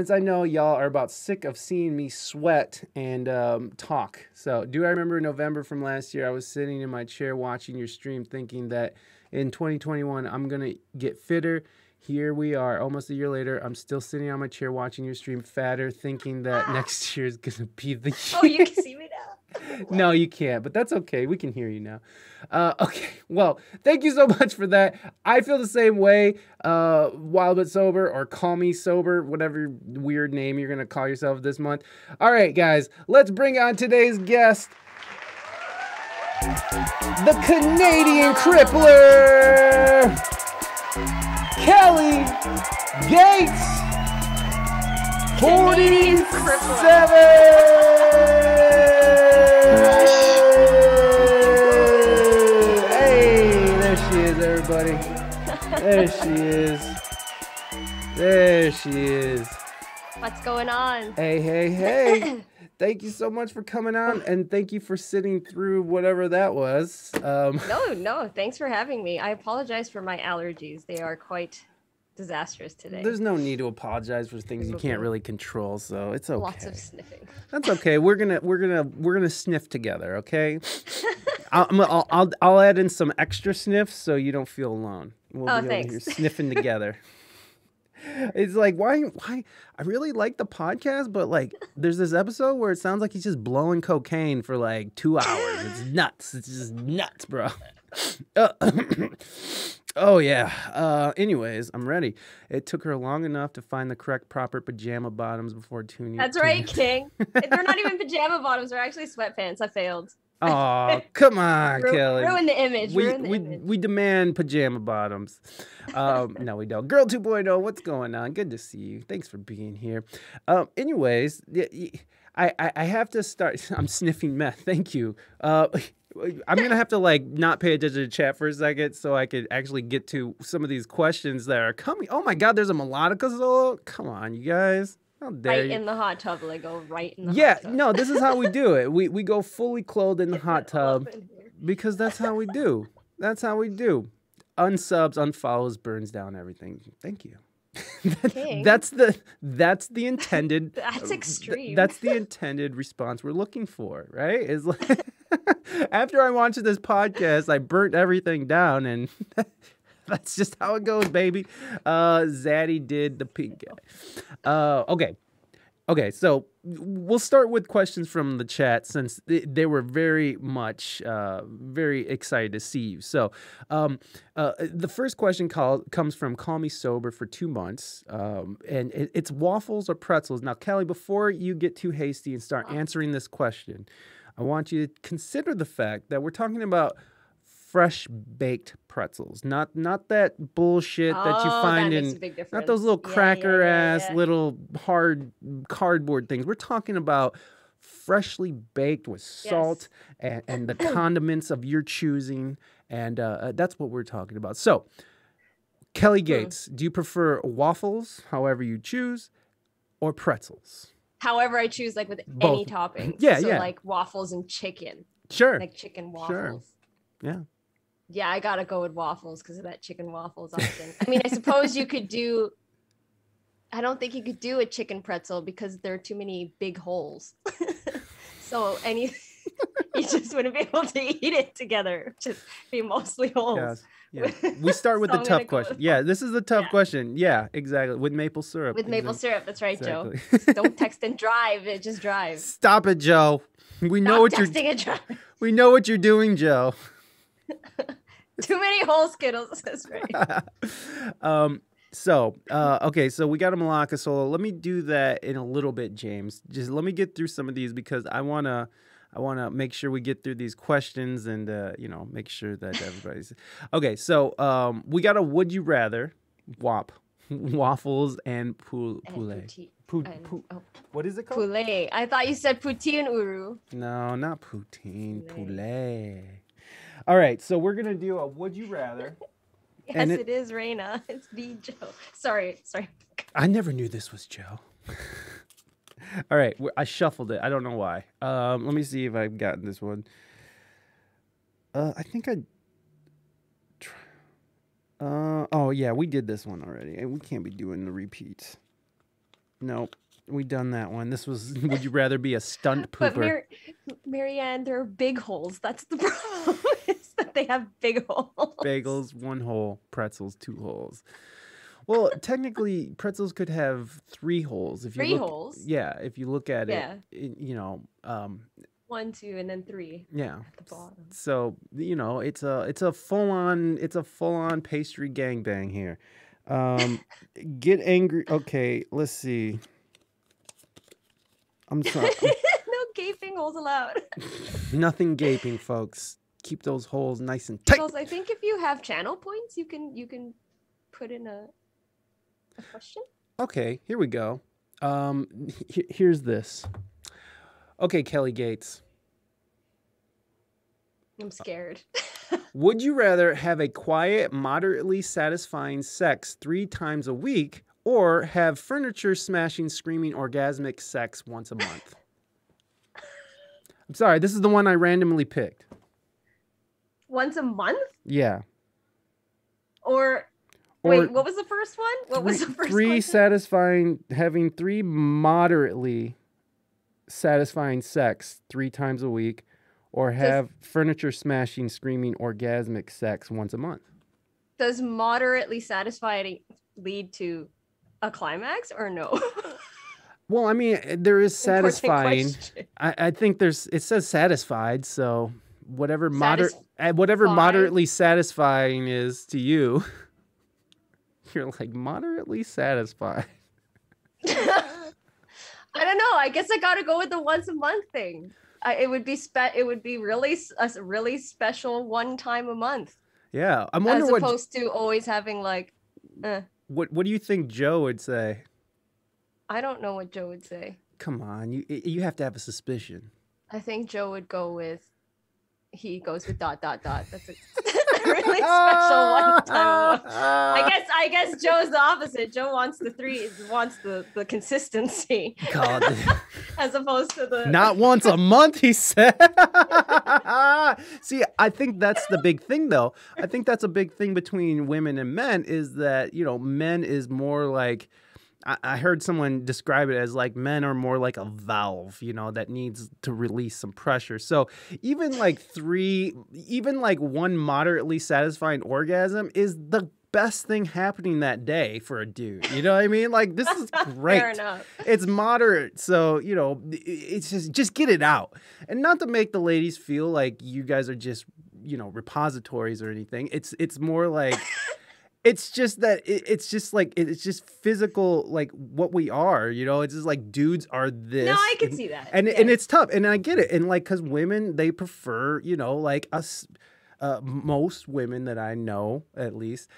Since I know y'all are about sick of seeing me sweat and talk. So, do I remember in November from last year, I was sitting in my chair watching your stream thinking that in 2021, I'm going to get fitter. Here we are, almost a year later. I'm still sitting on my chair watching your stream fatter, thinking that next year is going to be the year. Oh, you can see me now? No, you can't, but that's okay. We can hear you now. Okay, well, thank you so much for that. I feel the same way, Wild But Sober, or Call Me Sober, whatever weird name you're going to call yourself this month. All right, guys, let's bring on today's guest, the Canadian Crippler, Kelly Gates, 47. Everybody. There she is. There she is. What's going on? Hey, hey, hey. Thank you so much for coming on, and thank you for sitting through whatever that was. No, thanks for having me. I apologize for my allergies. They are quite disastrous today. There's no need to apologize for things you can't really control, so it's okay. Lots of sniffing. That's okay. We're gonna sniff together, okay? I'll add in some extra sniffs so you don't feel alone. We'll be thanks. Here sniffing together. It's like, why I really like the podcast, but like there's this episode where it sounds like he's just blowing cocaine for like 2 hours. It's nuts. It's just nuts, bro. Oh yeah. Anyways, I'm ready. It took her long enough to find the correct proper pajama bottoms before tuning. That's right, King. They're not even pajama bottoms. They're actually sweatpants. I failed. Oh, come on, Kelly. Ruin the image. We demand pajama bottoms. No, we don't. Girl 2.0, what's going on? Good to see you. Thanks for being here. Anyways, I have to start. I'm sniffing meth. Thank you. I'm going to have to like not pay attention to chat for a second so I could actually get to some of these questions that are coming. Oh my God, there's a melodica solo. Come on, you guys. How dare you? In the hot tub, like go right in the hot tub. No, this is how we do it. We go fully clothed in the hot tub because that's how we do. That's how we do. Unsubs, unfollows, burns down everything. Thank you. That's the intended. That's extreme. That's the intended response we're looking for, right? Is like after I watched this podcast, I burnt everything down, and that's just how it goes, baby. Zaddy did the pink guy. Okay. So we'll start with questions from the chat since they were very much very excited to see you. So the first question comes from Call Me Sober for 2 months, and it's waffles or pretzels. Now, Kelly, before you get too hasty and start answering this question, I want you to consider the fact that we're talking about fresh baked pretzels, not that bullshit that you find in, not those little cracker ass little hard cardboard things. We're talking about freshly baked with salt and the condiments of your choosing, and that's what we're talking about. So, Kelly Gates, do you prefer waffles, however you choose, or pretzels? However I choose, like with any toppings. Yeah. Like waffles and chicken. Sure. Like chicken waffles. Sure. Yeah. Yeah, I gotta go with waffles because of that chicken waffles option. I mean, I suppose you could do. I don't think you could do a chicken pretzel because there are too many big holes. So you just wouldn't be able to eat it together. Just be mostly holes. Yeah. We start with the tough question. Yeah, this is the tough question. Yeah, exactly. With maple syrup. With maple syrup. That's right, Joe. Don't text and drive. It just drives. Stop it, Joe. We know what We know what you're doing, Joe. Too many whole Skittles. That's right. Okay, so we got a Malacca solo. Let me do that in a little bit, James. Just let me get through some of these because I wanna make sure we get through these questions and make sure that everybody's okay. So we got a would you rather waffles and poulet. What is it called? Poulet. I thought you said poutine uru. No, not poutine. Poulet. All right, so we're gonna do a would you rather. Yes, it is Reina. It's the Joe. Sorry. I never knew this was Joe. All right, I shuffled it. I don't know why. Let me see if I've gotten this one. I think I. Oh yeah, we did this one already, and we can't be doing the repeats. Nope. We done that one. This was, would you rather be a stunt pooper? But Marianne, there are big holes. That's the problem, is that they have big holes. Bagels, 1 hole. Pretzels, 2 holes. Well, technically, pretzels could have 3 holes. If you 3 look, holes? Yeah, if you look at Yeah. it, you know. 1, 2, and then 3. Yeah. At the bottom. So, you know, it's a full-on pastry gangbang here. Get angry. Okay, let's see. I'm sorry. No gaping holes allowed. Nothing gaping, folks. Keep those holes nice and tight. Because I think if you have channel points, you can put in a question. Okay, here we go. Here's this. Okay, Kelly Gates. I'm scared. Would you rather have a quiet, moderately satisfying sex 3 times a week, or have furniture smashing, screaming, orgasmic sex once a month? I'm sorry, this is the one I randomly picked. Once a month? Yeah. Or wait, what was the first one? What was the first 3 question? satisfying, having 3 moderately satisfying sex 3 times a week, or have furniture smashing, screaming, orgasmic sex once a month. Does moderately satisfying lead to a climax or no? Well, I mean, there is satisfying. Question. I think it says satisfied, so whatever moderately satisfying is to you, you're like moderately satisfied. I don't know. I guess I gotta go with the once a month thing. It would be really a really special one time a month. Yeah, I'm wondering as opposed to always having like. What do you think Joe would say? I don't know what Joe would say. Come on, you have to have a suspicion. I think Joe would go with. He goes with ... That's a really special one time. I guess Joe's the opposite. Joe wants the 3, wants the consistency. God. As opposed to the not once a month, he said. See, I think that's the big thing, though. I think that's a big thing between women and men is that, you know, men is more like. I heard someone describe it as like men are more like a valve, you know, that needs to release some pressure. So even like 1 moderately satisfying orgasm is the best thing happening that day for a dude. You know what I mean? Like, this is great. Fair enough. It's moderate. So, you know, it's just get it out. And not to make the ladies feel like you guys are just, you know, repositories or anything. It's more like... It's just that it's just physical, like what we are, you know. It's just like dudes are this. No, I can see that, and it's tough, and I get it, and like because women they prefer, you know, like us. Most women that I know, at least,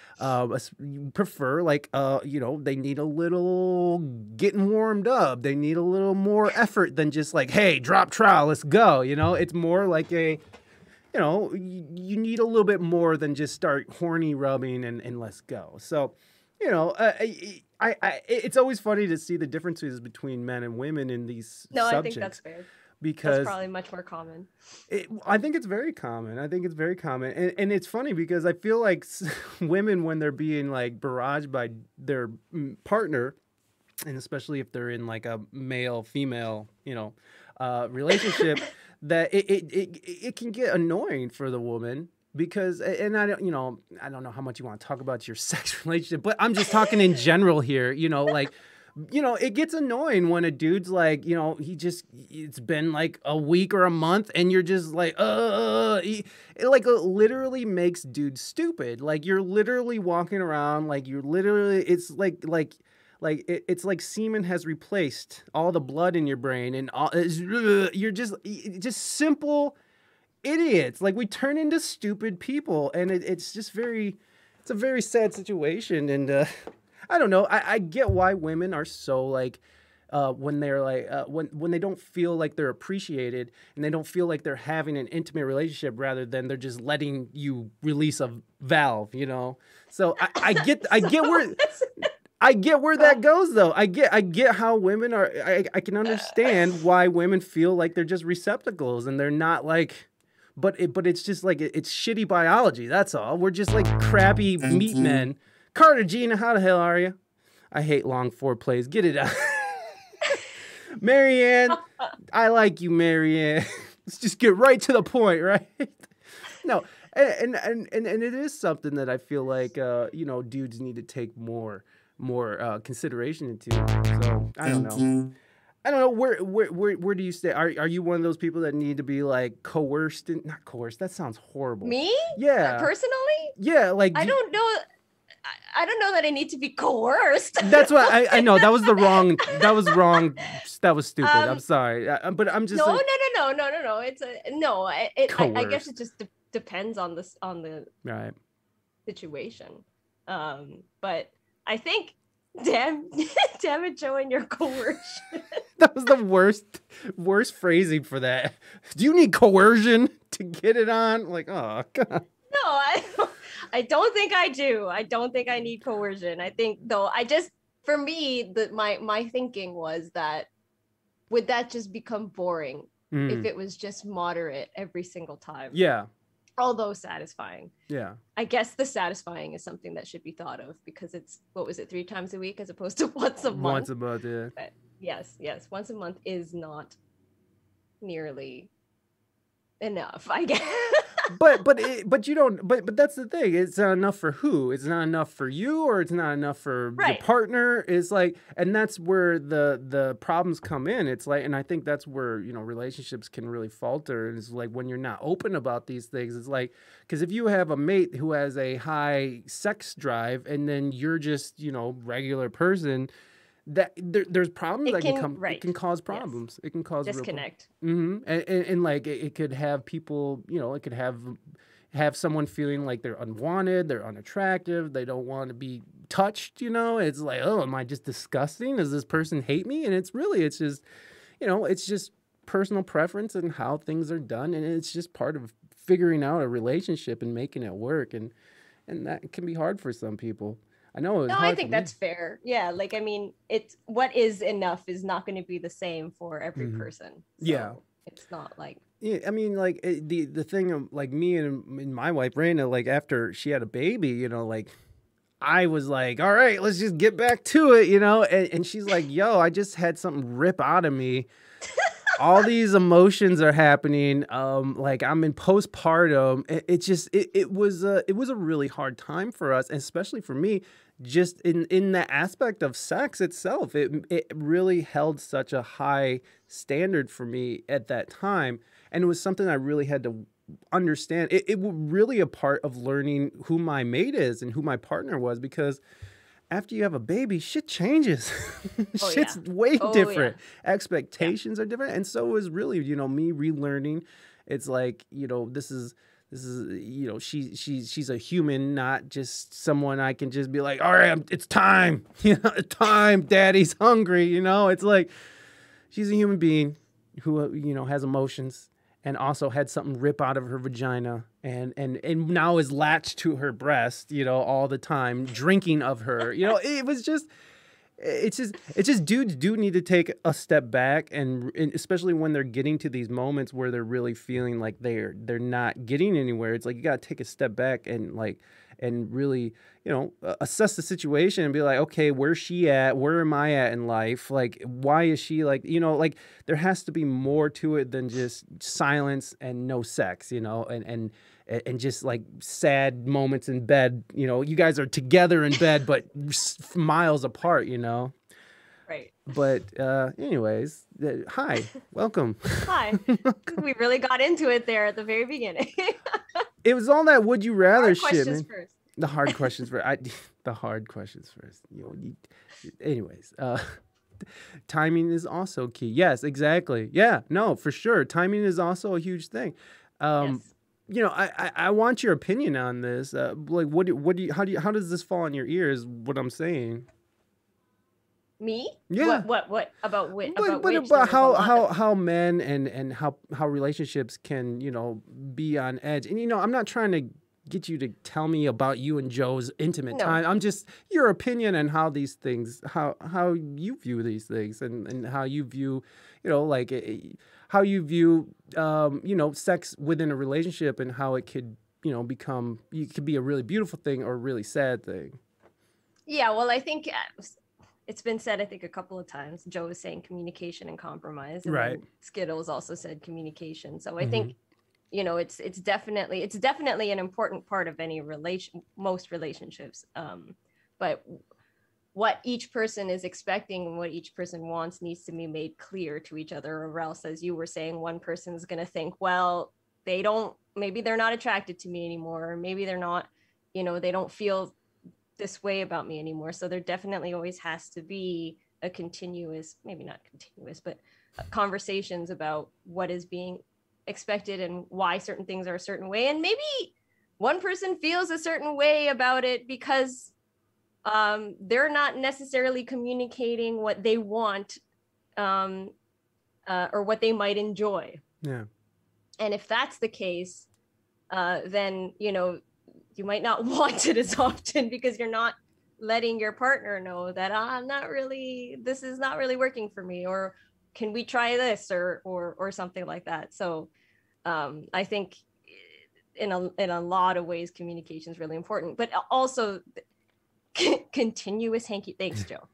prefer like you know, they need a little getting warmed up. They need a little more effort than just like, hey, drop trowel, let's go. You know, it's more like a. You know, you need a little bit more than just start horny rubbing and let's go. So, you know, it's always funny to see the differences between men and women in these subjects. No, I think that's fair. Because that's probably much more common. I think it's very common. And it's funny because I feel like women, when they're being like barraged by their partner, and especially if they're in like a male-female, you know, relationship, that it can get annoying for the woman because, and I don't know how much you want to talk about your sex relationship, but I'm just talking in general here, you know, like, you know, it gets annoying when a dude's like, you know, it's been like a week or a month and you're just like, it like literally makes dudes stupid. Like you're literally walking around, like you're literally, it's like it's like semen has replaced all the blood in your brain, and you're just simple idiots. Like we turn into stupid people, and it's a very sad situation. And I don't know. I get why women are so like when they're like when they don't feel like they're appreciated and they don't feel like they're having an intimate relationship, rather than they're just letting you release a valve, you know. So I get where. I get where that goes, though. I get how women are. I can understand why women feel like they're just receptacles and they're not like. But it's just like it's shitty biology. That's all. We're just like crappy meat men. Carter, Gina, how the hell are you? I hate long foreplays. Get it out. Marianne, I like you, Marianne. Let's just get right to the point, right? No, and it is something that I feel like you know, dudes need to take more consideration into. So I don't know. I don't know where do you stay? Are you one of those people that need to be like coerced? Not coerced. That sounds horrible. Me? Yeah. Personally? Yeah. Like I don't know. I don't know that I need to be coerced. that's what I know. That was the wrong. That was wrong. That was stupid. I'm sorry. But I'm just no. like, No. It's a no. I guess it just depends on the right situation. But I think. Damn it, Joe, and your coercion. That was the worst phrasing for that. Do you need coercion to get it on? Like, oh God. No, I don't think I do. I don't think I need coercion. I think though, for me, my thinking was that would that just become boring if it was just moderate every single time? Yeah. Although satisfying. Yeah. I guess the satisfying is something that should be thought of because it's, what was it, 3 times a week as opposed to once a month? Once a month, yeah. But yes. Once a month is not nearly enough, I guess. but you don't, but that's the thing. It's not enough for who? It's not enough for you, or it's not enough for your partner. It's like, and that's where the problems come in. It's like, and I think that's where, you know, relationships can really falter. And it's like when you're not open about these things, it's like, because if you have a mate who has a high sex drive and then you're just, you know, regular person, that there's problems that can come. Right. It can cause problems. Yes. It can cause disconnect. And like it could have people, you know, it could have someone feeling like they're unwanted, they're unattractive, they don't want to be touched. You know, it's like, oh, am I just disgusting? Does this person hate me? And it's just, you know, it's just personal preference and how things are done, and it's just part of figuring out a relationship and making it work, and that can be hard for some people. I know. No, I think that's fair. Yeah, like I mean, it's what is enough is not going to be the same for every person. So yeah, it's not like. Yeah, I mean, like the thing of like me and my wife Reina, like after she had a baby, you know, like I was like, all right, let's just get back to it, you know, and she's like, yo, I just had something rip out of me. All these emotions are happening. Like I'm in postpartum. It was a really hard time for us, especially for me. Just in the aspect of sex itself, it really held such a high standard for me at that time, and it was something I really had to understand. It was really a part of learning who my mate is and who my partner was, because after you have a baby, shit changes. Shit's way different. Yeah. Expectations are different. And so it was really, you know, me relearning. It's like, you know, this is, you know, she's a human, not just someone I can just be like, all right, it's time. You know, time, daddy's hungry. You know, it's like she's a human being who, you know, has emotions and also had something rip out of her vagina and now is latched to her breast, you know, all the time, drinking of her. You know, it's just dudes do need to take a step back, and especially when they're getting to these moments where they're really feeling like they're not getting anywhere. It's like you got to take a step back and really, you know, assess the situation and be like, okay, where's she at? Where am I at in life? Like, why is she like, you know, like there has to be more to it than just silence and no sex, you know, and just like sad moments in bed. You know, you guys are together in bed, but miles apart, you know? Right. But anyways, hi, welcome. Hi. We really got into it there at the very beginning. It was all that would you rather shit, man. First. The hard questions first. The hard questions first. You know, anyways, timing is also key. Yes, exactly. Yeah, no, for sure. Timing is also a huge thing. Yes. You know, I want your opinion on this. Like, how does this fall on your ears? What I'm saying. Me? Yeah. What about which? About how men and how relationships can, you know, be on edge. And you know, I'm not trying to get you to tell me about you and Joe's intimate time. I'm just your opinion on how these things, how you view these things, and how you view, you know, like how you view, you know, sex within a relationship, and how it could, you know, it could be a really beautiful thing or a really sad thing. Yeah, well, I think it's been said, I think, a couple of times. Joe was saying communication and compromise, and Right. then Skittles also said communication. So I Mhm. think, you know, it's definitely an important part of any most relationships. But what each person is expecting and what each person wants needs to be made clear to each other, or else, as you were saying, one person's going to think, well, maybe they're not attracted to me anymore, or maybe they're not, you know, they don't feel this way about me anymore. So there definitely always has to be a continuous, maybe not continuous, but conversations about what is being expected and why certain things are a certain way. And maybe one person feels a certain way about it because they're not necessarily communicating what they want, or what they might enjoy. Yeah. And if that's the case, then, you know, you might not want it as often because you're not letting your partner know that this is not really working for me, or can we try this, or something like that. So I think in a lot of ways, communication is really important, but also continuous hanky. Thanks, Joe.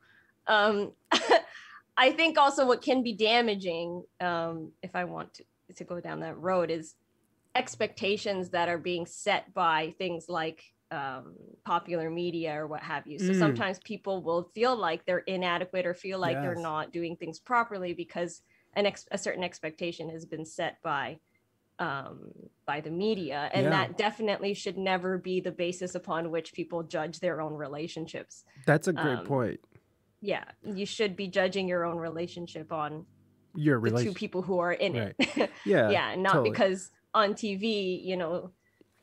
I think also what can be damaging, if I want to go down that road, is expectations that are being set by things like popular media or what have you. So sometimes people will feel like they're inadequate or feel like they're not doing things properly because a certain expectation has been set by the media, and that definitely should never be the basis upon which people judge their own relationships. That's a great point. Yeah, you should be judging your own relationship on Your the two people who are in it. Yeah, yeah, not totally. Because on TV, you know,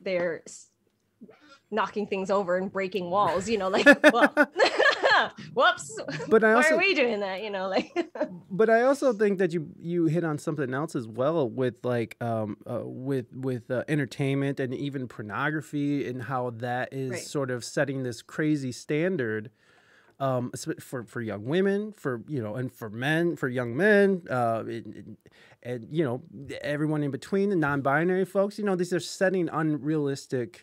they're knocking things over and breaking walls, you know, like, well, whoops, but why are we doing that, you know, like. But I also think that you hit on something else as well with like with entertainment and even pornography, and how that is sort of setting this crazy standard for young women, for, you know, and for men, for young men, and you know, everyone in between, the non-binary folks. You know, these are setting unrealistic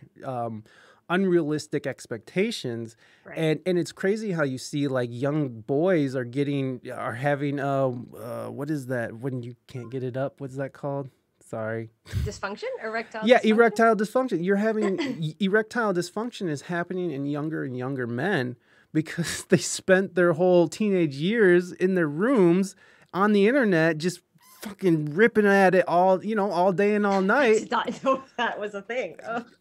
expectations, and it's crazy how you see like young boys are having what is that when you can't get it up? What's that called? Sorry. Dysfunction? Erectile yeah, dysfunction? Erectile dysfunction. You're having erectile dysfunction is happening in younger and younger men because they spent their whole teenage years in their rooms on the internet just fucking ripping at it all, you know, all day and all night. I did not know that was a thing.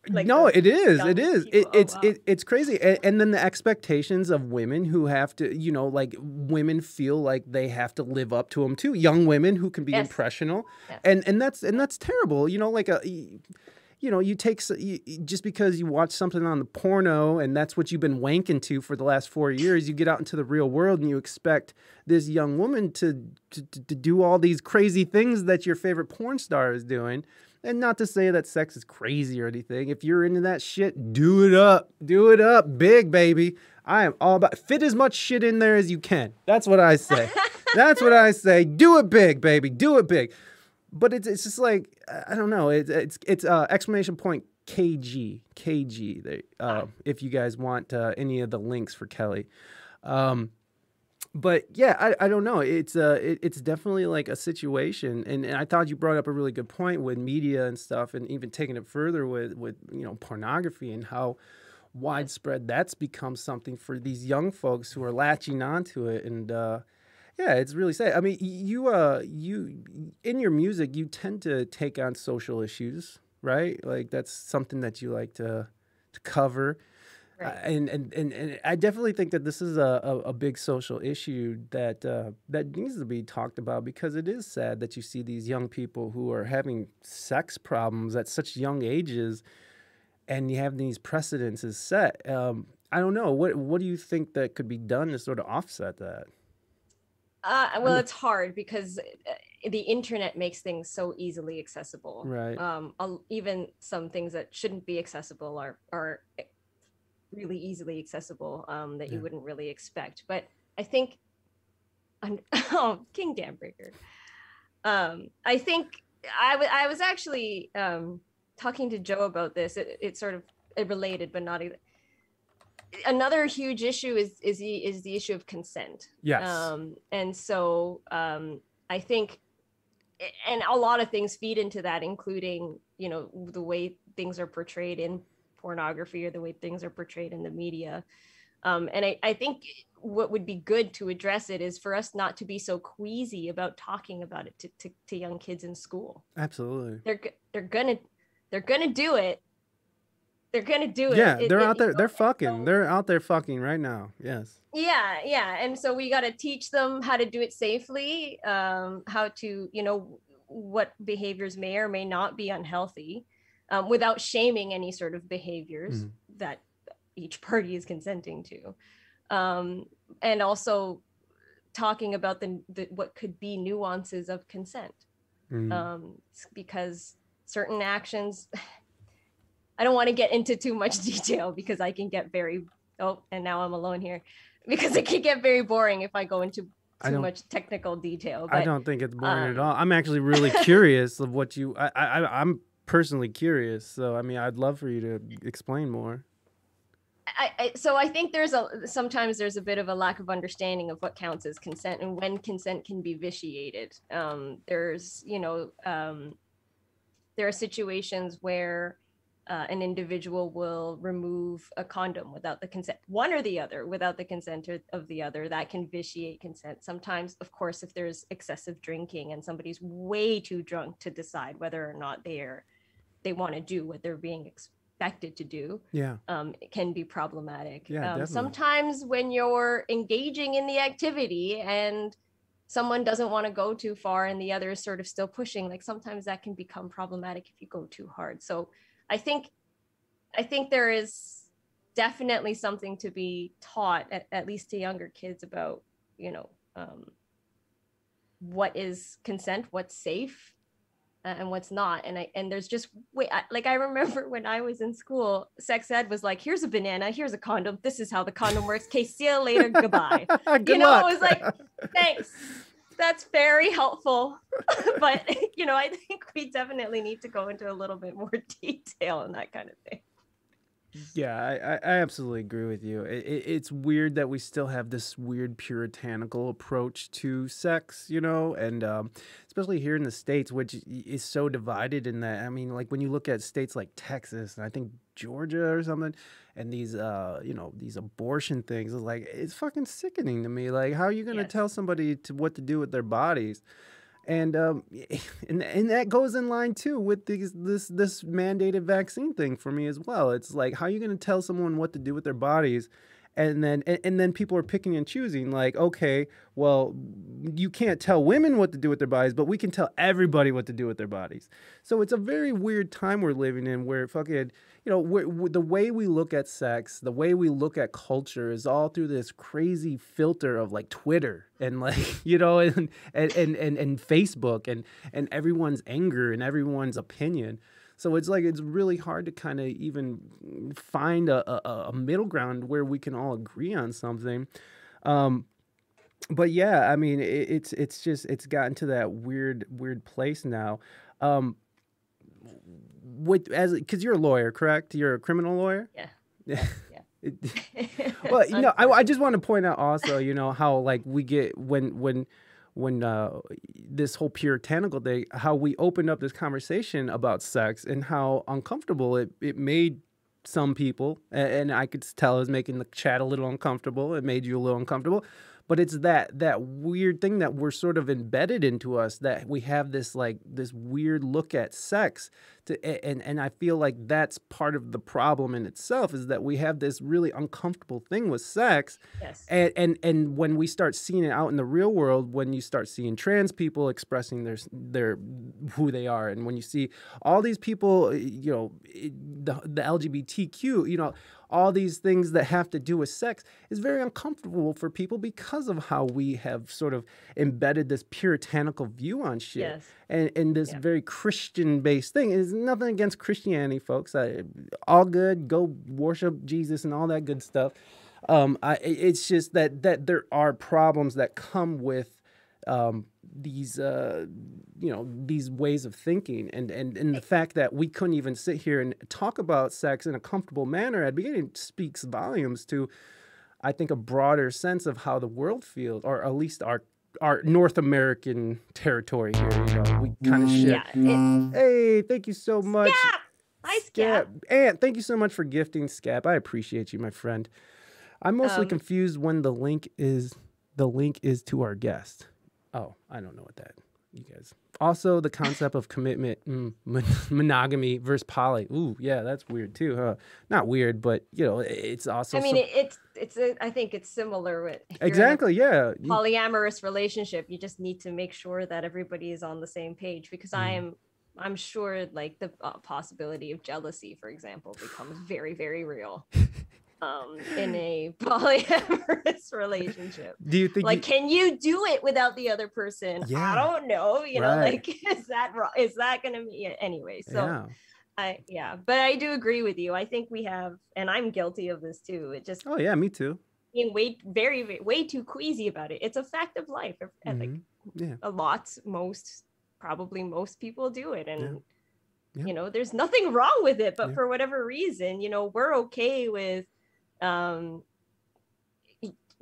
Like no, it is. It's crazy. And then the expectations of women who have to, you know, like women feel like they have to live up to them too. Young women who can be impressionable. Yes. And that's terrible. You know, like you know, just because you watch something on the porno and that's what you've been wanking to for the last 4 years, you get out into the real world and you expect this young woman to do all these crazy things that your favorite porn star is doing. And not to say that sex is crazy or anything. If you're into that shit, do it up big, baby. I am all about fit as much shit in there as you can. That's what I say. That's what I say. Do it big, baby. Do it big. But it's just like, I don't know. It's exclamation point KG. If you guys want any of the links for Kelly. But yeah, I don't know. It's definitely like a situation. And I thought you brought up a really good point with media and stuff, and even taking it further with you know, pornography and how widespread that's become something for these young folks who are latching onto it. And yeah, it's really sad. I mean, you in your music, you tend to take on social issues, right? Like that's something that you like to cover. Right. And I definitely think that this is a big social issue that needs to be talked about, because it is sad that you see these young people who are having sex problems at such young ages, and you have these precedences set. I don't know. What do you think that could be done to sort of offset that? Well, it's hard because the internet makes things so easily accessible. Right. Even some things that shouldn't be accessible are really easily accessible, that you wouldn't really expect. But I think, King Dambreaker. I think I was actually talking to Joe about this. It sort of related, but not. another huge issue is the issue of consent. Yes. And so I think, and a lot of things feed into that, including, you know, the way things are portrayed in pornography or the way things are portrayed in the media. And I think what would be good to address it is for us not to be so queasy about talking about it to young kids in school. Absolutely. They're gonna do it. They're gonna do it. Yeah, they're out there. They're fucking. They're out there fucking right now. Yes. Yeah. And so we got to teach them how to do it safely, how to, you know, what behaviors may or may not be unhealthy, without shaming any sort of behaviors that each party is consenting to. And also talking about the what could be nuances of consent, because certain actions, I don't want to get into too much detail because I can get very, and now I'm alone here, because it can get very boring if I go into too much technical detail. But, I don't think it's boring at all. I'm actually really curious of what you, I'm personally curious. So, I mean, I'd love for you to explain more. So I think sometimes there's a bit of a lack of understanding of what counts as consent and when consent can be vitiated. There's, you know, there are situations where an individual will remove a condom without the consent, one or the other, without the consent of the other. That can vitiate consent. Sometimes, of course, if there's excessive drinking and somebody's way too drunk to decide whether or not they want to do what they're being expected to do, it can be problematic. Sometimes when you're engaging in the activity and someone doesn't want to go too far and the other is sort of still pushing, like sometimes that can become problematic if you go too hard. So I think there is definitely something to be taught, at least to younger kids, about, you know, what is consent, what's safe, and what's not. And there's just like I remember when I was in school, sex ed was like, here's a banana, here's a condom, this is how the condom works. Okay, see you later, goodbye. Good luck. It was like, thanks. That's very helpful. But, you know, I think we definitely need to go into a little bit more detail on that kind of thing. Yeah, I absolutely agree with you. It's weird that we still have this weird puritanical approach to sex, you know, and especially here in the States, which is so divided in that. I mean, like when you look at states like Texas and I think Georgia or something, and these, you know, these abortion things, it's fucking sickening to me. Like, how are you going to tell somebody what to do with their bodies? And that goes in line too with this mandated vaccine thing for me as well. It's like, how are you going to tell someone what to do with their bodies? And then people are picking and choosing, like, okay, well, you can't tell women what to do with their bodies, but we can tell everybody what to do with their bodies. So it's a very weird time we're living in where fucking, you know, the way we look at sex, the way we look at culture is all through this crazy filter of like Twitter and like, you know, and Facebook and everyone's anger and everyone's opinion. So it's like, it's really hard to kind of even find a middle ground where we can all agree on something. But yeah, I mean, it's gotten to that weird place now. Because you're a lawyer, correct? You're a criminal lawyer? Yeah. Well, you know, I just want to point out also, you know, how like we get when this whole puritanical thing, how we opened up this conversation about sex and how uncomfortable it made some people, and I could tell it was making the chat a little uncomfortable. It made you a little uncomfortable. But it's that weird thing that we're sort of embedded into us, that we have this weird look at sex, and I feel like that's part of the problem in itself, is that we have this really uncomfortable thing with sex. Yes. And when we start seeing it out in the real world, when you start seeing trans people expressing their who they are, and when you see all these people, you know, the LGBTQ, you know, all these things that have to do with sex, is very uncomfortable for people because of how we have sort of embedded this puritanical view on shit. Yes. And this very Christian-based thing. It's nothing against Christianity, folks. All good, go worship Jesus and all that good stuff. It's just that there are problems that come with these ways of thinking, and the fact that we couldn't even sit here and talk about sex in a comfortable manner at the beginning speaks volumes to, I think, a broader sense of how the world feels, or at least our North American territory here. We kind of share. Hey, thank you so much. Scap! Hi, Scap. And thank you so much for gifting, Scap. I appreciate you, my friend. I'm mostly confused when the link is to our guest. Oh, I don't know what that. You guys. Also, the concept of commitment, monogamy versus poly. Ooh, yeah, that's weird too, huh? Not weird, but it's also. I mean, I think it's similar with exactly, yeah. Polyamorous relationship. You just need to make sure that everybody is on the same page, because I'm sure like the possibility of jealousy, for example, becomes very, very real. In a polyamorous relationship. Do you think can you do it without the other person? Yeah. I don't know. Like, is that wrong? Is that going to be anyway? So but I do agree with you. I think we have, and I'm guilty of this too. It just, oh yeah, me too. Being way too queasy about it. It's a fact of life. Probably most people do it. And there's nothing wrong with it, but for whatever reason, we're okay with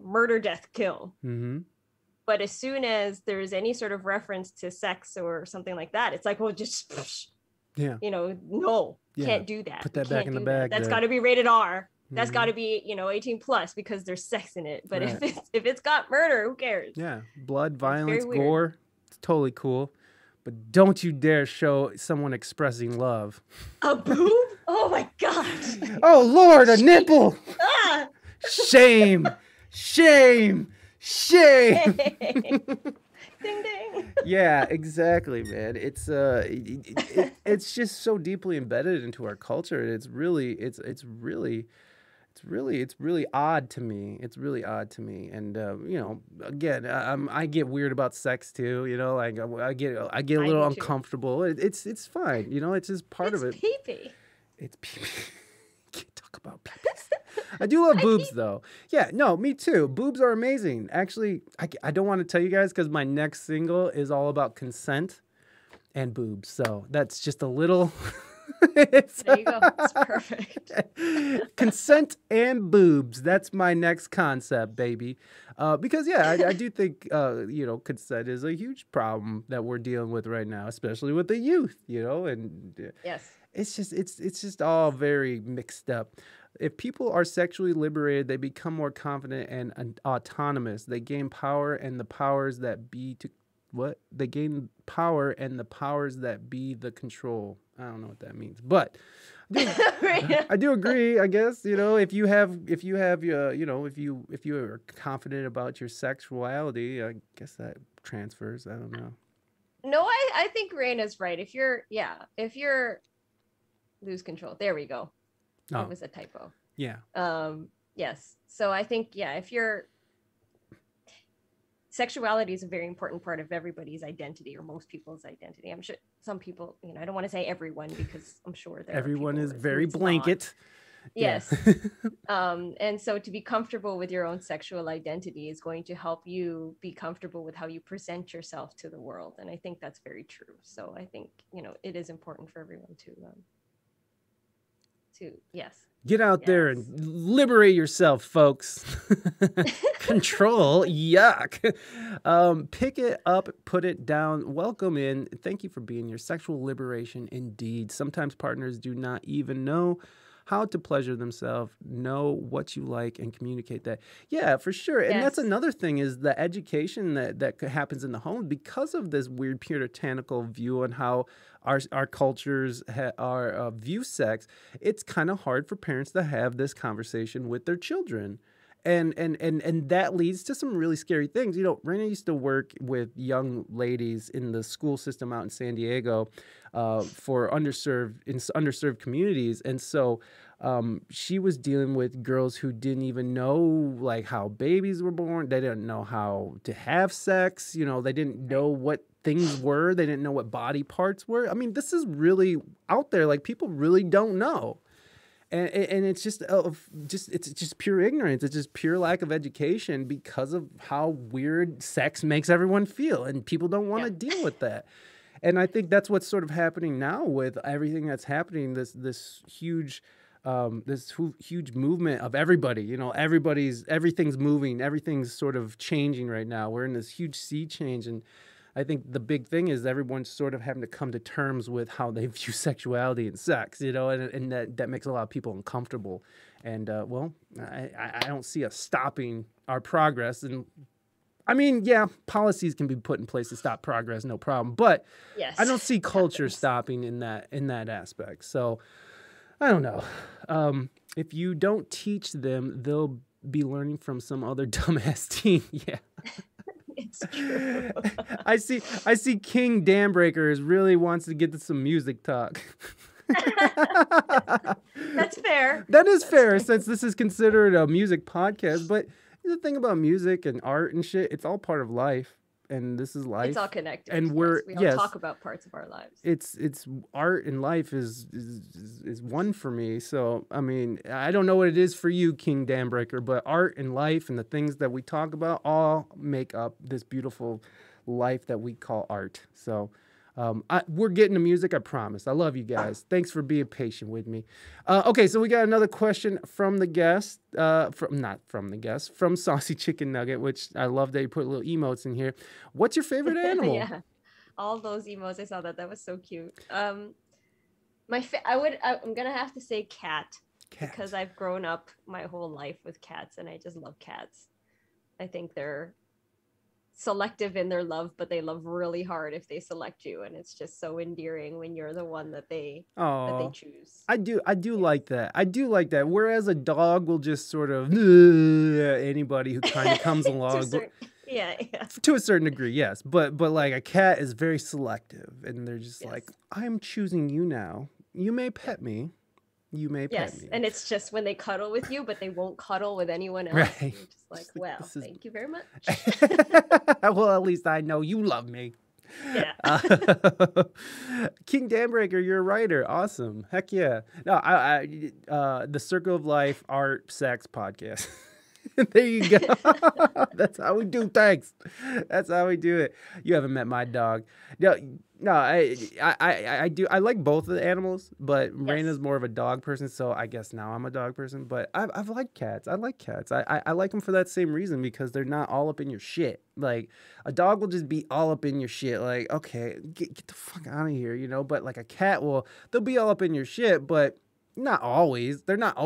murder, death, kill. But as soon as there's any sort of reference to sex or something like that, it's like, well, just no, can't do that. Put that back in the bag. That's got to be rated R. That's got to be 18 plus because there's sex in it. But if it's got murder, who cares? Yeah, blood, violence, gore, it's totally cool. But don't you dare show someone expressing love. A boob? Oh my God. Oh Lord, a nipple. Shame. Shame. Shame. Ding ding. Yeah, exactly, man. It's just so deeply embedded into our culture. It's really odd to me. It's really odd to me. And again, I get weird about sex too. Like I get a little uncomfortable. It's fine. It's just part of it. It's pee-pee. It's pee-pee. Can't talk about pee-pees. I do love boobs though. Yeah, no, me too. Boobs are amazing. Actually, I don't want to tell you guys because my next single is all about consent and boobs. So that's just a little. There you go. It's perfect. Consent and boobs. That's my next concept, baby. Because I do think consent is a huge problem that we're dealing with right now, especially with the youth. And yes, it's just all very mixed up. If people are sexually liberated, they become more confident and autonomous. They gain power and the powers that be to. What? They gain power and the powers that be the control. I don't know what that means, but I do agree. I guess if you are confident about your sexuality, I guess that transfers. I don't know. No, I think Reina's right. If you're lose control. There we go. Oh. It was a typo. Yeah. Yes. So I think if you're. Sexuality is a very important part of everybody's identity, or most people's identity. I'm sure some people, I don't want to say everyone because I'm sure that everyone is very blanket. Yes. And so to be comfortable with your own sexual identity is going to help you be comfortable with how you present yourself to the world. And I think that's very true. So I think, it is important for everyone to get out there and liberate yourself, folks. Control, yuck. Pick it up, put it down, welcome in. Thank you for being your sexual liberation indeed. Sometimes partners do not even know how to pleasure themselves, know what you like, and communicate that. Yeah, for sure. And that's another thing is the education that happens in the home because of this weird puritanical view on how our cultures view sex. It's kind of hard for parents to have this conversation with their children. And that leads to some really scary things. Reina used to work with young ladies in the school system out in San Diego for underserved communities. And so she was dealing with girls who didn't even know like how babies were born. They didn't know how to have sex. They didn't know what things were. They didn't know what body parts were. I mean, this is really out there. Like people really don't know. And it's just it's just pure ignorance. It's just pure lack of education because of how weird sex makes everyone feel, and people don't want to deal with that. And I think that's what's sort of happening now with everything that's happening. This huge movement of everybody. You know, everything's moving, everything's sort of changing right now. We're in this huge sea change, and I think the big thing is everyone's sort of having to come to terms with how they view sexuality and sex, you know, and that makes a lot of people uncomfortable. And, well, I don't see us stopping our progress. And, I mean, yeah, policies can be put in place to stop progress, no problem. But I don't see culture stopping in that aspect. So, I don't know. If you don't teach them, they'll be learning from some other dumbass teen. Yeah. It's true. I see King Dambreaker really wants to get to some music talk. That's fair. That's fair since this is considered a music podcast. But the thing about music and art and shit, it's all part of life. And this is life. It's all connected. And we all talk about parts of our lives. It's art and life is one for me. So I mean, I don't know what it is for you, King Dambreaker, but art and life and the things that we talk about all make up this beautiful life that we call art. So we're getting to music, I promise. I love you guys. Thanks for being patient with me. Okay, so we got another question from the guest, from Saucy Chicken Nugget, which I love that you put little emotes in here. What's your favorite animal? Yeah, all those emotes. I saw that. That was so cute. I'm gonna have to say cat. Because I've grown up my whole life with cats, and I just love cats. I think they're selective in their love, but they love really hard if they select you, and it's just so endearing when you're the one that they choose. I do like that. I do like that. Whereas a dog will just sort of anybody who kind of comes along. Yeah. To a certain degree, yes. But like a cat is very selective, and they're just like, I'm choosing you now. You may pet me. You may pet me. And it's just when they cuddle with you, but they won't cuddle with anyone else. Right. You're just like, well, thank you very much. Well, at least I know you love me. Yeah. King Dambreaker, you're a writer. Awesome. Heck yeah. No, the Circle of Life Art Sex Podcast. There you go. That's how we do things. That's how we do it. You haven't met my dog. No, I do. I like both of the animals, but Reina's more of a dog person, so I guess now I'm a dog person. But I've liked cats. I like cats. I like them for that same reason, because they're not all up in your shit. Like a dog will just be all up in your shit. Like, okay, get the fuck out of here, you know. But like a cat they'll be all up in your shit, but not always. They're not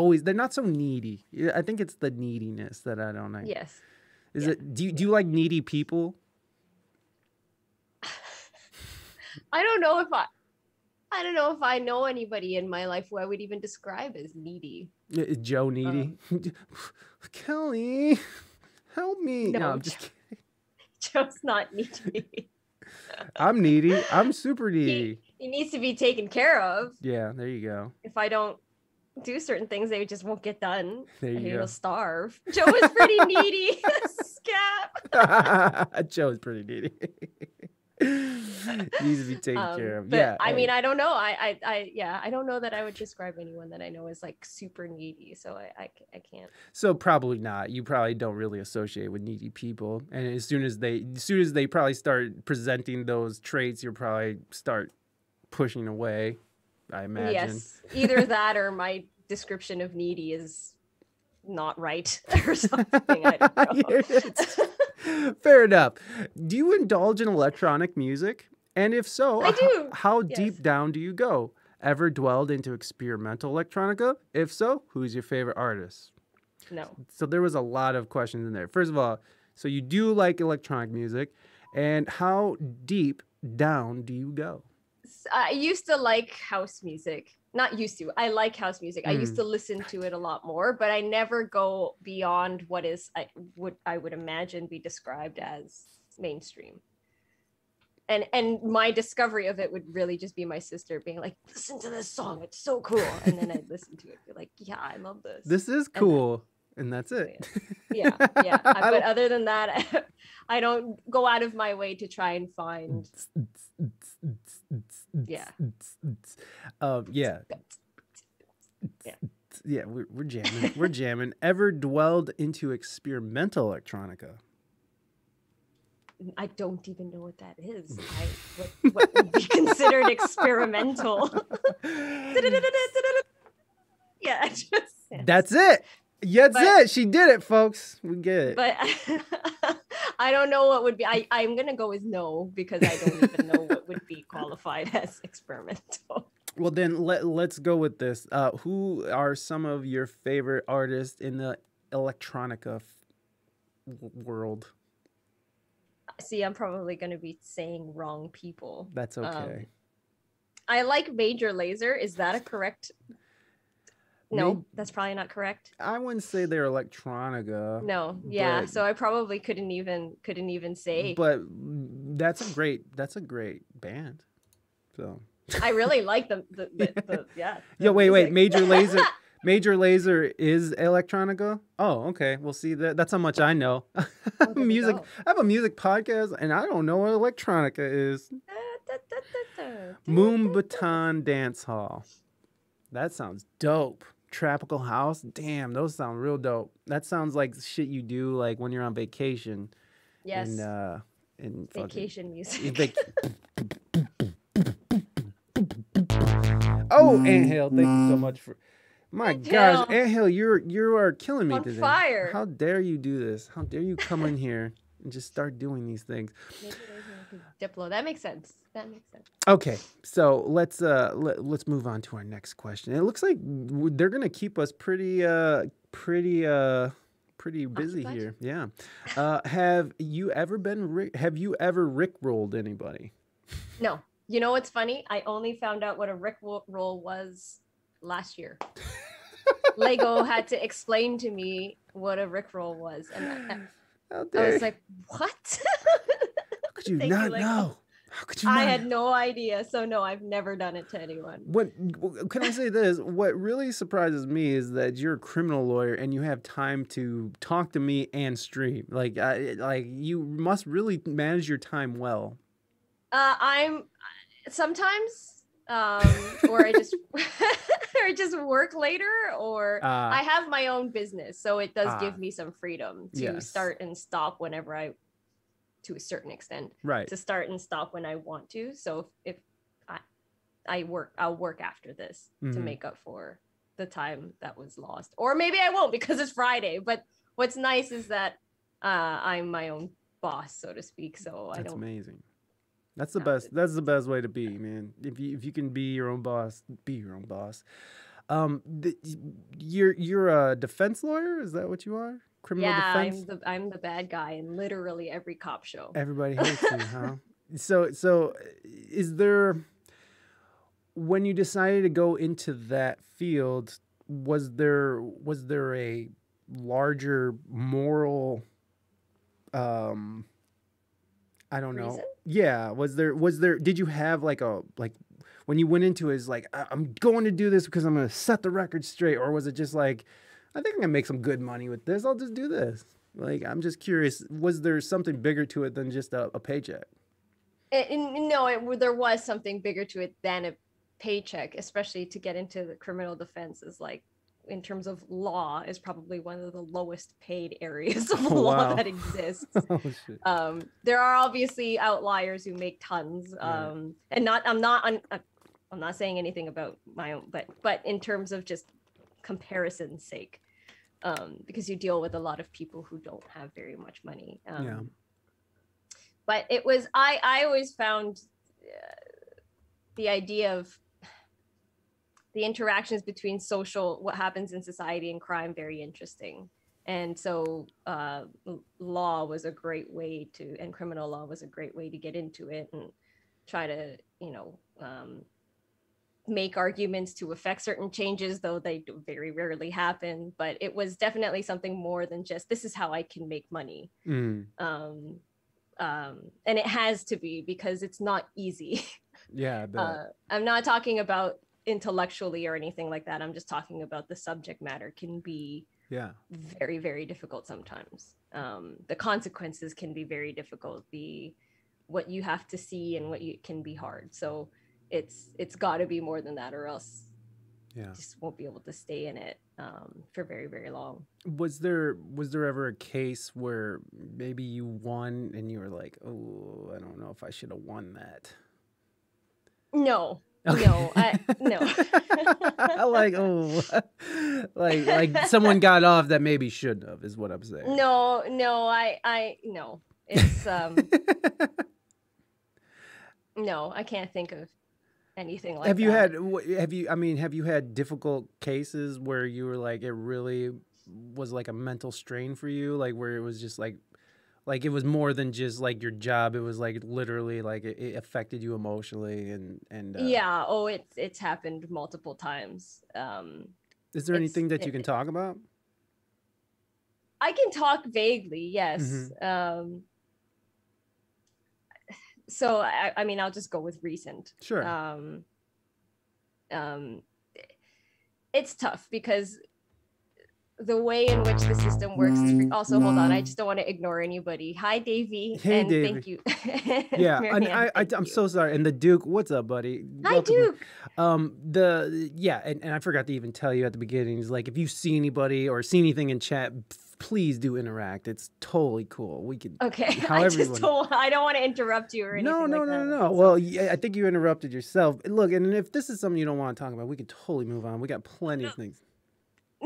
so needy. I think it's the neediness that I don't like. Yes. Do you like needy people? I don't know if I know anybody in my life who I would even describe as needy. Is Joe needy? Kelly, help me. No, I'm just kidding. Joe's not needy. I'm needy. I'm super needy. He needs to be taken care of. Yeah, there you go. If I don't do certain things, they just won't get done. There you go. He'll starve. Joe is pretty needy. Scab. Joe is pretty needy. Needs to be taken care of. But, yeah. I mean, I don't know. I don't know that I would describe anyone that I know as like super needy. So I can't. So probably not. You probably don't really associate with needy people. And as soon as they probably start presenting those traits, you'll probably start pushing away, I imagine. Yes. Either that or my description of needy is not right or something. I don't know. Fair enough. Do you indulge in electronic music? And if so, I do. How deep down do you go? Ever dwelled into experimental electronica? If so, who's your favorite artist? No. So there was a lot of questions in there. First of all, so you do like electronic music, and how deep down do you go? I used to like house music. Not used to. I like house music. I used to listen to it a lot more, but I never go beyond what I would imagine be described as mainstream. And my discovery of it would really just be my sister being like, listen to this song, it's so cool. And then I'd listen to it, be like, yeah, I love this. This is cool. And that's it. Yeah. But other than that, I don't go out of my way to try and find. Yeah. Yeah. Yeah, we're jamming. We're jamming. Ever dwelled into experimental electronica? I don't even know what that is. What would be considered experimental? Yeah, That's it. Yeah, that's it. She did it, folks. We get it. But I don't know what would be. I'm gonna go with no, because I don't even know what would be qualified as experimental. Well, then let's go with this. Who are some of your favorite artists in the electronica world? See, I'm probably going to be saying wrong people. That's okay. I like Major Lazer. Is that a correct? No, that's probably not correct. I wouldn't say they're electronica. No, yeah. So I probably couldn't even say. But that's a great band. So I really like them. Yeah. Yeah. Wait. Major Lazer. Major Lazer is electronica. Oh, okay. We'll see that. That's how much I know. Music. I have a music podcast, and I don't know what electronica is. Moonbaton Dance Hall. That sounds dope. Tropical house. Damn, those sound real dope. That sounds like shit you do like when you're on vacation. Yes. And vacation music. Oh, Angel, thank you so much for. My gosh, Angel, you are killing me today. On fire. How dare you do this? How dare you come in here and just start doing these things? Diplo. That makes sense. Okay, so let's move on to our next question. It looks like they're gonna keep us pretty busy here. Yeah. Have you ever rickrolled anybody? No. You know what's funny? I only found out what a rickroll was last year. Lego had to explain to me what a rickroll was, and I was like, "What? How could you not know? How could you? I had no idea. So no, I've never done it to anyone. What can I say? This what really surprises me is that you're a criminal lawyer and you have time to talk to me and stream. Like you must really manage your time well. I'm sometimes, or I just or just work later, or I have my own business, so it does give me some freedom to start and stop whenever to a certain extent, right? To start and stop when I want to. So if I'll work after this to make up for the time that was lost, or maybe I won't because it's Friday. But what's nice is that I'm my own boss, so to speak. So that's amazing. That's the best. That's the best way to be, man. If you can be your own boss, be your own boss. You're a defense lawyer. Is that what you are? Criminal defense. Yeah, I'm the bad guy in literally every cop show. Everybody hates you, huh? So is there, when you decided to go into that field, was there a larger moral I don't know. Reason? Yeah. Was there, did you have like when you went into it, is like, I'm going to do this because I'm going to set the record straight? Or was it just like, I think I'm going to make some good money with this. I'll just do this. Like, I'm just curious. Was there something bigger to it than just a paycheck? No, there was something bigger to it than a paycheck, especially to get into the criminal defense is like, in terms of law, is probably one of the lowest paid areas of law that exists. Oh, shit. There are obviously outliers who make tons, and I'm not saying anything about my own, but in terms of just comparison's sake, because you deal with a lot of people who don't have very much money. But it was I always found the idea of the interactions between what happens in society and crime very interesting. And so law was a great way and criminal law was a great way to get into it and try to, make arguments to affect certain changes, though they very rarely happen. But it was definitely something more than just, this is how I can make money. And it has to be, because it's not easy. Yeah, I bet. I'm not talking about intellectually or anything like that. I'm just talking about the subject matter can be very, very difficult sometimes. The consequences can be very difficult. What you have to see and can be hard. So it's got to be more than that, or else you just won't be able to stay in it. for very, very long. Was there ever a case where maybe you won and you were like, oh, I don't know if I should have won that? No, Okay. no. Like, oh, like someone got off that maybe shouldn't have, is what I'm saying. No, no. It's no, I can't think of anything like Have you that. have you had difficult cases where you were like, it really was like a mental strain for you, like where it was just like it was more than just like your job, it was like literally like it affected you emotionally and Yeah, oh, it's happened multiple times. Is there It's anything that you can talk about? I can talk vaguely, yes. Mm-hmm. So I mean, I'll just go with recent. Sure. It's tough because the way in which the system works is also, hold on, I just don't want to ignore anybody. Hi, Davey. Hey, and Davey. Thank you. Yeah, Marianne, I'm so sorry. And the Duke, what's up, buddy? Hi, Welcome. Duke. And I forgot to even tell you at the beginning, is like, if you see anybody or see anything in chat, please do interact. It's totally cool. We could, okay. I don't want to interrupt you or anything. No. Well, yeah, I think you interrupted yourself. Look, and if this is something you don't want to talk about, we can totally move on. We got plenty of things.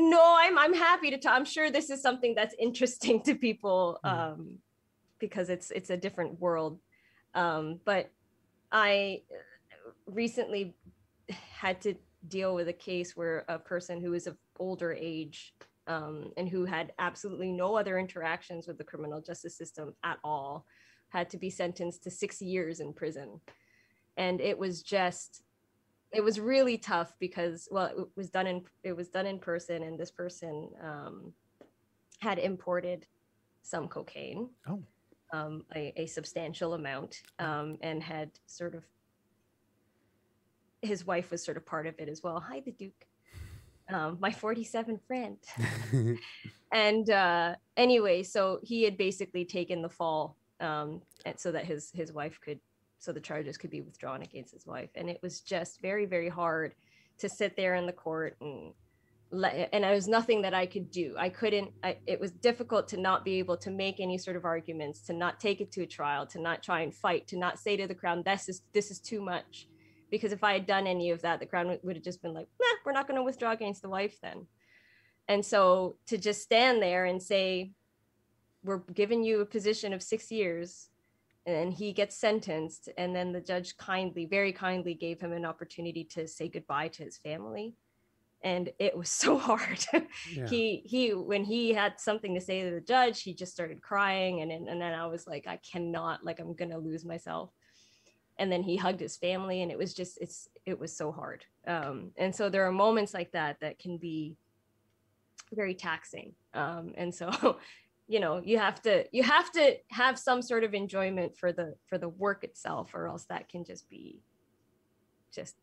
No, I'm happy to talk. I'm sure this is something that's interesting to people, because it's a different world. But I recently had to deal with a case where a person who is of older age, and who had absolutely no other interactions with the criminal justice system at all, had to be sentenced to 6 years in prison. And it was really tough because, well, it was done in person, and this person had imported some cocaine, a substantial amount, and had sort of, his wife was sort of part of it as well. Hi, the Duke, my 47 friend. And anyway, so he had basically taken the fall, and so that his wife could, so the charges could be withdrawn against his wife. And it was just very, very hard to sit there in the court and there was nothing that I could do. It was difficult to not be able to make any sort of arguments, to not take it to a trial, to not try and fight, to not say to the Crown, this is too much. Because if I had done any of that, the Crown would have just been like, nah, we're not going to withdraw against the wife then. And so to just stand there and say, we're giving you a position of 6 years, and he gets sentenced, and then the judge very kindly gave him an opportunity to say goodbye to his family. And it was so hard. Yeah. He when he had something to say to the judge, he just started crying, and then I was like, I cannot, like, I'm gonna lose myself. And then he hugged his family, and it was just, it was so hard. And so there are moments like that can be very taxing. And so you have to have some sort of enjoyment for the work itself, or else that can just be it's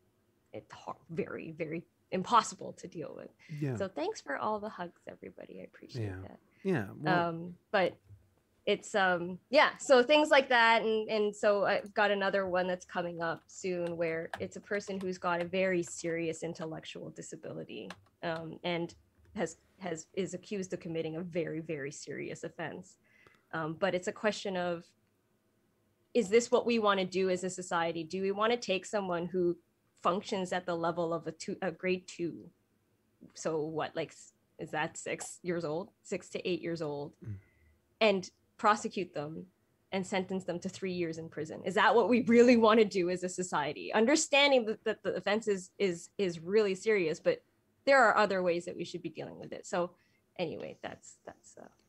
hard, very, very impossible to deal with. Yeah. So thanks for all the hugs, everybody. I appreciate that. Yeah. Well, but it's so things like that, and so I've got another one that's coming up soon where it's a person who's got a very serious intellectual disability, and is accused of committing a very, very serious offense. But it's a question of, is this what we want to do as a society? Do we want to take someone who functions at the level of a grade 2? So what, like, is that 6 to 8 years old, and prosecute them and sentence them to 3 years in prison? Is that what we really want to do as a society? Understanding that the offense is really serious, but there are other ways that we should be dealing with it. So anyway, that's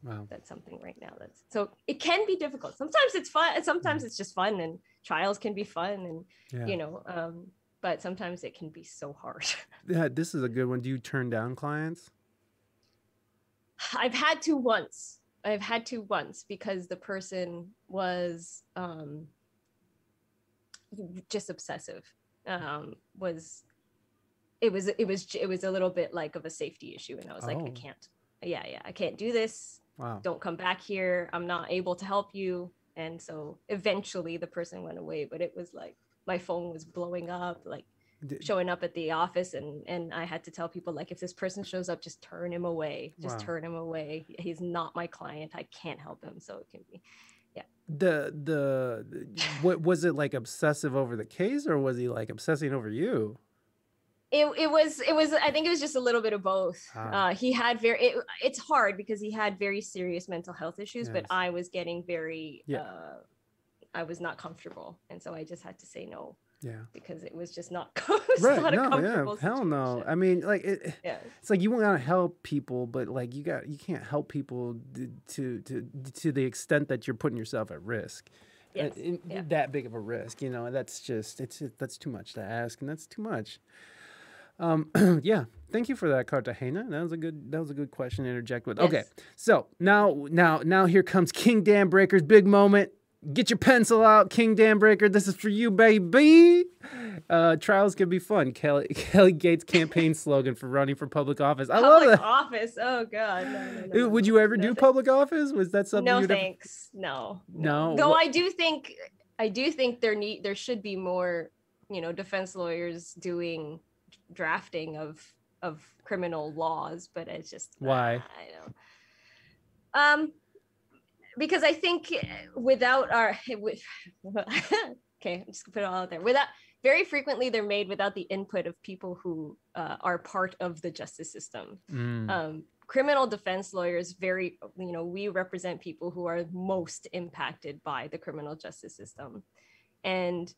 wow. That's something right now. So it can be difficult. Sometimes it's fun, and sometimes it's just fun, and trials can be fun, and but sometimes it can be so hard. Yeah, this is a good one. Do you turn down clients? I've had to once because the person was just obsessive. It was a little bit like of a safety issue, and I was like, I can't. Yeah, I can't do this. Wow. Don't come back here. I'm not able to help you. And so eventually the person went away, but it was like my phone was blowing up, like showing up at the office, and I had to tell people, like, if this person shows up, just turn him away. Just turn him away. He's not my client. I can't help him. So it can be, what was it, like obsessive over the case, or was he like obsessing over you? It was I think it was just a little bit of both. He had it's hard because he had very serious mental health issues, but I was getting very I was not comfortable, and so I just had to say no. Yeah, because it was just not, not a comfortable hell situation. no. I mean, like it's like you want to help people, but like you can't help people to the extent that you're putting yourself at risk. Yes. That big of a risk, you know. That's just that's too much to ask, and that's too much. Yeah, thank you for that, Cartagena. That was a good question to interject with. Yes. Okay, so now here comes King Dam Breaker's big moment. Get your pencil out, King Dam Breaker. This is for you, baby. Trials can be fun. Kelly Gates' campaign slogan for running for public office. I love that. Public office. Oh God. No. Would you ever do public office? Was that something? No, thanks. No. Though I do think there should be more, defense lawyers doing drafting of criminal laws, but it's just why? I know. Because I think without our okay, I'm just gonna put it all out there. Very frequently they're made without the input of people who are part of the justice system. Criminal defense lawyers, we represent people who are most impacted by the criminal justice system, and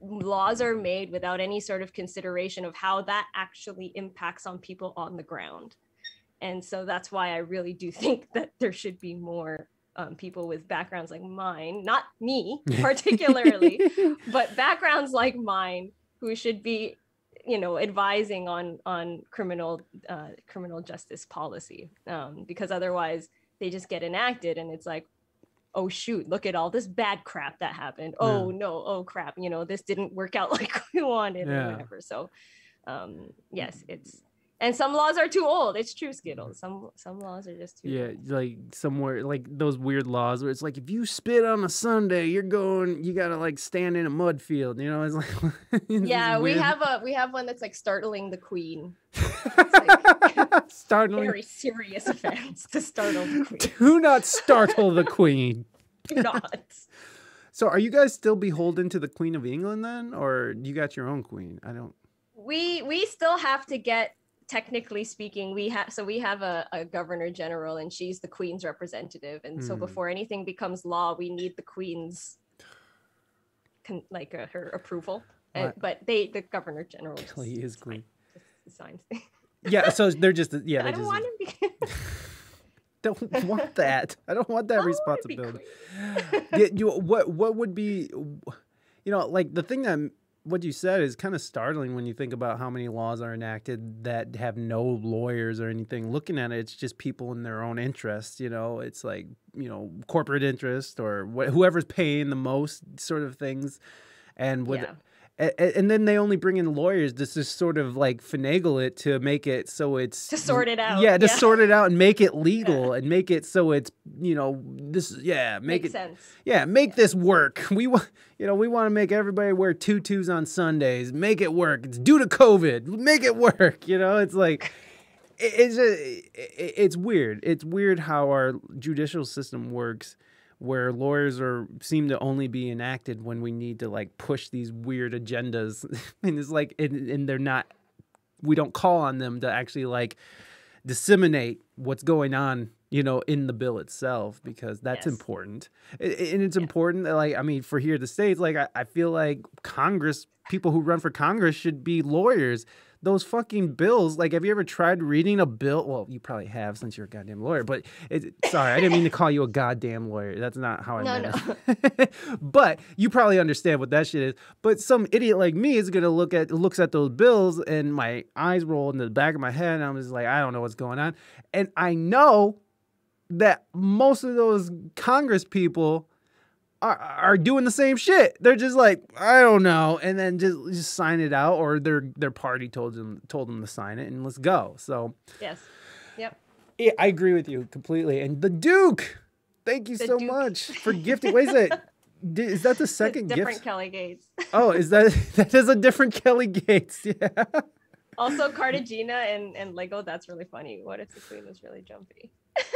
laws are made without any sort of consideration of how that actually impacts on people on the ground. And so that's why I really do think that there should be more people with backgrounds like mine, not me particularly, but backgrounds like mine who should be, advising on criminal justice policy, because otherwise they just get enacted and it's like, oh shoot, look at all this bad crap that happened. Oh no, oh crap, this didn't work out like we wanted or whatever. So yes, and some laws are too old. It's true, Skittles. Some laws are just too old. Like somewhere, like those weird laws where it's like, if you spit on a Sunday, you gotta like stand in a mud field. It's like yeah, we have one that's like startling the Queen. It's like startling, very serious offense to startle the Queen. Do not startle the Queen. Do not. So, are you guys still beholden to the Queen of England then, or you got your own queen? I don't. We still have to get. Technically speaking, we have a governor general, and she's the Queen's representative, and so before anything becomes law, we need the Queen's her approval. But the governor general is Queen. Signs. Yeah, so they're just I don't want him to don't want that. I don't want that responsibility. What would be, like the thing that. What you said is kind of startling when you think about how many laws are enacted that have no lawyers or anything looking at it. It's just people in their own interest. It's like, corporate interest or whoever's paying the most sort of things. And and then they only bring in lawyers to just sort of like finagle it to make it so it's to sort it out. Yeah, to sort it out and make it legal and make it so it's make sense. Yeah, make this work. We want to make everybody wear tutus on Sundays. Make it work. It's due to COVID. Make it work. It's like it's weird. It's weird how our judicial system works, where lawyers seem to only be enacted when we need to like push these weird agendas, and it's like, and they're not. We don't call on them to actually like disseminate what's going on, in the bill itself, because that's important, and it's important that, like, I mean, for here in the States, like I feel like people who run for Congress should be lawyers. Those fucking bills, like, have you ever tried reading a bill? Well, you probably have since you're a goddamn lawyer, but sorry, I didn't mean to call you a goddamn lawyer. That's not how I meant it. But you probably understand what that shit is. But some idiot like me is going to looks at those bills, and my eyes roll into the back of my head, and I'm just like, I don't know what's going on. And I know that most of those Congress people are doing the same shit. They're just like, I don't know, and then just sign it out, or their party told them to sign it, and let's go. So yes, yep, yeah, I agree with you completely. And the Duke, thank you so much for gifting. What is it? Is that the second different gift? Kelly Gates. Oh, that is a different Kelly Gates? Yeah. Also, Cartagena and Lego. That's really funny. What if the queen was really jumpy?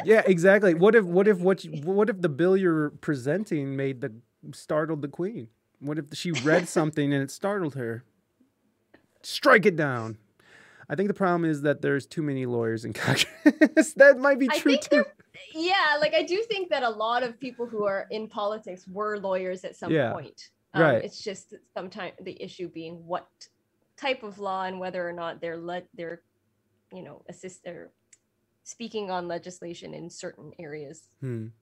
Yeah, exactly. What if the bill you're presenting startled the queen? What if she read something and it startled her? Strike it down. I think the problem is that there's too many lawyers in Congress. That might be true too. Yeah, like I do think that a lot of people who are in politics were lawyers at some point. Right. It's just sometimes the issue being what type of law and whether or not they're speaking on legislation in certain areas, the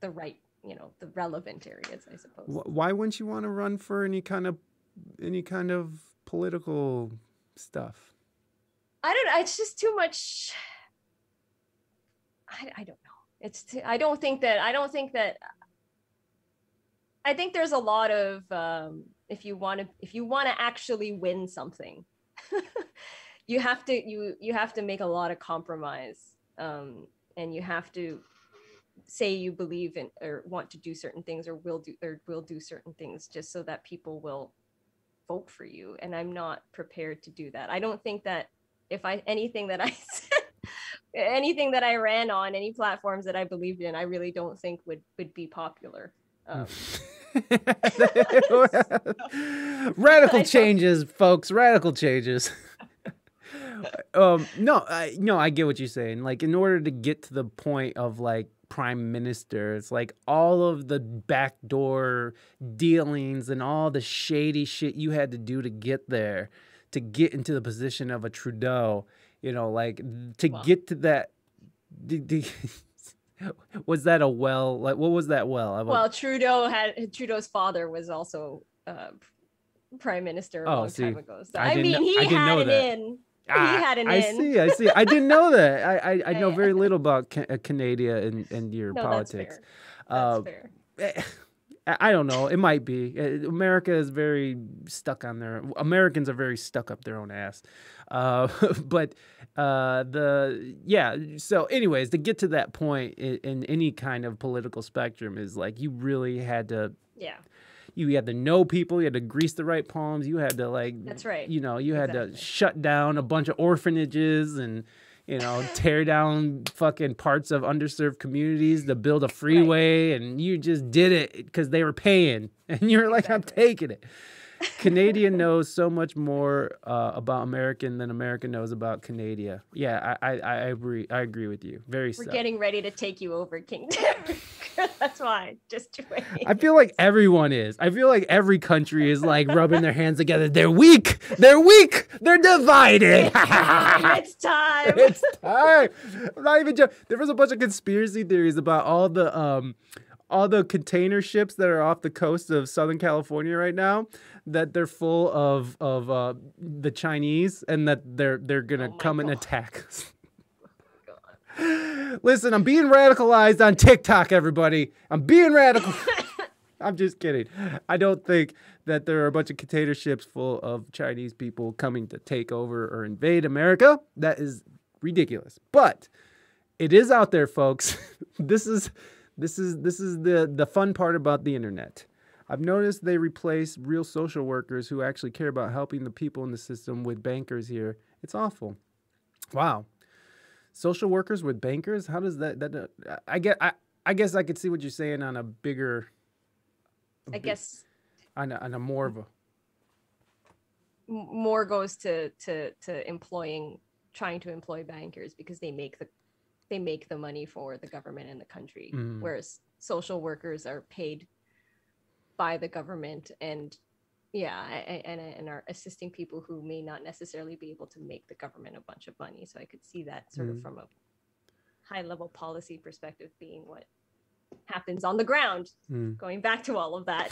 relevant areas, I suppose. Why wouldn't you want to run for any kind of political stuff? I don't know. It's just too much. I don't know. I think there's a lot of if you want to actually win something, you have to make a lot of compromise, and you have to say you believe in or want to do certain things or will do certain things just so that people will vote for you. And I'm not prepared to do that. I don't think that anything that I said, anything that I ran on, any platforms that I believed in, I really don't think would be popular. Radical changes, folks. Radical changes. No, I get what you're saying. Like, in order to get to the point of like prime minister, it's like all of the backdoor dealings and all the shady shit you had to do to get there, to get into the position of a Trudeau. Get to that. Was that a well? Like, what was that well? Well, Trudeau's father was also prime minister a long time ago. So he had an in. I see. I didn't know that. I know very little about Canada and your politics. That's fair. I don't know. It might be. America is very stuck on Americans are very stuck up their own ass. So anyways, to get to that point in any kind of political spectrum is like you really had to. Yeah. You had to know people. You had to grease the right palms. You had to That's right. You had to shut down a bunch of orphanages and tear down fucking parts of underserved communities to build a freeway, and you just did it because they were paying, and you were like, I'm taking it. Canadian knows so much more about American than American knows about Canada. Yeah, I agree with you. We're getting ready to take you over, King. That's why. Just wait. I feel like everyone is. I feel like every country is like rubbing their hands together. They're weak. They're weak. They're divided. It's time. It's time. I'm not even joking. There was a bunch of conspiracy theories about all the container ships that are off the coast of Southern California right now, that they're full of the Chinese, and that they're gonna come and attack us. Listen, I'm being radicalized on TikTok, everybody. I'm being radical. I'm just kidding. I don't think that there are a bunch of container ships full of Chinese people coming to take over or invade America. That is ridiculous. But it is out there, folks. This is the fun part about the internet. I've noticed they replace real social workers who actually care about helping the people in the system with bankers here. It's awful. Wow. Social workers with bankers? How does that I guess I could see what you're saying on a bigger on a more of a more goes to trying to employ bankers because they make the money for the government and the country, whereas social workers are paid by the government and are assisting people who may not necessarily be able to make the government a bunch of money. So I could see that sort of from a high level policy perspective being what happens on the ground. Going back to all of that,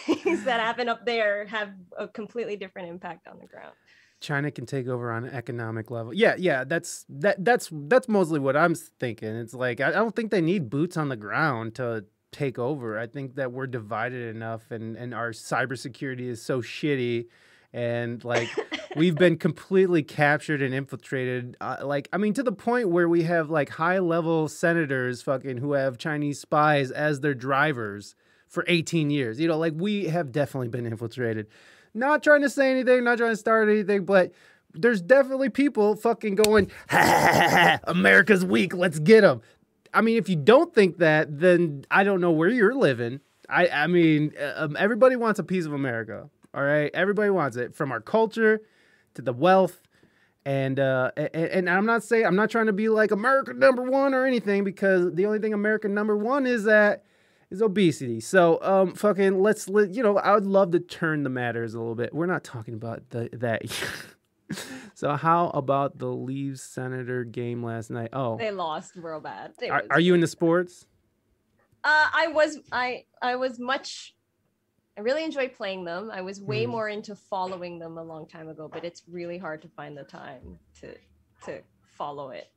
things that happen up there have a completely different impact on the ground. China can take over on an economic level. Yeah, that's mostly what I'm thinking. It's like I don't think they need boots on the ground to take over. I think that we're divided enough, and our cybersecurity is so shitty, and like we've been completely captured and infiltrated. To the point where we have like high level senators fucking who have Chinese spies as their drivers for 18 years. You know, like we have definitely been infiltrated. Not trying to say anything, not trying to start anything, but there's definitely people fucking going, ha, ha, ha, ha, America's weak, let's get them. I mean, if you don't think that, then I don't know where you're living. I mean, everybody wants a piece of America, all right? Everybody wants it, from our culture to the wealth. And I'm not trying to be like America #1 or anything, because the only thing America #1 is obesity. So fucking you know, I would love to turn the matters a little bit. We're not talking about that. So how about the Leafs Senator game last night? Oh, they lost real bad. Are you into sports? I really enjoyed playing them. I was way more into following them a long time ago, but it's really hard to find the time to follow it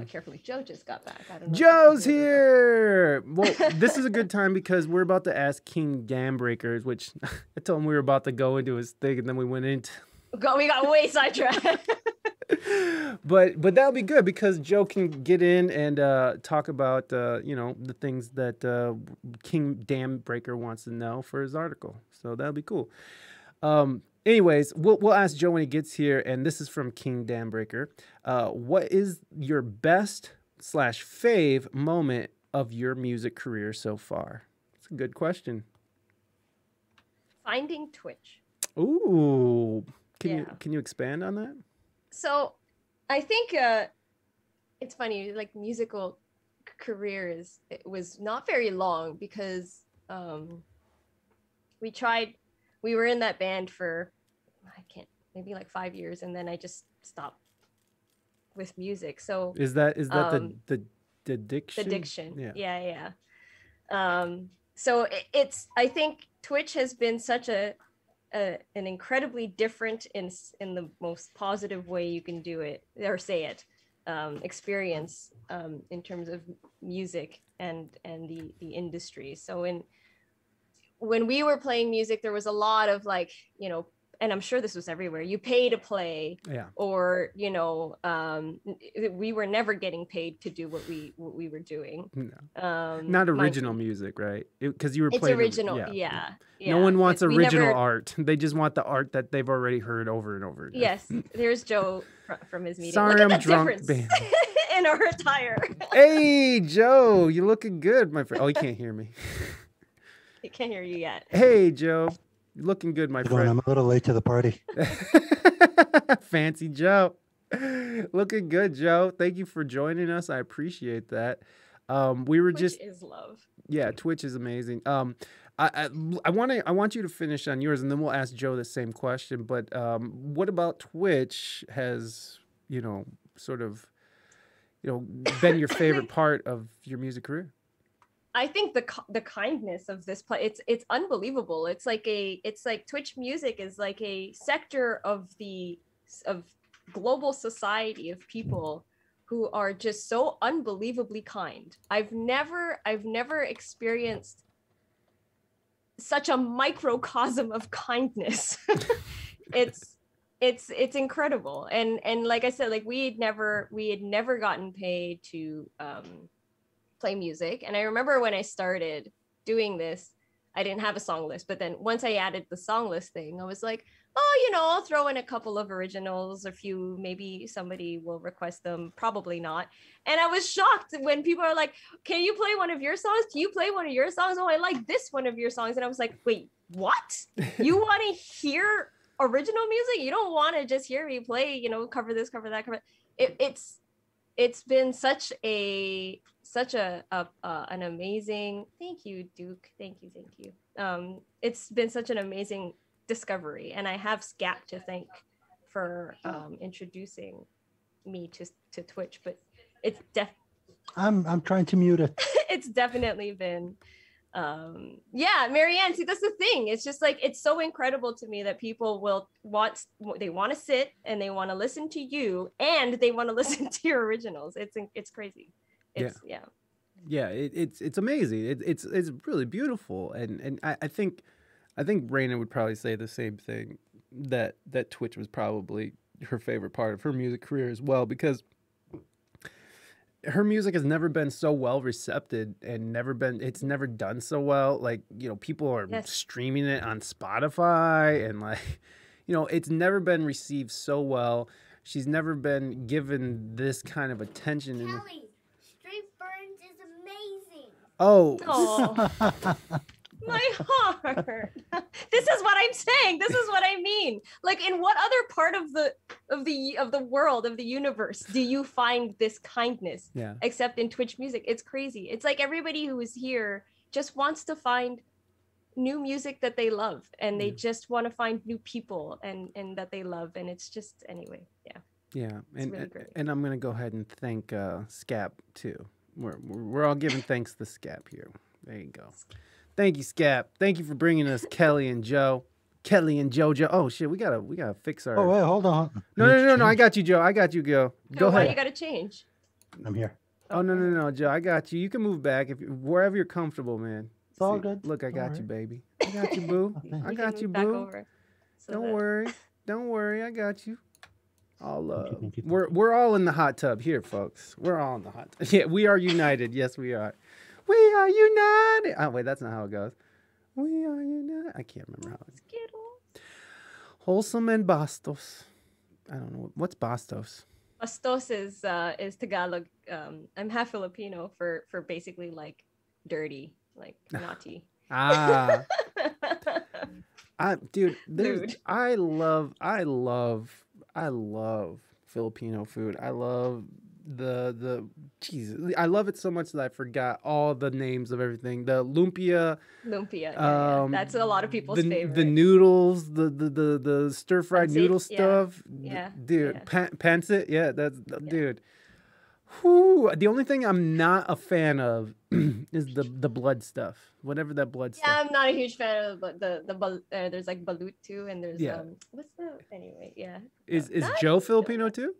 carefully. Joe just got back. I don't know. Joe's here. Well, this is a good time because we're about to ask King Dambreakers, which I told him we were about to go into his thing, and then we went into. We got way sidetracked. But that'll be good because Joe can get in and talk about you know, the things that King Dambreaker wants to know for his article. So that'll be cool. Anyways, we'll ask Joe when he gets here, and this is from King Dambreaker. What is your best / fave moment of your music career so far? It's a good question. Finding Twitch. Ooh, can you expand on that? So I think it's funny, like musical career was not very long because we were in that band for maybe like 5 years, and then I just stopped with music. So is that the diction? The diction. Yeah. So I think Twitch has been such an incredibly different in the most positive way you can do it or say it experience in terms of music and the industry. So when we were playing music, there was a lot of, like, you know, and I'm sure this was everywhere, you pay to play, or, you know, we were never getting paid to do what we were doing. No. Not original music, right? Because you were playing. It's original, yeah. No one wants original art. They just want the art that they've already heard over and over again. Yes, there's Joe from his meeting. Sorry, I'm drunk. In our attire. Hey, Joe, you looking good, my friend. Oh, he can't hear me. He can't hear you yet. Hey, Joe. You're looking good, my friend. I'm a little late to the party. Fancy Joe. Looking good, Joe. Thank you for joining us. I appreciate that. Twitch is love. Yeah, Twitch is amazing. I want you to finish on yours, and then we'll ask Joe the same question. But what about Twitch has, you know, sort of, you know, been your favorite part of your music career? I think the kindness of this play, it's unbelievable. It's like Twitch music is like a sector of global society of people who are just so unbelievably kind. I've never experienced such a microcosm of kindness. It's incredible. And like I said, like we had never gotten paid to play music. And I remember when I started doing this, I didn't have a song list, but then once I added the song list thing, I was like, oh, you know, I'll throw in a couple of originals, a few, maybe somebody will request them, probably not. And I was shocked when people are like, can you play one of your songs? Can you play one of your songs? Oh, I like this one of your songs. And I was like, wait, what? You want to hear original music? You don't want to just hear me play, you know, cover this, cover that, cover. It's been such an amazing, thank you, Duke. Thank you. It's been such an amazing discovery, and I have Scat to thank for introducing me to Twitch, but it's I'm trying to mute it. It's definitely been Marianne, see, that's the thing. It's just like, it's so incredible to me that people want to sit and they want to listen to you and they want to listen to your originals. It's crazy. It's amazing. It's really beautiful, and I think Reina would probably say the same thing, that Twitch was probably her favorite part of her music career as well, because her music has never been so well received and it's never done so well. Like, people are streaming it on Spotify and like, it's never been received so well. She's never been given this kind of attention. Kelly, Straight Burns is amazing. Oh. My heart. This is what I'm saying. This is what I mean. Like, in what other part of the world, of the universe, do you find this kindness? Yeah. Except in Twitch music. It's crazy. It's like everybody who is here just wants to find new music that they love, and they just want to find new people and that they love, and it's just, anyway, Yeah, really great. and I'm gonna go ahead and thank Scap too. We're all giving thanks to Scap here. There you go. Thank you, Scap. Thank you for bringing us Kelly and Joe. Kelly and JoJo. Oh shit, we gotta fix our. Oh wait, hold on. No. I got you, Joe. I got you, Joe. Go Why ahead. you gotta change? I'm here. Oh no, Joe. I got you. You can move back wherever you're comfortable, man. It's all good. Look, I got All you, right. baby. I got you, boo. I got you, Back boo. over so Don't that- worry. Don't worry. I got you. All Thank you. we're all in the hot tub here, folks. We're all in the hot tub. Yeah, we are united. Yes, we are. We are united. Oh wait, that's not how it goes. We are united. I can't remember how it's. Skittles. Wholesome and Bastos. I don't know what's Bastos. Bastos is Tagalog. I'm half Filipino for basically like dirty, like naughty. Ah, dude, Dude. I love Filipino food. I love Jesus. I love it so much that I forgot all the names of everything. The lumpia, Lumpia. Yeah. That's a lot of people's favorite. the noodles, the stir fried Pancit, noodle yeah. stuff. Yeah, Dude, yeah. pancit. Yeah, dude. Whew. The only thing I'm not a fan of is the blood stuff. Whatever that blood Yeah, stuff. I'm not a huge fan of there's like balut too, and there's Yeah. what's the anyway? Yeah. Is Not- Joe Filipino too?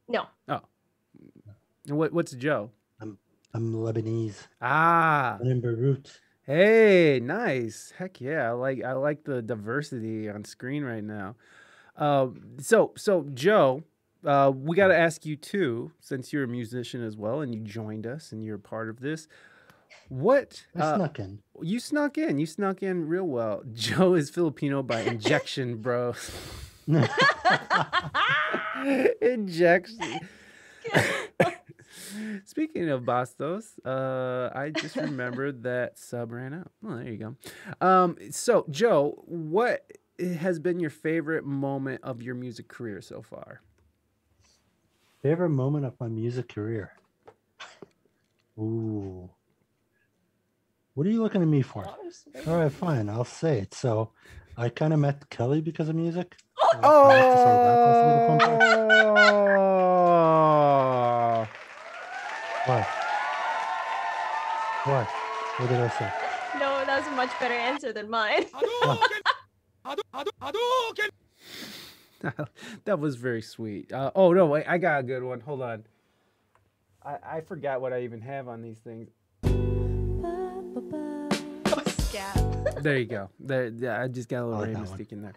No. Oh. And what's Joe? I'm Lebanese. Ah. I'm in Beirut. Hey, nice. Heck yeah. I like the diversity on screen right now. So Joe, we got to ask you too, since you're a musician as well and you joined us and you're a part of this. What I snuck in. You snuck in. You snuck in real well. Joe is Filipino by injection, bro. Injection. Speaking of Bastos, I just remembered that sub ran out. Oh, there you go. So Joe, what has been your favorite moment of your music career so far? Favorite moment of my music career? Ooh. What are you looking at me for? All right, fine. I'll say it. So I kind of met Kelly because of music. Oh! What? What? What did I say? No, that was a much better answer than mine. That was very sweet. Oh, no, wait. I got a good one. Hold on. I forgot what I even have on these things. Scat. There you go. Yeah, I just got a little I like Reina that one. Mystique in there.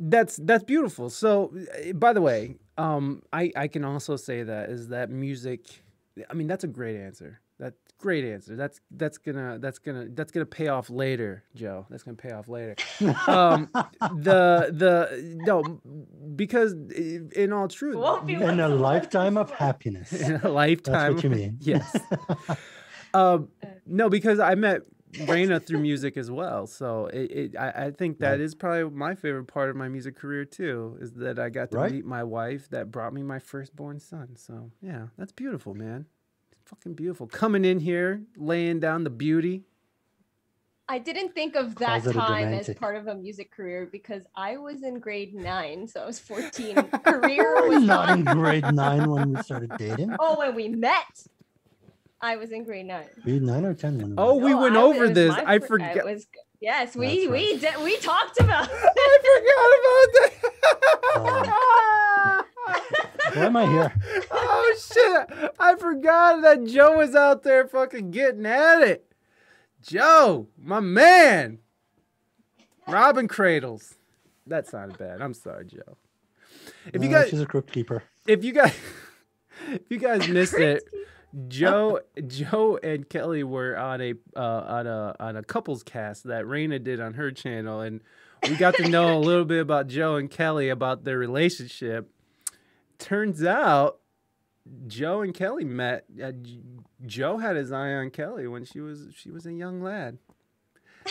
That's beautiful. So, by the way, I can also say that music. I mean, that's a great answer. That's great answer. That's gonna pay off later, Joe. That's gonna pay off later. No, because in all truth, Won't be In a lifetime of happiness. in a lifetime. That's what you mean. Yes. No, because I met Reina through music as well. So I think that is probably my favorite part of my music career too, is that I got to Right. meet my wife that brought me my firstborn son. So yeah, that's beautiful, man. It's fucking beautiful. Coming in here, laying down the beauty. I didn't think of that Calls it a time as romantic. part of a music career because I was in grade 9, so I was 14. Career We're was not not. in grade 9 when we started dating. Oh, when we met, I was in grade 9. Grade 9 or 10 when we Oh, met? we No, went it over was this. my I fir- forgot. It was, yes, we That's we talked about. I forgot about that. Why am I here? Oh shit! I forgot that Joe was out there fucking getting at it. Joe, my man. Robin Cradles. That sounded bad. I'm sorry, Joe. If you No, guys, she's a crypt keeper. if you guys, If you guys missed it, Joe and Kelly were on a couples cast that Reina did on her channel, and we got to know a little bit about Joe and Kelly, about their relationship. Turns out Joe and Kelly met. Joe had his eye on Kelly when she was a young lad.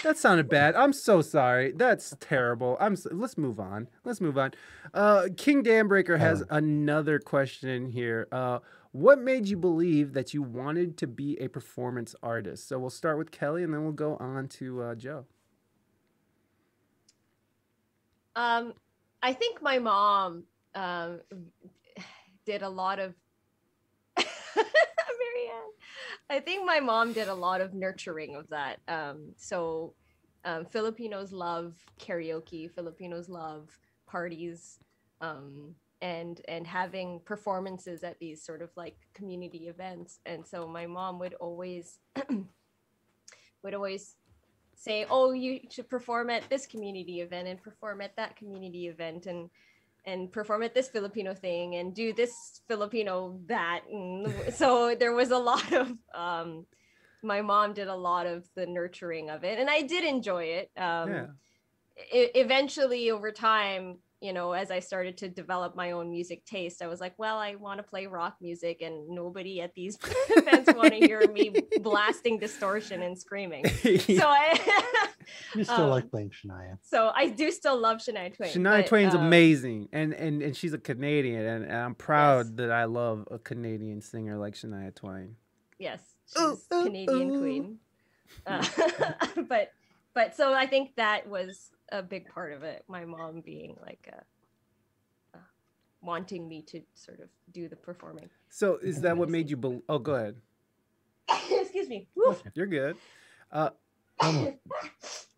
That sounded bad. I'm so sorry. That's terrible. Let's move on. King Dambreaker has another question here. What made you believe that you wanted to be a performance artist? So we'll start with Kelly, and then we'll go on to Joe. I think my mom did a lot of I think my mom did a lot of nurturing of that. Filipinos love karaoke. Filipinos love parties, and having performances at these sort of like community events. And so my mom would always say, "Oh, you should perform at this community event and perform at that community event and perform at this Filipino thing and do this Filipino that." And so there was a lot of, my mom did a lot of the nurturing of it, and I did enjoy it. Eventually over time, as I started to develop my own music taste, I was like, well, I want to play rock music, and nobody at these events want to hear me blasting distortion and screaming. So You still like playing Shania. So I do still love Shania Twain. Shania Twain's amazing, and she's a Canadian, and I'm proud that I love a Canadian singer like Shania Twain. Yes, she's Canadian queen. But so I think that was a big part of it. My mom being like wanting me to sort of do the performing. So is that what made you oh, go ahead. Excuse me. Woo. You're good.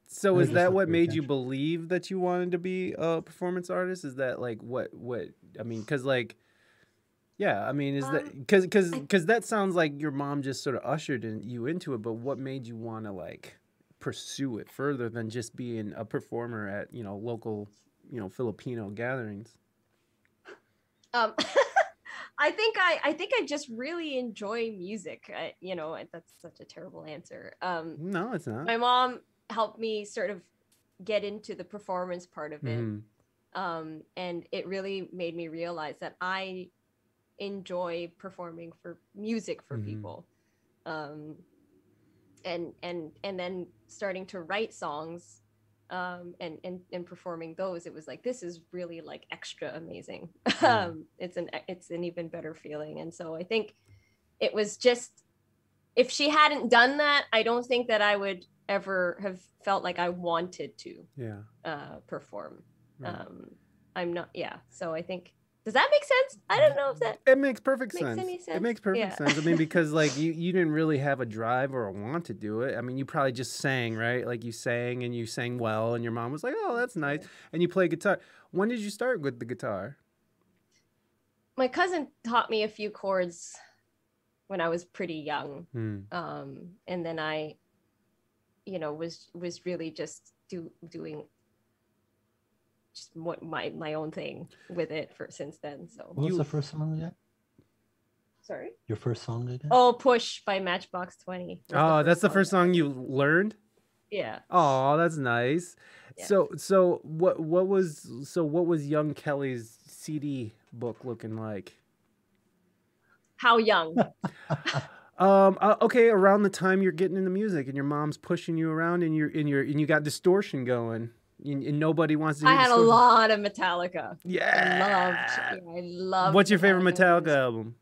So is that what made you believe that you wanted to be a performance artist? Is that like what I mean, because like, yeah, I mean, is that because that sounds like your mom just sort of ushered you into it, but what made you want to like pursue it further than just being a performer at local Filipino gatherings? I think I just really enjoy music. That's such a terrible answer. No, it's not. My mom helped me sort of get into the performance part of it. And it really made me realize that I enjoy performing for music for people. And then starting to write songs and performing those, it was like, this is really like extra amazing. It's an even better feeling. And so I think it was just, if she hadn't done that, I don't think that I would ever have felt like I wanted to perform. Right. I'm not, so I think, does that make sense? I don't know if that it makes perfect sense. Any sense. It makes perfect sense. I mean, because like you didn't really have a drive or a want to do it. I mean, you probably just sang, right? Like you sang and you sang well, and your mom was like, "Oh, that's nice." And you play guitar. When did you start with the guitar? My cousin taught me a few chords when I was pretty young. And then I, was really just doing just what my own thing with it since then. So what was the first song again? Sorry? Your first song again? Oh, Push by Matchbox 20. Oh, that's the first song you learned? Yeah. Oh, that's nice. Yeah. So what was young Kelly's CD book looking like? How young? Okay, around the time you're getting into music and your mom's pushing you around and you got distortion going. And nobody wants to. I had a lot of Metallica. Yeah, I loved. What's your favorite Metallica album?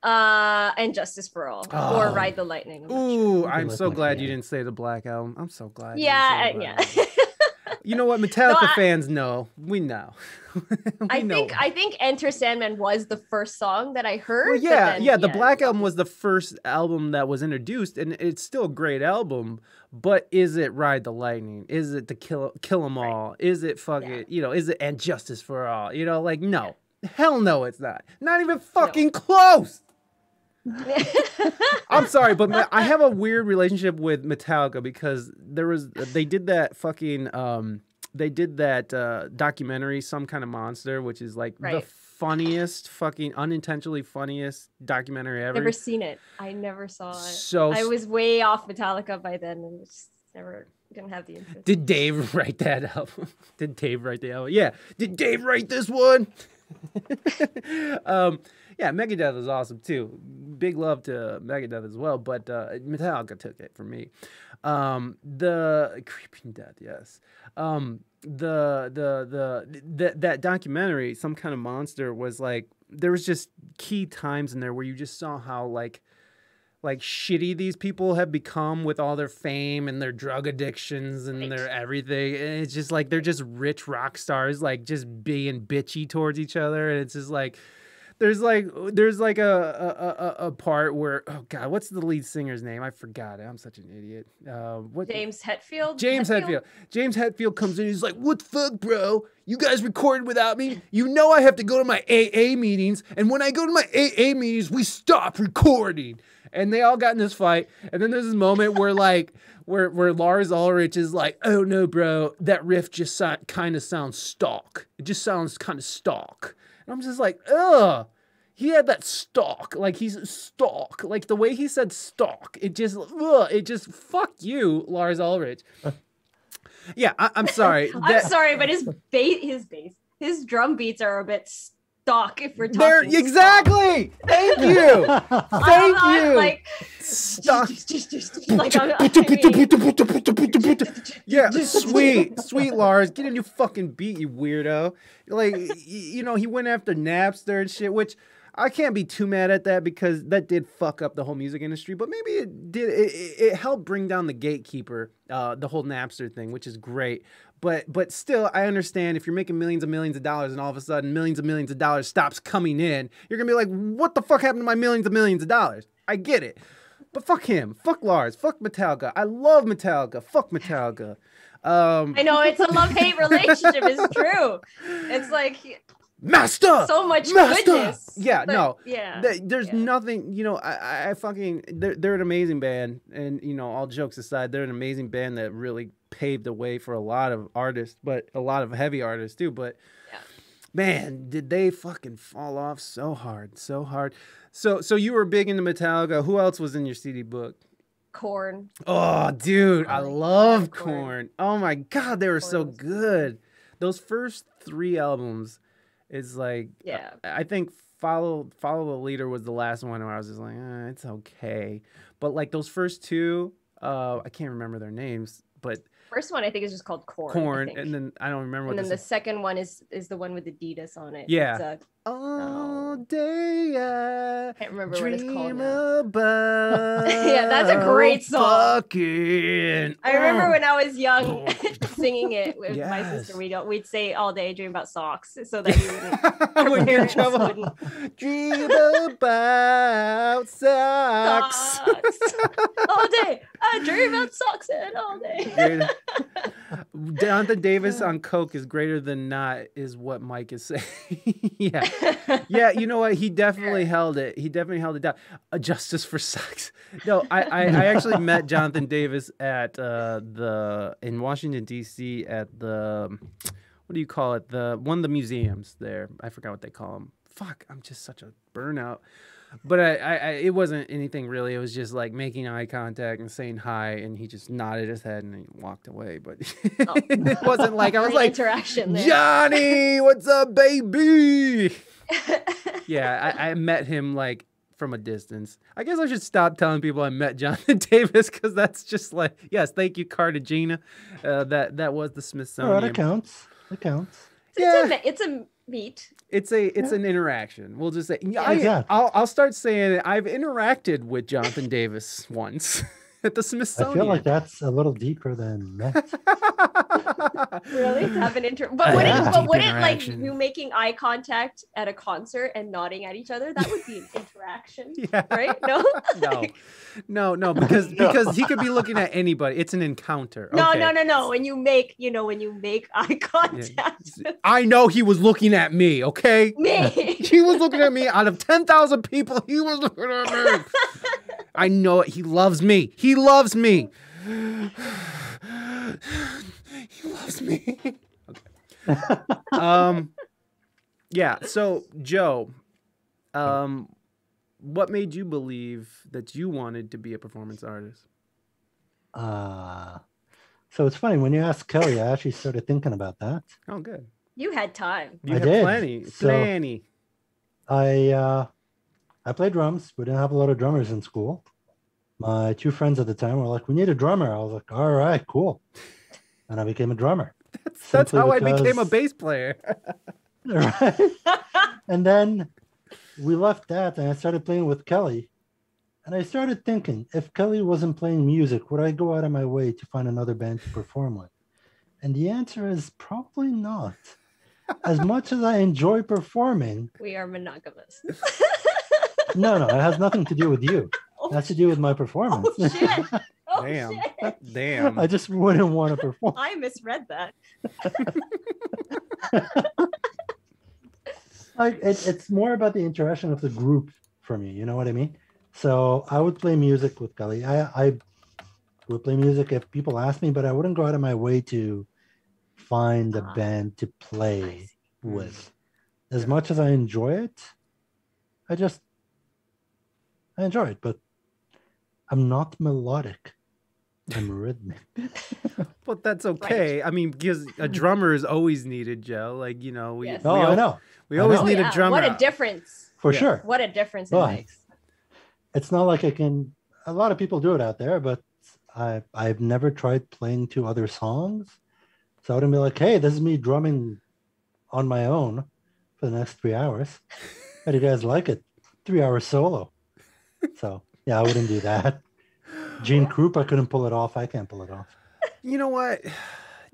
And Justice for All, or Ride the Lightning. Ooh, I'm so glad you didn't say the Black Album. I'm so glad. Yeah. You know what, Metallica fans know. We know. I think Enter Sandman was the first song that I heard. Well, the Black Album was the first album that was introduced, and it's still a great album. But is it Ride the Lightning? Is it the Kill 'Em All? Right. Is it is it And Justice for All? Like, no. Yeah. Hell no, it's not. Not even fucking close. I'm sorry, but I have a weird relationship with Metallica because they did that fucking documentary, Some Kind of Monster, which is like the funniest, fucking unintentionally funniest documentary ever. Never seen it. I never saw it. So I was way off Metallica by then, and just never didn't have the interest. Did Dave write that album? Did Dave write the album? Yeah. Did Dave write this one? Yeah, Megadeth is awesome too. Big love to Megadeth as well, but Metallica took it for me. The Creeping Death, yes. That documentary, Some Kind of Monster, was like, there was just key times in there where you just saw how like shitty these people have become with all their fame and their drug addictions and their everything. And it's just like, they're just rich rock stars, like just being bitchy towards each other. And it's just like, there's like a part where, oh God, what's the lead singer's name? I forgot it. I'm such an idiot. James Hetfield? James Hetfield comes in. He's like, what the fuck, bro? You guys recorded without me? You know I have to go to my AA meetings. And when I go to my AA meetings, we stop recording. And they all got in this fight. And then there's this moment where like, where Lars Ulrich is like, oh no, bro, that riff just kind of sounds stock. It just sounds kind of stock. And I'm just like, ugh. He had that stock. Like, he's stock. Like, the way he said stock, it just, fuck you, Lars Ulrich. Yeah, I'm sorry. I'm sorry, but his drum beats are a bit stock if we're talking. Exactly. Thank you. Thank you. Like, stock. Like, Yeah, sweet Lars. Get a new fucking beat, you weirdo. Like, you know, he went after Napster and shit, which I can't be too mad at that because that did fuck up the whole music industry, but maybe it helped bring down the gatekeeper, the whole Napster thing, which is great. But still, I understand if you're making millions of dollars and all of a sudden millions of dollars stops coming in, you're going to be like, what the fuck happened to my millions of dollars? I get it. But fuck him. Fuck Lars. Fuck Metallica. I love Metallica. Fuck Metallica. I know, it's a love-hate relationship. It's true. It's like... Master! So much goodness. Yeah, no. Yeah. There's nothing, you know, I fucking, they're an amazing band. And, you know, all jokes aside, they're an amazing band that really paved the way for a lot of artists, but a lot of heavy artists too. But, man, did they fucking fall off so hard, so hard. So you were big into Metallica. Who else was in your CD book? Korn. Oh, dude, I love Korn. Oh, my God, they were so good. Those first 3 albums... It's like, I think Follow the Leader was the last one where I was just like, it's okay. But like those first 2, I can't remember their names, but first one I think is just called Korn. And then I don't remember what. And then the second one is the one with Adidas on it. Yeah. All day I can't remember what it's called. About yeah, that's a great song. Fucking, I remember when I was young singing it with my sister. We'd say all day dream about socks so that we wouldn't get in trouble. Dream about socks. All day. I dream about socks and all day. Jonathan Davis on coke is greater than not, is what Mike is saying. Yeah, you know what? He definitely held it. He definitely held it down. Justice for Socks. No, I actually met Jonathan Davis at in Washington D.C. at the, what do you call it? One of the museums there. I forgot what they call them. Fuck, I'm just such a burnout. But it wasn't anything really. It was just like making eye contact and saying hi, and he just nodded his head and he walked away. But it wasn't like I was like, interaction there. Johnny, what's up, baby? Yeah, I met him like from a distance. I guess I should stop telling people I met Jonathan Davis because that's just like, yes, thank you, Cartagena. That was the Smithsonian. Oh, that counts. That counts. It's a meet. It's an interaction. We'll just say, I'll start saying it. I've interacted with Jonathan Davis once at the Smithsonian. I feel like that's a little deeper than met. Really? Have an But wouldn't like you making eye contact at a concert and nodding at each other? That would be an interaction. Yeah. Right? No, because he could be looking at anybody. It's an encounter. Okay. No. When you make eye contact. Yeah. I know he was looking at me, okay? Me. He was looking at me. Out of 10,000 people, he was looking at me. I know it. He loves me. He loves me. He loves me. Okay. Yeah. So, Joe, what made you believe that you wanted to be a performance artist? So it's funny when you asked Kelly, I actually started thinking about that. Oh, good. You had time. You I had did. plenty. So- Plenty. I played drums. We didn't have a lot of drummers in school. My two friends at the time were like, "We need a drummer." I was like, "All right, cool," and I became a drummer. That's Simply how I became a because- bass player. Right. And then we left that, and I started playing with Kelly. And I started thinking, if Kelly wasn't playing music, would I go out of my way to find another band to perform with? And the answer is probably not. As much as I enjoy performing, We are monogamous. no, it has nothing to do with you. It has to do with my performance. Oh shit! Oh Damn. shit! Damn. I just wouldn't want to perform. I misread that. Like it's more about the interaction of the group for me. You know what I mean? So I would play music with Kelly. I would play music if people asked me, but I wouldn't go out of my way to find a band to I play see. with. As much as I enjoy it, I enjoy it, but I'm not melodic. I'm rhythmic. But that's okay. I mean, because a drummer is always needed, Joe. Like, you know, Yes. Oh, I know. we always I know. need Yeah, a drummer. What a difference! For Yeah. sure. What a difference it But- makes. It's not like I can. A lot of people do it out there, but I've never tried playing two other songs, so I wouldn't be like, "Hey, this is me drumming on my own for the next 3 hours. How do you guys like it? 3 hour solo." So yeah, I wouldn't do that. Gene Krupa couldn't pull it off. I can't pull it off. You know what?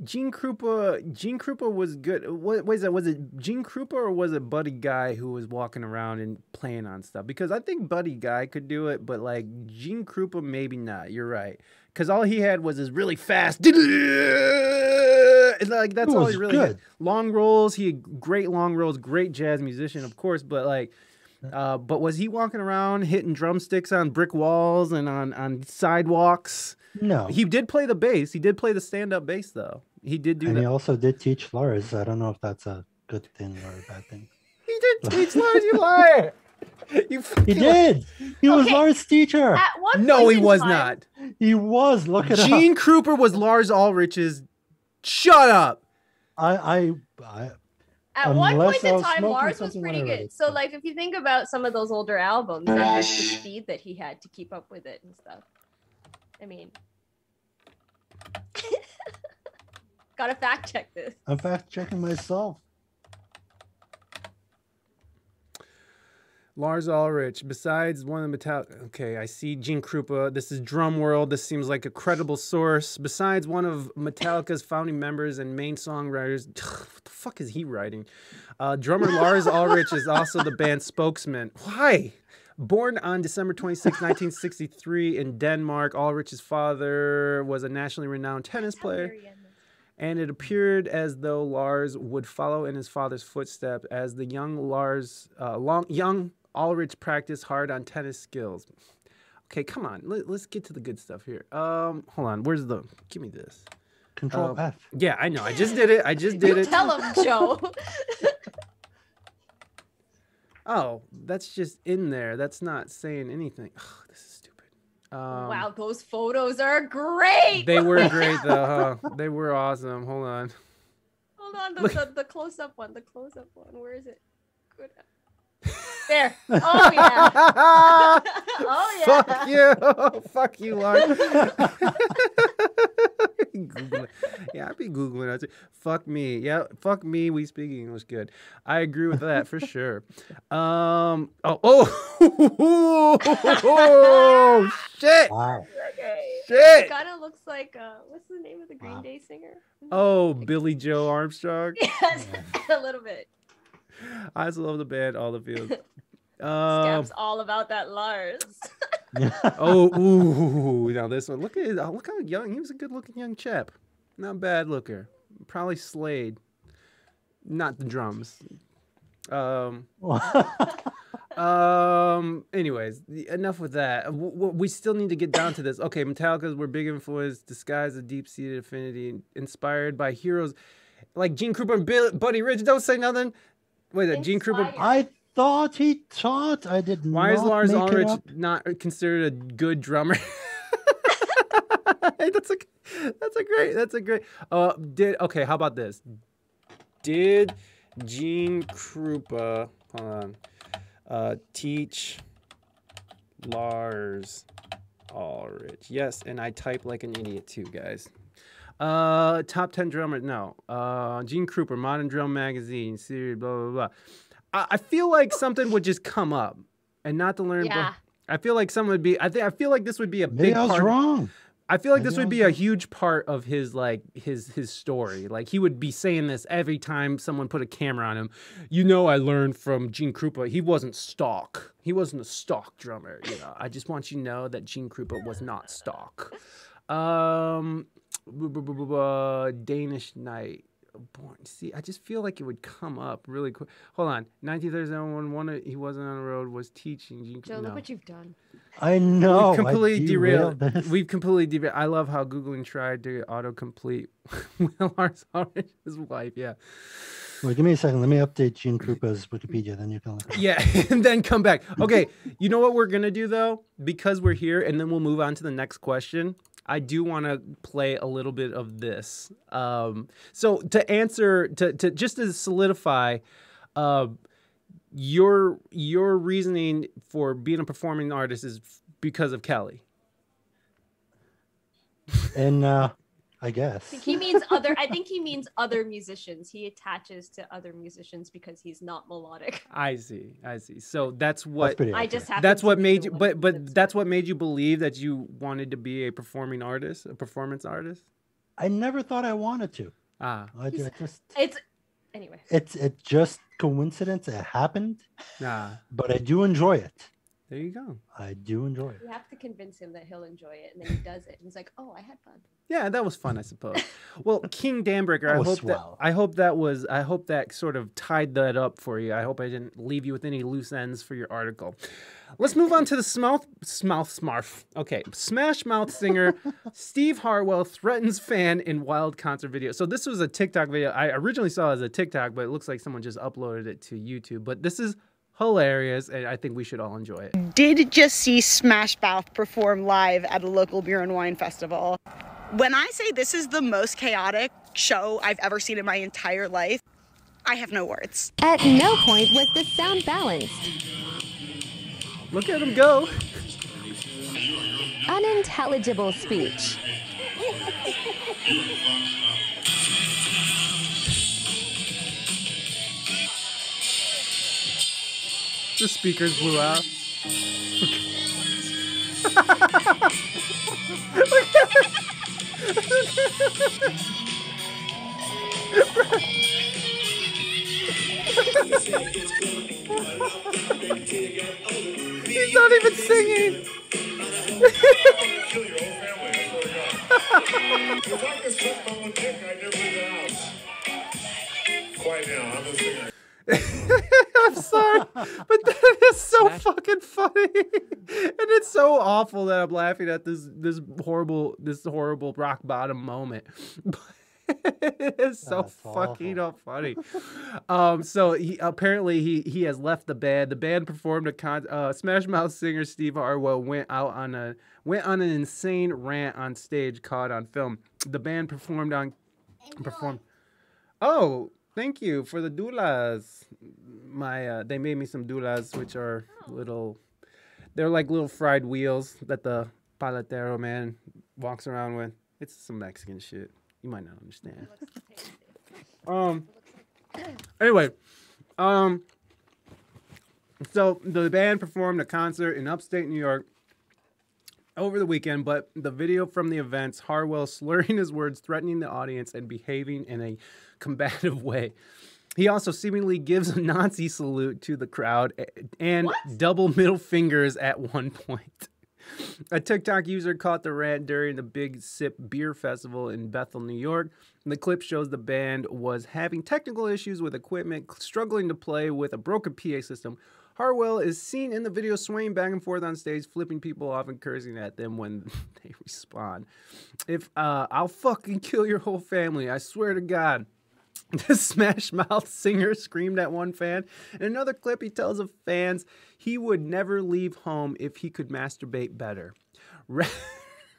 Gene Krupa was good. What was it? Was it Gene Krupa or was it Buddy Guy who was walking around and playing on stuff? Because I think Buddy Guy could do it, but like Gene Krupa, maybe not. You're right. Because all he had was his really fast. Like that's It all was he really good. had. Long rolls. He had great long rolls. Great jazz musician, of course. But like, but was he walking around hitting drumsticks on brick walls and on sidewalks? No. He did play the bass. He did play the stand-up bass, though. He did do And that. he also did teach Lars. I don't know if that's a good thing or a bad thing. He did teach Lars, you liar. You He fucking did. He was Okay. Lars' teacher. At one No, point he in was time- not. He was. Look it up. Gene Krupa was Lars Ulrich's. Shut up. I At one Unless point I in was time, smoking Lars was something when pretty I read good. it. So, like, if you think about some of those older albums and just the speed that he had to keep up with it and stuff, I mean, gotta fact check this. I'm fact checking myself. Lars Ulrich, besides one of the okay, I see Gene Krupa. This is Drum World. This seems like a credible source. Besides one of Metallica's founding members and main songwriters, what the fuck is he writing? Drummer Lars Ulrich is also the band's spokesman. Why? Born on December 26, 1963 in Denmark, Ulrich's father was a nationally renowned tennis player. And it appeared as though Lars would follow in his father's footsteps as the young Ulrich practiced hard on tennis skills. Okay, come on. Let's get to the good stuff here. Hold on. Where's the... Give me this. Control F. Yeah, I know. I just did it. I just did it. Tell him, Joe. Oh, that's just in there. That's not saying anything. Ugh, this is stupid. Wow, those photos are great. They were great, though. Huh? They were awesome. Hold on. Hold on, the close-up one. The close-up one. Where is it? Good. There. Oh yeah. Oh yeah. Fuck you. Fuck you, Lars. Googling. Yeah, I'd be Googling it. Fuck me. Yeah, fuck me. We speak English good. I agree with that for sure. Oh, shit. Wow. Okay. Shit. Kind of looks like what's the name of the Green Day singer? Oh, Billy Joe Armstrong. Yes, a little bit. I just love the band, all the fields. Scab's all about that Lars. Oh, ooh, now this one. Look how young. He was a good-looking young chap. Not a bad looker. Probably Slade. Not the drums. Anyways, enough with that. We still need to get down to this. Okay, Metallica's were big influence, disguised a deep-seated affinity, inspired by heroes like Gene Krupa and Buddy Rich. Don't say nothing. Wait, Gene Krupa. Inspired. I thought he taught. I did not. Why is Lars make it Ulrich up. not considered a good drummer? That's a great. How about this? Did Gene Krupa teach Lars Ulrich? Yes, and I type like an idiot too, guys. Top 10 drummer. No. Gene Krupa, Modern Drum Magazine, series, blah blah blah. I feel like something would just come up, and not to learn. Yeah. I feel like someone would be. I feel like this would be a Maybe big I was part. wrong. I feel like Maybe this I would was be a wrong. huge part of his his story. Like he would be saying this every time someone put a camera on him. You know, I learned from Gene Krupa. He wasn't stock. He wasn't a stock drummer. You know, I just want you to know that Gene Krupa was not stock. Danish Night. Born. See, I just feel like it would come up really quick. Hold on. 1937, he wasn't on the road, was teaching. Joe, look what you've done. I know. We've completely I derailed. this. We've completely derailed. I love how Googling tried to autocomplete Lars Ulrich's wife. Yeah. Wait, give me a second. Let me update Gene Krupa's Wikipedia. Then you can look. Yeah, and then come back. Okay, you know what we're gonna do though, because we're here, and then we'll move on to the next question. I do want to play a little bit of this. So to answer, to just to solidify, your reasoning for being a performing artist is because of Kelly. And I guess. I think he means other musicians. He attaches to other musicians because he's not melodic. I see. So that's what. I just have. That's what made you. But that's what made you believe that you wanted to be a performing artist, a performance artist. I never thought I wanted to. Ah. Anyway. It's just coincidence. It happened. Ah. But I do enjoy it. There you go. I do enjoy it. You have to convince him that he'll enjoy it, and then he does it, and he's like, "Oh, I had fun." Yeah, that was fun, I suppose. Well, King Danbreaker, I hope that sort of tied that up for you. I hope I didn't leave you with any loose ends for your article. Let's move on to the Smash Mouth singer Steve Harwell threatens fan in wild concert video. So this was a TikTok video. I originally saw it as a TikTok, but it looks like someone just uploaded it to YouTube. But this is hilarious, and I think we should all enjoy it. Did just see Smash Mouth perform live at a local beer and wine festival. When I say this is the most chaotic show I've ever seen in my entire life, I have no words. At no point was the sound balanced. Look at him go. Unintelligible speech. The speakers blew out. He's not even singing. I'm sorry, but that is so fucking funny, and it's so awful that I'm laughing at this horrible rock bottom moment. It's so fucking funny. So he apparently has left the band. The band performed a Smash Mouth singer Steve Harwell went on an insane rant on stage caught on film. The band performed. Oh, thank you for the doulas. They made me some doulas, which are they're like little fried wheels that the paletero man walks around with. It's some Mexican shit. You might not understand. Anyway, so the band performed a concert in upstate New York over the weekend, but the video from the events, Harwell slurring his words, threatening the audience, and behaving in a combative way. He also seemingly gives a Nazi salute to the crowd and double middle fingers at one point. A TikTok user caught the rant during the Big Sip Beer Festival in Bethel, New York. The clip shows the band was having technical issues with equipment, struggling to play with a broken PA system. Harwell is seen in the video swaying back and forth on stage, flipping people off and cursing at them when they respond. I'll fucking kill your whole family, I swear to God. The Smash Mouth singer screamed at one fan. In another clip, he tells of fans he would never leave home if he could masturbate better.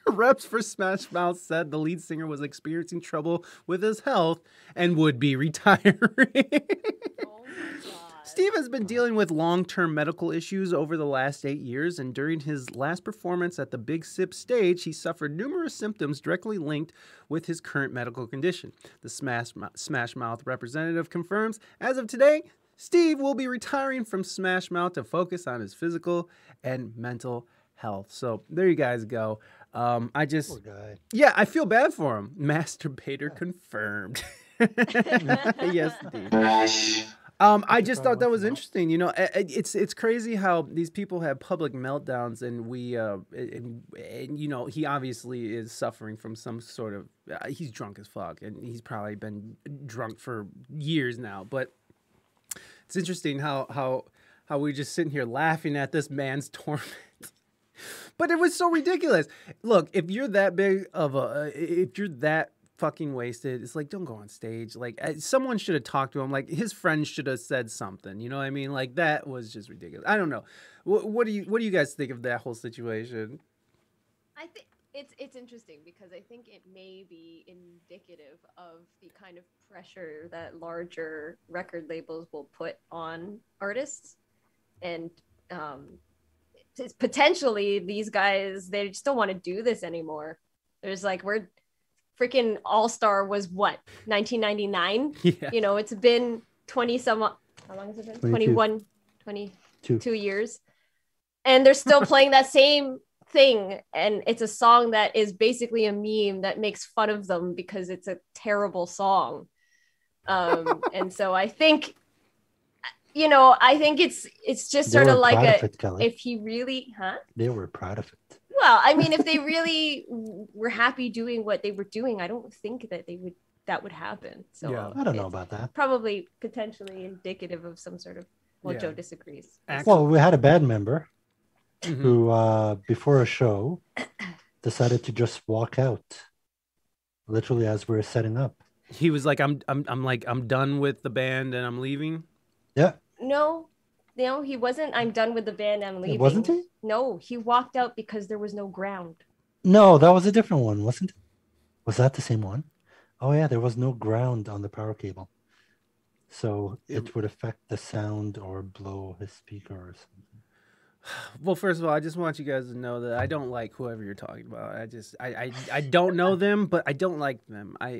Reps for Smash Mouth said the lead singer was experiencing trouble with his health and would be retiring. Oh my God. Steve has been dealing with long-term medical issues over the last 8 years, and during his last performance at the Big Sip stage, he suffered numerous symptoms directly linked with his current medical condition. The Smash Mouth representative confirms, as of today, Steve will be retiring from Smash Mouth to focus on his physical and mental health. So there you guys go. Poor guy. Yeah, I feel bad for him. Masturbator confirmed. Yes, indeed. I just thought that was interesting. You know, it's crazy how these people have public meltdowns, and and you know, he obviously is suffering from some sort of. He's drunk as fuck, and he's probably been drunk for years now. But it's interesting how we're just sitting here laughing at this man's torment. But it was so ridiculous. Look, if you're that big of if you're that fucking wasted, it's like, don't go on stage. Like, someone should have talked to him. Like, his friends should have said something. You know what I mean? Like, that was just ridiculous. I don't know. What do you guys think of that whole situation? I think it's interesting because I think it may be indicative of the kind of pressure that larger record labels will put on artists, and potentially these guys, they just don't want to do this anymore. There's like, we're freaking All-Star was what, 1999? Yeah. You know, it's been 20 some, how long has it been? 22 years. And they're still playing that same thing. And it's a song that is basically a meme that makes fun of them because it's a terrible song. And so I think, you know, I think it's just sort of like if he really, They were proud of it. Well, I mean, if they really were happy doing what they were doing, I don't think that that would happen. So yeah. I don't know about that. Probably potentially indicative of some sort of, well, Joe disagrees. Well, we had a band member who, before a show, decided to just walk out, literally as we were setting up. He was like, I'm done with the band and I'm leaving. Yeah. No, he wasn't. I'm done with the band. I'm leaving. Wasn't he? No, he walked out because there was no ground. No, that was a different one, wasn't it? Was that the same one? Oh yeah, there was no ground on the power cable, so it would affect the sound or blow his speaker or something. Well, first of all, I just want you guys to know that I don't like whoever you're talking about. I don't know them, but I don't like them. I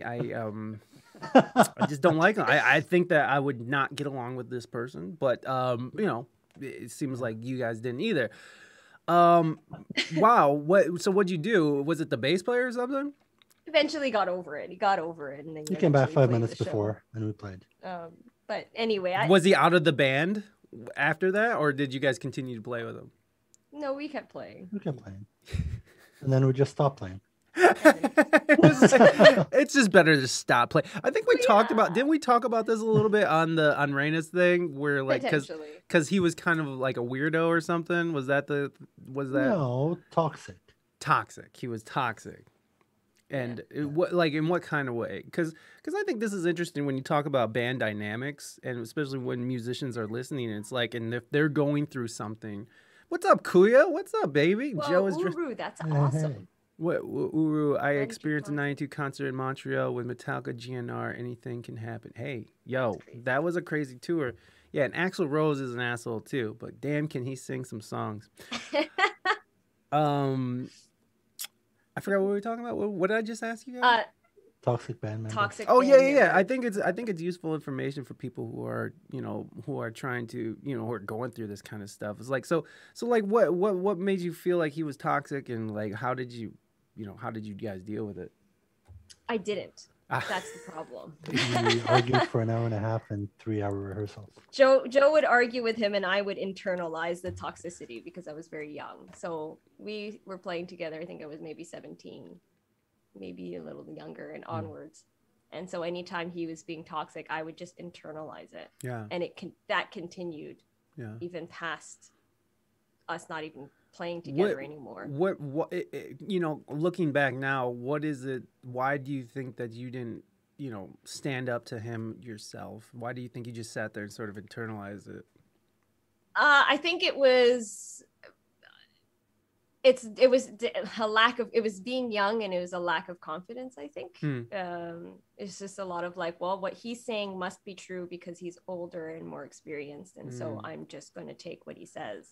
just don't like them. I think that I would not get along with this person, but you know, it seems like you guys didn't either. Wow. So what'd you do? Was it the bass player or something? Eventually got over it. He got over it, and then he came back 5 minutes before, and we played. But anyway, was he out of the band after that, or did you guys continue to play with him? No, we kept playing. And then we just stopped playing. It's just better to stop playing. I think we talked about, didn't we talk about this a little bit on Reina's thing, where like because he was kind of like a weirdo or something? Was that no, toxic? He was toxic. And what, like, in what kind of way? Because I think this is interesting when you talk about band dynamics, and especially when musicians are listening. It's like, and if they're going through something. What's up, Kuya? What's up, baby? Well, Joe is Uru, that's awesome. What, Uru? I experienced a 92 concert in Montreal with Metallica GNR. Anything can happen. Hey, yo, that was a crazy tour. Yeah, and Axl Rose is an asshole too, but damn, can he sing some songs? I forgot what we were talking about. What did I just ask you guys? Toxic band member. Toxic. Oh yeah. I think it's useful information for people who are, you know, who are trying to, you know, who are going through this kind of stuff. It's like so like what made you feel like he was toxic, and like how did you guys deal with it? I didn't. That's the problem. We argued for an hour and a half and 3-hour rehearsals. Joe would argue with him, and I would internalize the toxicity because I was very young. So we were playing together. I think I was maybe 17, maybe a little younger and onwards. And so anytime he was being toxic, I would just internalize it. Yeah. And that continued. Yeah. Even past us not even playing together anymore. What you know, looking back now, what is it? Why do you think that you didn't you know, stand up to him yourself? Why do you think you just sat there and sort of internalized it? I think it was it was a lack of, it was being young, and it was a lack of confidence, I think. It's just a lot of like, well, what he's saying must be true because he's older and more experienced, and so I'm just going to take what he says,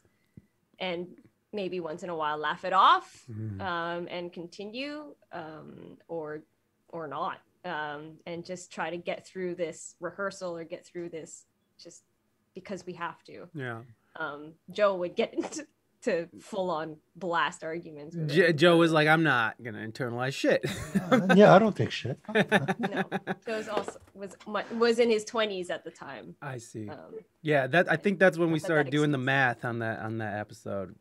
and maybe once in a while laugh it off, and continue, or not, and just try to get through this rehearsal or get through this just because we have to. Joe would get into full-on blast arguments with Joe was like, I'm not gonna internalize shit. Yeah, I don't think shit. No, Joe was in his 20s at the time. I see. Yeah, I think that's when we started doing the excuse. math on that episode.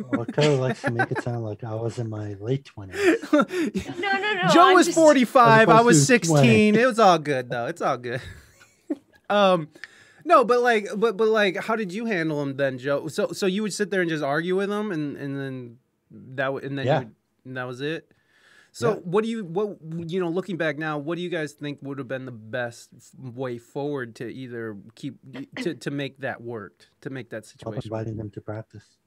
Well, Kelly likes to make it sound like I was in my late 20s. No. Joe was 45. I was As opposed to 16. It was all good though. It's all good. No, but like, how did you handle him then, Joe? So you would sit there and just argue with him, and then Yeah. that was it. So Yeah. what you know, looking back now, what do you guys think would have been the best way forward to either to make that work, to make that I'm situation? inviting them to practice.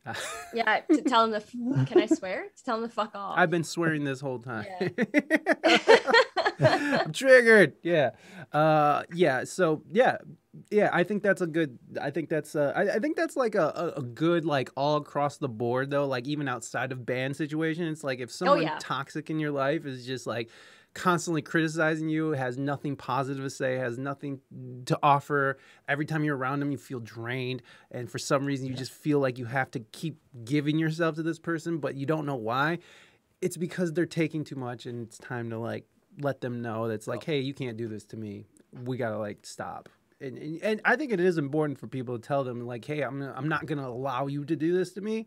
Yeah, to tell him can I swear? To tell him to fuck off. I've been swearing this whole time. I'm triggered. Yeah. So yeah. I think that's a good. I think that's like a good, like, all across the board though. Like even outside of band situation, it's like if someone toxic in your life is just like constantly criticizing you, has nothing positive to say, has nothing to offer. Every time you're around them, you feel drained, and for some reason, you just feel like you have to keep giving yourself to this person, but you don't know why. It's because they're taking too much, and it's time to like let them know that's like, hey, you can't do this to me. We gotta like stop. And I think it is important for people to tell them like, hey, I'm not gonna allow you to do this to me,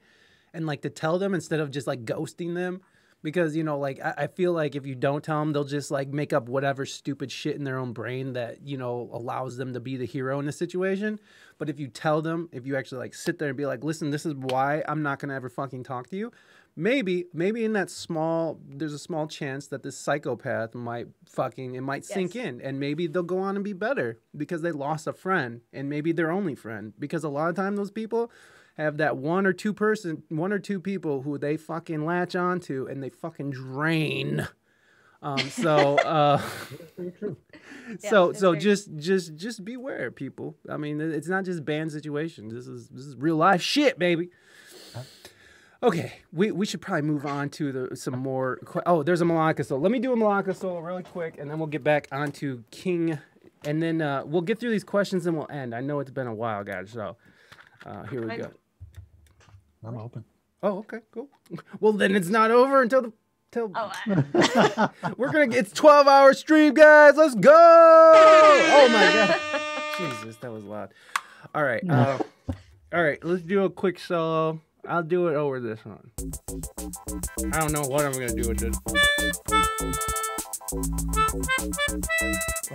and like to tell them instead of just like ghosting them. Because, you know, like, I feel like if you don't tell them, they'll just, like, make up whatever stupid shit in their own brain that, you know, allows them to be the hero in the situation. But if you tell them, if you actually, like, sit there and be like, listen, this is why I'm not going to ever fucking talk to you. Maybe in that there's a small chance that this psychopath might sink in. And maybe they'll go on and be better because they lost a friend. And maybe their only friend. Because a lot of time those people have that one or two people who they fucking latch onto and they fucking drain. So just beware, people. I mean, it's not just band situations. This is real life shit, baby. Okay, we should probably move on to some more. Oh, there's a melodica solo. Let me do a melodica solo really quick, and then we'll get back onto King, and then we'll get through these questions and we'll end. I know it's been a while, guys. So here we go. I'm open. Oh, okay, cool. Well, then it's not over until it's 12-hour stream, guys. Let's go. Oh my god. Jesus, that was loud. All right. All right, let's do a quick solo. I'll do it over this one. I don't know what I'm gonna do with this.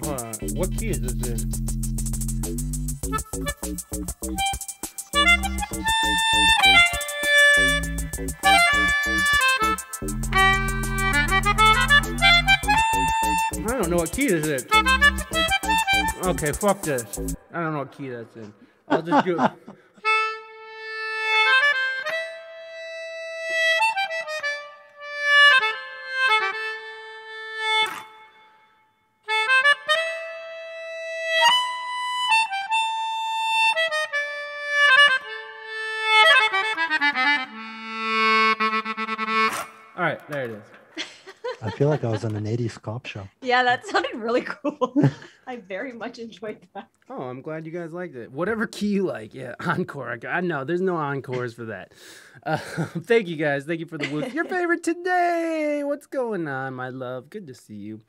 Hold on. What key is this in? I don't know what key this is. Okay, fuck this. I don't know what key that's in. I'll just do it. All right, there it is. I feel like I was on an 80s cop show. Yeah, that sounded really cool. I very much enjoyed that. Oh, I'm glad you guys liked it. Whatever key you like. Yeah, encore. I know, there's no encores for that. Thank you, guys. Thank you for the woof. Your favorite today. What's going on, my love? Good to see you.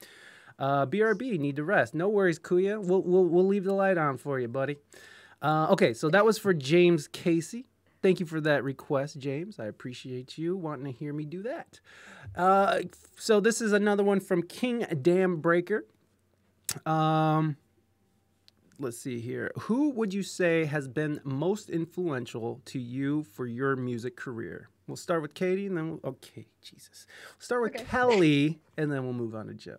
BRB, need to rest. No worries, Kuya. We'll leave the light on for you, buddy. Okay, so that was for James Casey. Thank you for that request, James. I appreciate you wanting to hear me do that. So this is another one from King Dam Breaker. Let's see here. Who would you say has been most influential to you for your music career? We'll start with Katie, and then we'll start with Kelly, and then we'll move on to Joe.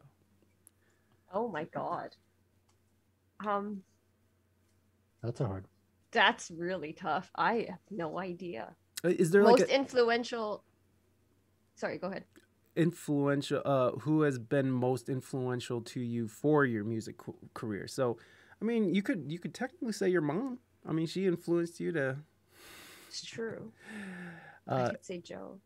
Oh my god. That's a hard. That's really tough. I have no idea. Is there Most like influential. Sorry, go ahead. influential? Who has been most influential to you for your music career? So, I mean, you could technically say your mom. I mean, she influenced you to. It's true. I could say Joe.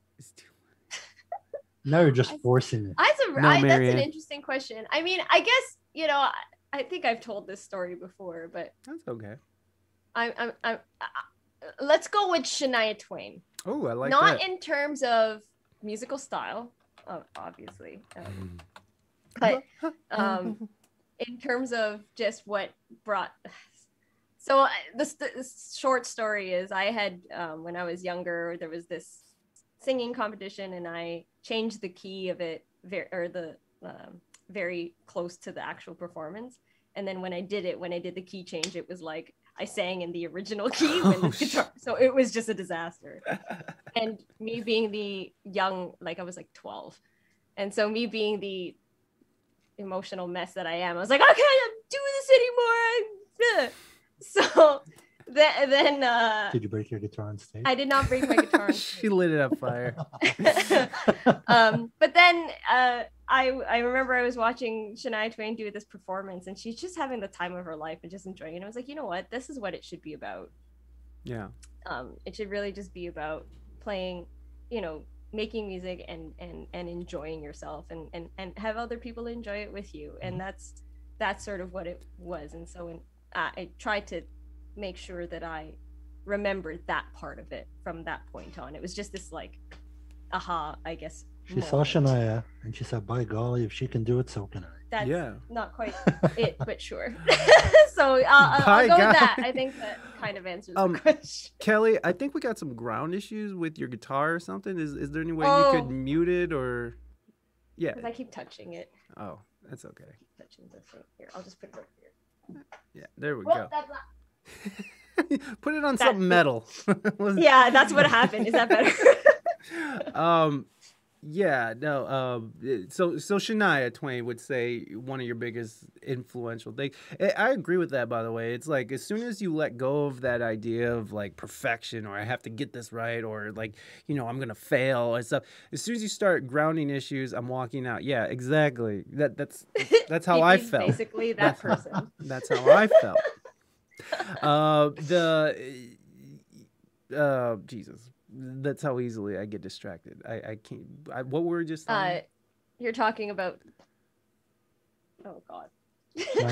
Now you're just forcing it. That's an Marianne. interesting question. I mean, I guess, you know, I think I've told this story before, but That's okay. let's go with Shania Twain. Oh, I like Not that. in terms of musical style, obviously, but in terms of just what brought. So the short story is I had when I was younger, there was this singing competition, and I changed the key of it very close to the actual performance. And then when I did the key change, it was like I sang in the original key when the guitar. So it was just a disaster. And me being the young, like I was like 12, and so me being the emotional mess that I am, I was like, I can't do this anymore. So then Did you break your guitar on stage? I did not break my guitar on stage. She lit it on fire. But then I remember I was watching Shania Twain do this performance, and she's just having the time of her life and just enjoying it. And I was like, you know what? This is what it should be about. Yeah. It should really just be about playing, you know, making music and enjoying yourself and have other people enjoy it with you. And that's sort of what it was. And so I tried to make sure that I remembered that part of it from that point on. It was just this like, aha, I guess. She saw Shania and she said, by golly, if she can do it, so can I. That's not quite it, but sure. So I'll go with that. I think that kind of answers the question. Kelly, I think we got some ground issues with your guitar or something. Is there any way you could mute it or? Yeah. Because I keep touching it. Oh, that's okay. I keep touching the thing. Here, I'll just put it over here. Yeah, there we Well, go. that's not... Put it on something metal. Yeah, that's what happened. Is that better? Yeah, no. So Shania Twain would say one of your biggest influential things. I agree with that, by the way. It's like as soon as you let go of that idea of like perfection or I have to get this right or like, you know, I'm going to fail and stuff. As soon as you start grounding issues, I'm walking out. Yeah, exactly. That's how I felt. Basically that person. That's how I felt. Jesus. That's how easily I get distracted. I can't. What were we just talking? You're talking about. Oh God.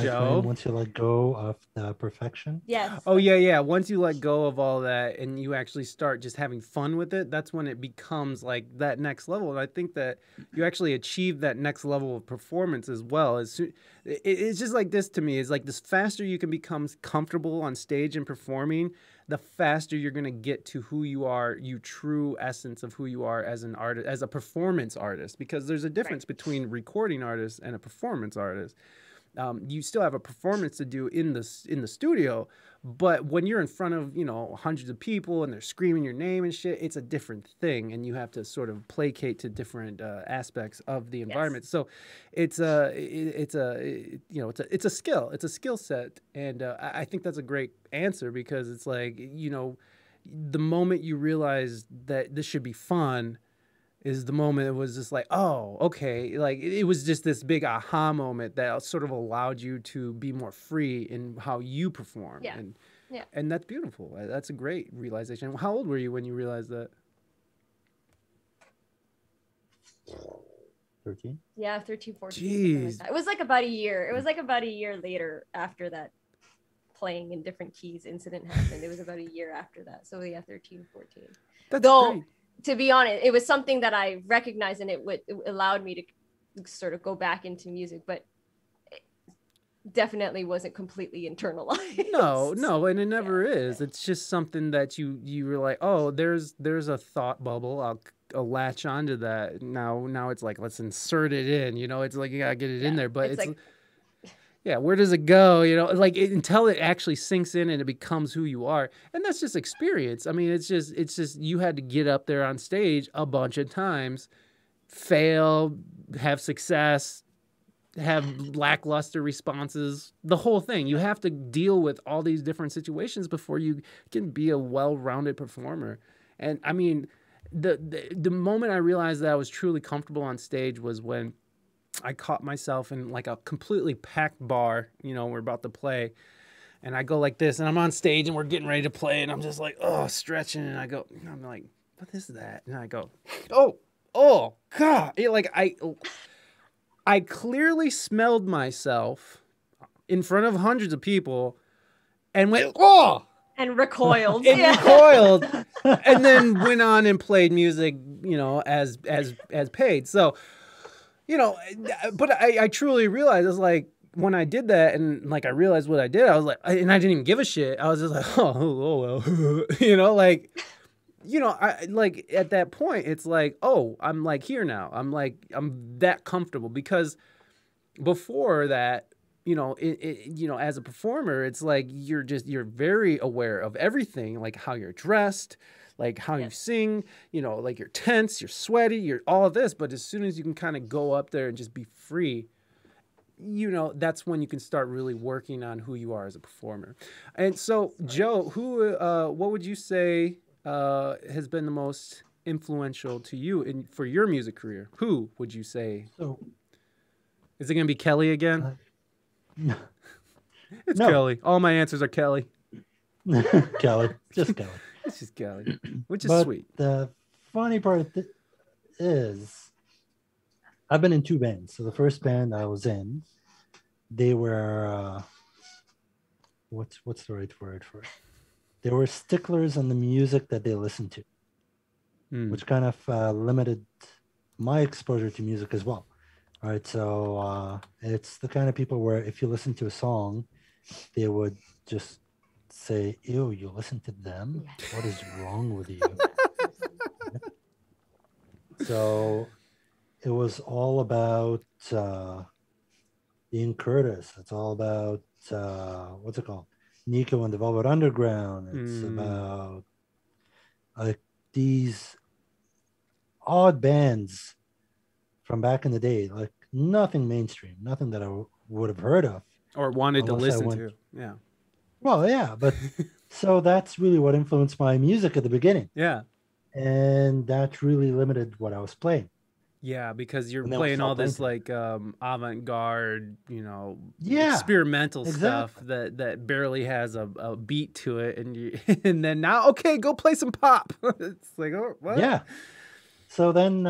Joe. Once you let go of the perfection. Yes. Oh yeah. Once you let go of all that and you actually start just having fun with it, that's when it becomes like that next level. And I think that you actually achieve that next level of performance as well. It's just like this to me. It's like this faster you can become comfortable on stage and performing, the faster you're going to get to who you are, you true essence of who you are as an artist, as a performance artist, because there's a difference between recording artists and a performance artist. You still have a performance to do in the studio, but when you're in front of, you know, hundreds of people and they're screaming your name and shit, it's a different thing, and you have to sort of placate to different aspects of the environment. Yes. So it's a skill. It's a skill set, and I think that's a great answer because it's like, you know, the moment you realize that this should be fun is the moment it was just like, oh, okay. Like it was just this big aha moment that sort of allowed you to be more free in how you perform. Yeah. And that's beautiful. That's a great realization. How old were you when you realized that? 13? Yeah, 13, 14. Jeez. Like it was like about a year. It was like about a year later after that playing in different keys incident happened. It was about a year after that. So yeah, 13, 14. That's great. To be honest, it was something that I recognized, and it allowed me to sort of go back into music, but it definitely wasn't completely internalized. No, and it never is. It's just something that you were like, oh, there's a thought bubble. I'll latch onto that. Now it's like, let's insert it in. You know, it's like you gotta get it in there, but it's like, yeah, where does it go? You know, like until it actually sinks in and it becomes who you are. And that's just experience. I mean, it's just you had to get up there on stage a bunch of times, fail, have success, have lackluster responses, the whole thing. You have to deal with all these different situations before you can be a well-rounded performer. And I mean, the moment I realized that I was truly comfortable on stage was when I caught myself in like a completely packed bar, you know, we're about to play, and I go like this, and I'm on stage and we're getting ready to play, and I'm just like, oh, stretching, and I'm like, what is that? And I go, oh God. I clearly smelled myself in front of hundreds of people and went, oh! And recoiled. And recoiled, and then went on and played music, you know, as paid. So, you know, but I truly realized, it was like, when I did that and like I realized what I did, I was like, and I didn't even give a shit. I was just like, oh well, you know, like, you know, I like at that point, it's like, oh, I'm like here now. I'm that comfortable, because before that, you know, you know, as a performer, it's like you're very aware of everything, like how you're dressed, like how you sing, you know, like you're tense, you're sweaty, you're all of this. But as soon as you can kind of go up there and just be free, you know, that's when you can start really working on who you are as a performer. And so, Joe, what would you say has been the most influential to you for your music career? Who would you say? So, is it going to be Kelly again? No. It's Kelly. All my answers are Kelly. Kelly. Just Kelly. It's just Kelly, which is But sweet. The funny part is I've been in 2 bands. So the first band I was in, they were, what's the right word for it? They were sticklers on the music that they listened to, which kind of limited my exposure to music as well. All right, so it's the kind of people where if you listen to a song, they would just say, ew, you listen to them? What is wrong with you? So it was all about Ian Curtis. It's all about, what's it called? Nico and the Velvet Underground. It's about like these odd bands from back in the day, like nothing mainstream, nothing that I would have heard of. Or wanted to listen to. Yeah. Well, yeah, but so that's really what influenced my music at the beginning. Yeah. And that really limited what I was playing. Yeah, because you're playing all this like avant-garde, you know, experimental stuff that barely has a beat to it, and then now, okay, go play some pop. It's like, oh, what? Yeah. So then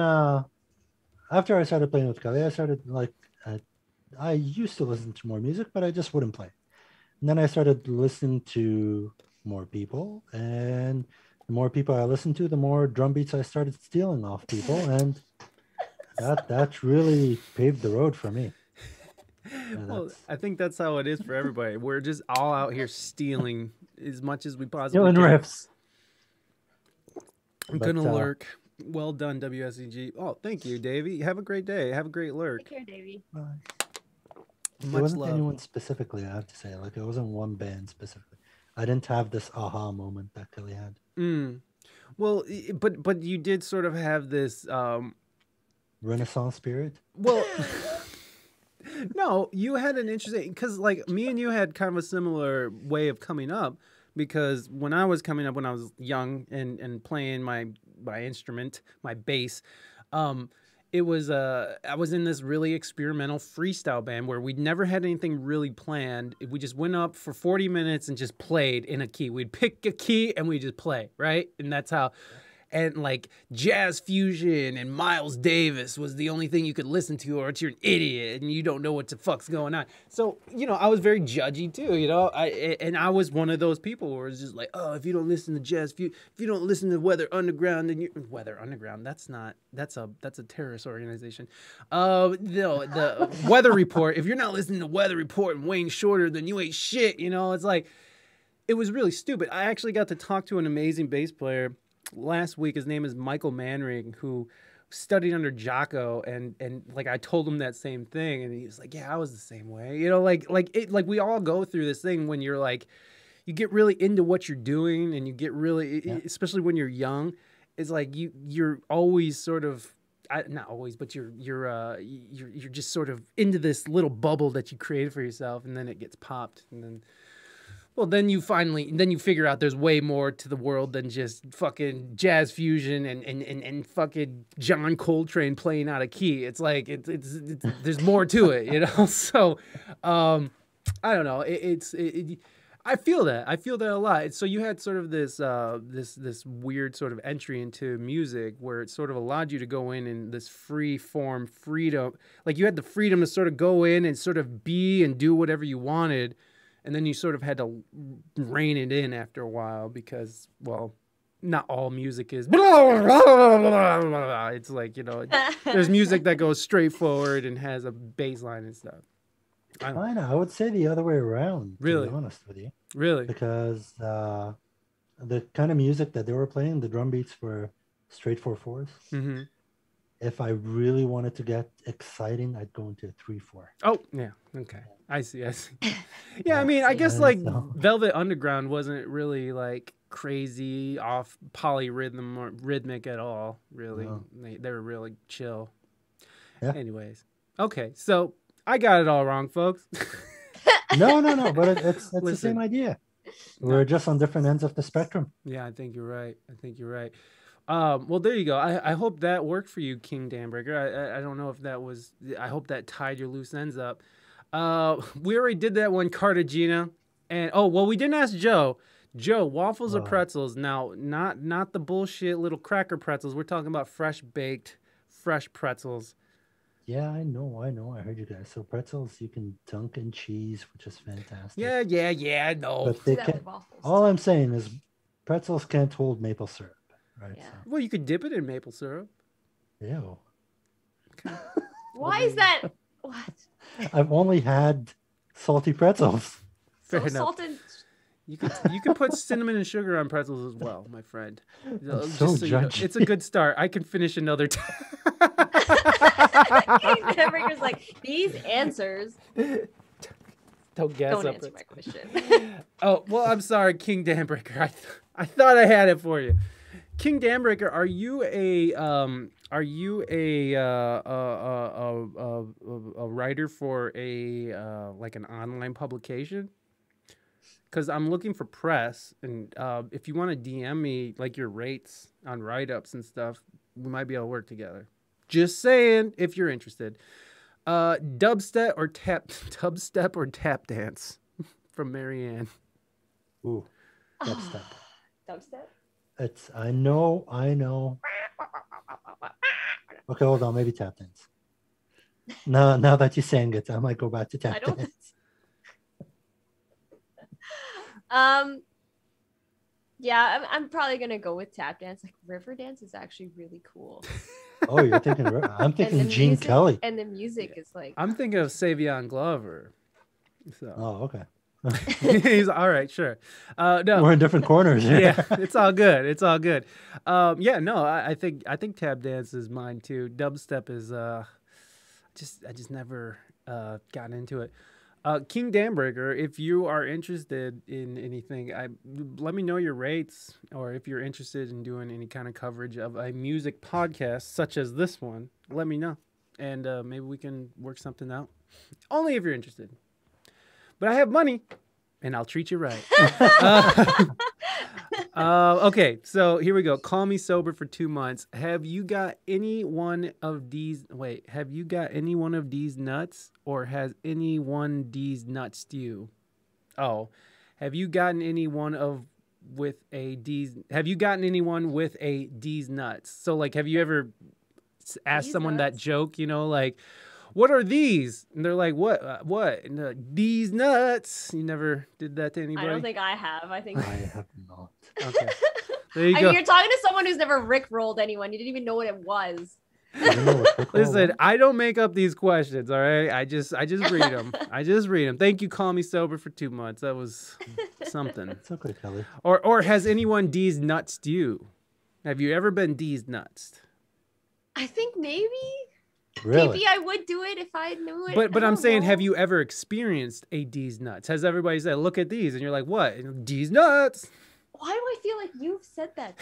after I started playing with Kelly, I started like I used to listen to more music, but I just wouldn't play. And then I started listening to more people, and the more people I listened to, the more drum beats I started stealing off people, and that really paved the road for me. Well, I think that's how it is for everybody. We're just all out here stealing as much as we possibly can. Riffs. I'm gonna lurk. Well done, WSEG. Oh, thank you, Davey. Have a great day. Have a great lurk. Take care, Davey. Bye. It Much wasn't love. anyone specifically, I have to say. Like, it wasn't one band specifically. I didn't have this aha moment that Kelly had. Well, but you did sort of have this Renaissance spirit? Well, no, you had an interesting, because like me and you had kind of a similar way of coming up, because when I was coming up, when I was young and playing my instrument, my bass, it was I was in this really experimental freestyle band where we'd never had anything really planned. We just went up for 40 minutes and just played in a key. We'd pick a key and we just play, right? And that's how. And like jazz fusion and Miles Davis was the only thing you could listen to, or you're an idiot and you don't know what the fuck's going on. So, you know, I was very judgy too, you know, I was one of those people where it's just like, oh, if you don't listen to jazz fusion, if you don't listen to Weather Underground, then Weather Underground, that's a terrorist organization. The Weather Report, if you're not listening to Weather Report and Wayne Shorter, then you ain't shit, you know. It's like, it was really stupid. I actually got to talk to an amazing bass player last week. His name is Michael Manring, who studied under Jocko, and like I told him that same thing, and he was like, yeah, I was the same way, you know, like we all go through this thing when you're like, you get really into what you're doing, and you get really, especially when you're young, it's like you're always sort of not always, but you're just sort of into this little bubble that you created for yourself, and then it gets popped, and then. Well, then you figure out there's way more to the world than just fucking jazz fusion and fucking John Coltrane playing out of key. It's like there's more to it, you know. So, I don't know. I feel that a lot. So you had sort of this weird sort of entry into music where it sort of allowed you to go in this free form freedom. Like you had the freedom to sort of go in and sort of be and do whatever you wanted. And then you sort of had to rein it in after a while because, well, not all music is. It's like, you know, there's music that goes straight forward and has a bass line and stuff. I would say the other way around, really? To be honest with you. Really? Because the kind of music that they were playing, the drum beats were straight 4/4s. Mm-hmm. If I really wanted to get exciting, I'd go into 3/4. Oh, yeah. Okay. I see. Yeah, I mean, I guess like Velvet Underground wasn't really like crazy off polyrhythm or rhythmic at all, really. No. They were really chill. Yeah. Anyways. Okay, so I got it all wrong, folks. No, but it's the same idea. We're just on different ends of the spectrum. Yeah, I think you're right. Well, there you go. I hope that worked for you, King Dambreaker. I don't know if that was... I hope that tied your loose ends up. We already did that one, Cartagena. And, we didn't ask Joe. Joe, waffles or pretzels? Now, not the bullshit little cracker pretzels. We're talking about fresh-baked, fresh pretzels. Yeah, I know. I heard you guys. So pretzels, you can dunk in cheese, which is fantastic. Yeah, no. But they can't... All I'm saying is pretzels can't hold maple syrup. Right. Yeah. So. Well, you could dip it in maple syrup. Ew. Okay. Why is that? What? I've only had salty pretzels. Fair enough. Salted. You can put cinnamon and sugar on pretzels as well, my friend. So you know, it's a good start. I can finish another time. Hamburger's like, these answers. Don't answer my question. Oh, well, I'm sorry, King Dambreaker. I thought I had it for you. King Dambreaker, are you a writer for like an online publication? Because I'm looking for press, and if you want to DM me like your rates on write-ups and stuff, we might be able to work together. Just saying, if you're interested. Dubstep or tap dance from Marianne. Ooh, dubstep. Dubstep? I know. Okay, hold on. Maybe tap dance. Now that you sang it, I might go back to tap dance. Yeah, I'm probably gonna go with tap dance. Like river dance is actually really cool. Oh, you're thinking? I'm thinking Gene Kelly. And the music is like. I'm thinking of Savion Glover. So. Oh, okay. He's all right, sure. No, we're in different corners. Yeah, it's all good. I think tap dance is mine too. Dubstep is I just never got into it. King Dambreaker, if you are interested in anything, let me know your rates, or if you're interested in doing any kind of coverage of a music podcast such as this one, let me know, and maybe we can work something out. Only if you're interested. But I have money, and I'll treat you right. Okay, so here we go. Call me sober for 2 months. Have you got any one of these? Wait, have you got any one of these nuts, or has any one these nuts you? Oh, have you gotten anyone with a D's? Have you gotten anyone with a D's nuts? So, like, have you ever asked someone that joke? You know, like, what are these? And they're like, what? And these nuts. You never did that to anybody? I don't think I have. I have not. Okay. There you go. I mean, you're talking to someone who's never rickrolled anyone. You didn't even know what it was. Listen, I don't make up these questions, all right? I just read them. Thank you, Call Me Sober for 2 months. That was something. It's okay, Kelly. Or has anyone D's nuts you? Have you ever been D's nuts? I think maybe. Really? Maybe I would do it if I knew it. But I'm saying, have you ever experienced a D's nuts? Has everybody said, look at these? And you're like, what? D's nuts? Why do I feel like you've said that?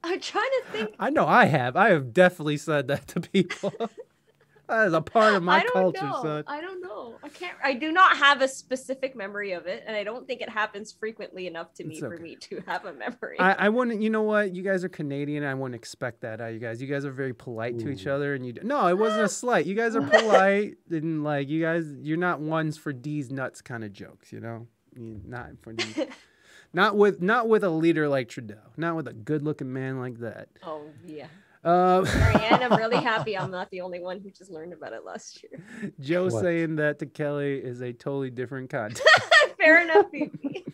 I'm trying to think. I know I have. I have definitely said that to people. That is a part of my culture, son. I don't know. I do not have a specific memory of it, and I don't think it happens frequently enough to me for me to have a memory. I wouldn't. You know what? You guys are Canadian. I wouldn't expect that out of you guys. You guys are very polite to each other, and no, it wasn't a slight. You guys are polite, and like you're not ones for these nuts kind of jokes. You know, not for these. Not with a leader like Trudeau. Not with a good-looking man like that. Oh yeah. Marianne, I'm really happy I'm not the only one who just learned about it last year. Joe saying that to Kelly is a totally different context. Fair enough, baby.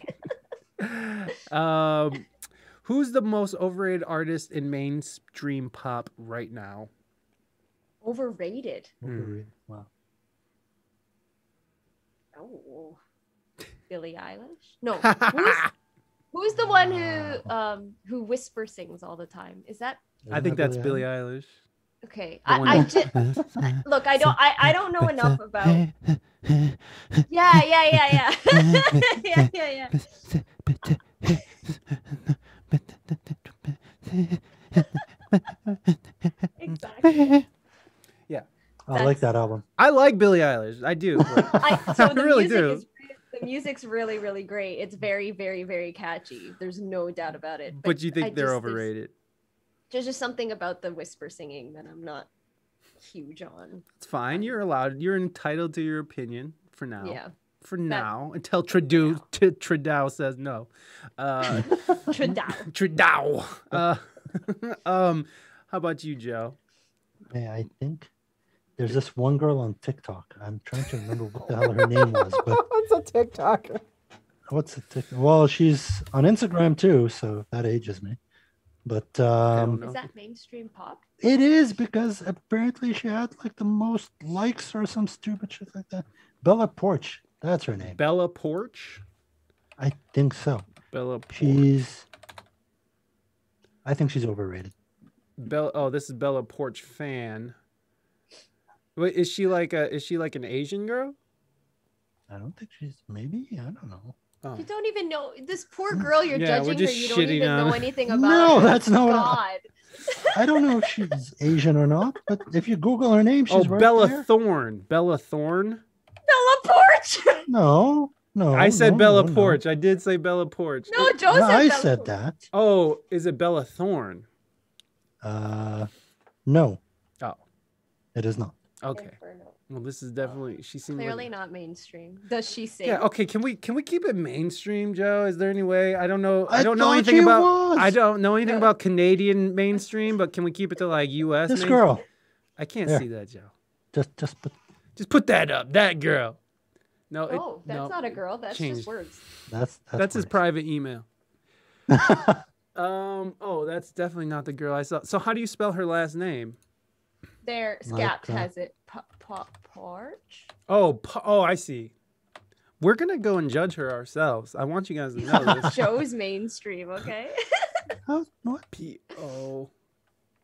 Who's the most overrated artist in mainstream pop right now? Overrated. Wow. Oh, Billie Eilish? No. Who's the one who whisper sings all the time? Is that? I think that's Billie Eilish. Okay, I just look. I don't know enough about. Yeah. yeah. Exactly. Yeah, I like that album. I like Billie Eilish. I do. I really do. The music's really, really great. It's very, very, very catchy. There's no doubt about it. But you think they're overrated? There's just something about the whisper singing that I'm not huge on. It's fine. You're allowed. You're entitled to your opinion for now. Yeah. For now, until Trudeau says no. Trudeau. How about you, Joe? Yeah, I think there's this one girl on TikTok. I'm trying to remember what the hell her name was. But what's a TikToker? What's a TikTok? Well, she's on Instagram too, so that ages me. But is that mainstream pop? It is, because apparently she had like the most likes or some stupid shit like that. Bella Porch, that's her name. Bella Porch? I think so. Bella Porch. I think she's overrated. This is Bella Porch fan. Wait, is she like an Asian girl? I don't think she's. Maybe, I don't know. Oh. You don't even know this poor girl you're judging her. You don't even know anything about her. No, that's not God. I don't know if she's Asian or not, but if you Google her name, she's right Bella there. Thorne. Bella Thorne? Bella Porch! No. I said Bella Porch. I did say Bella Porch. No, Joe said I Bella said Porch. that. Oh, is it Bella Thorne? No. Oh. It is not. Okay. Well, this is definitely. She seems clearly not mainstream. Does she sing? Yeah. Okay. Can we keep it mainstream, Joe? Is there any way? I don't know. I don't know anything about. I don't know anything about Canadian mainstream, but can we keep it to like U.S. This girl. I can't see that, Joe. Just put that up. That girl. No. That's not a girl. That's changed. just words. That's his private email. Oh, that's definitely not the girl I saw. So how do you spell her last name? There, Scat has it. Porch. Oh, I see. We're gonna go and judge her ourselves. I want you guys to know this. Joe's mainstream, okay? What? P-O.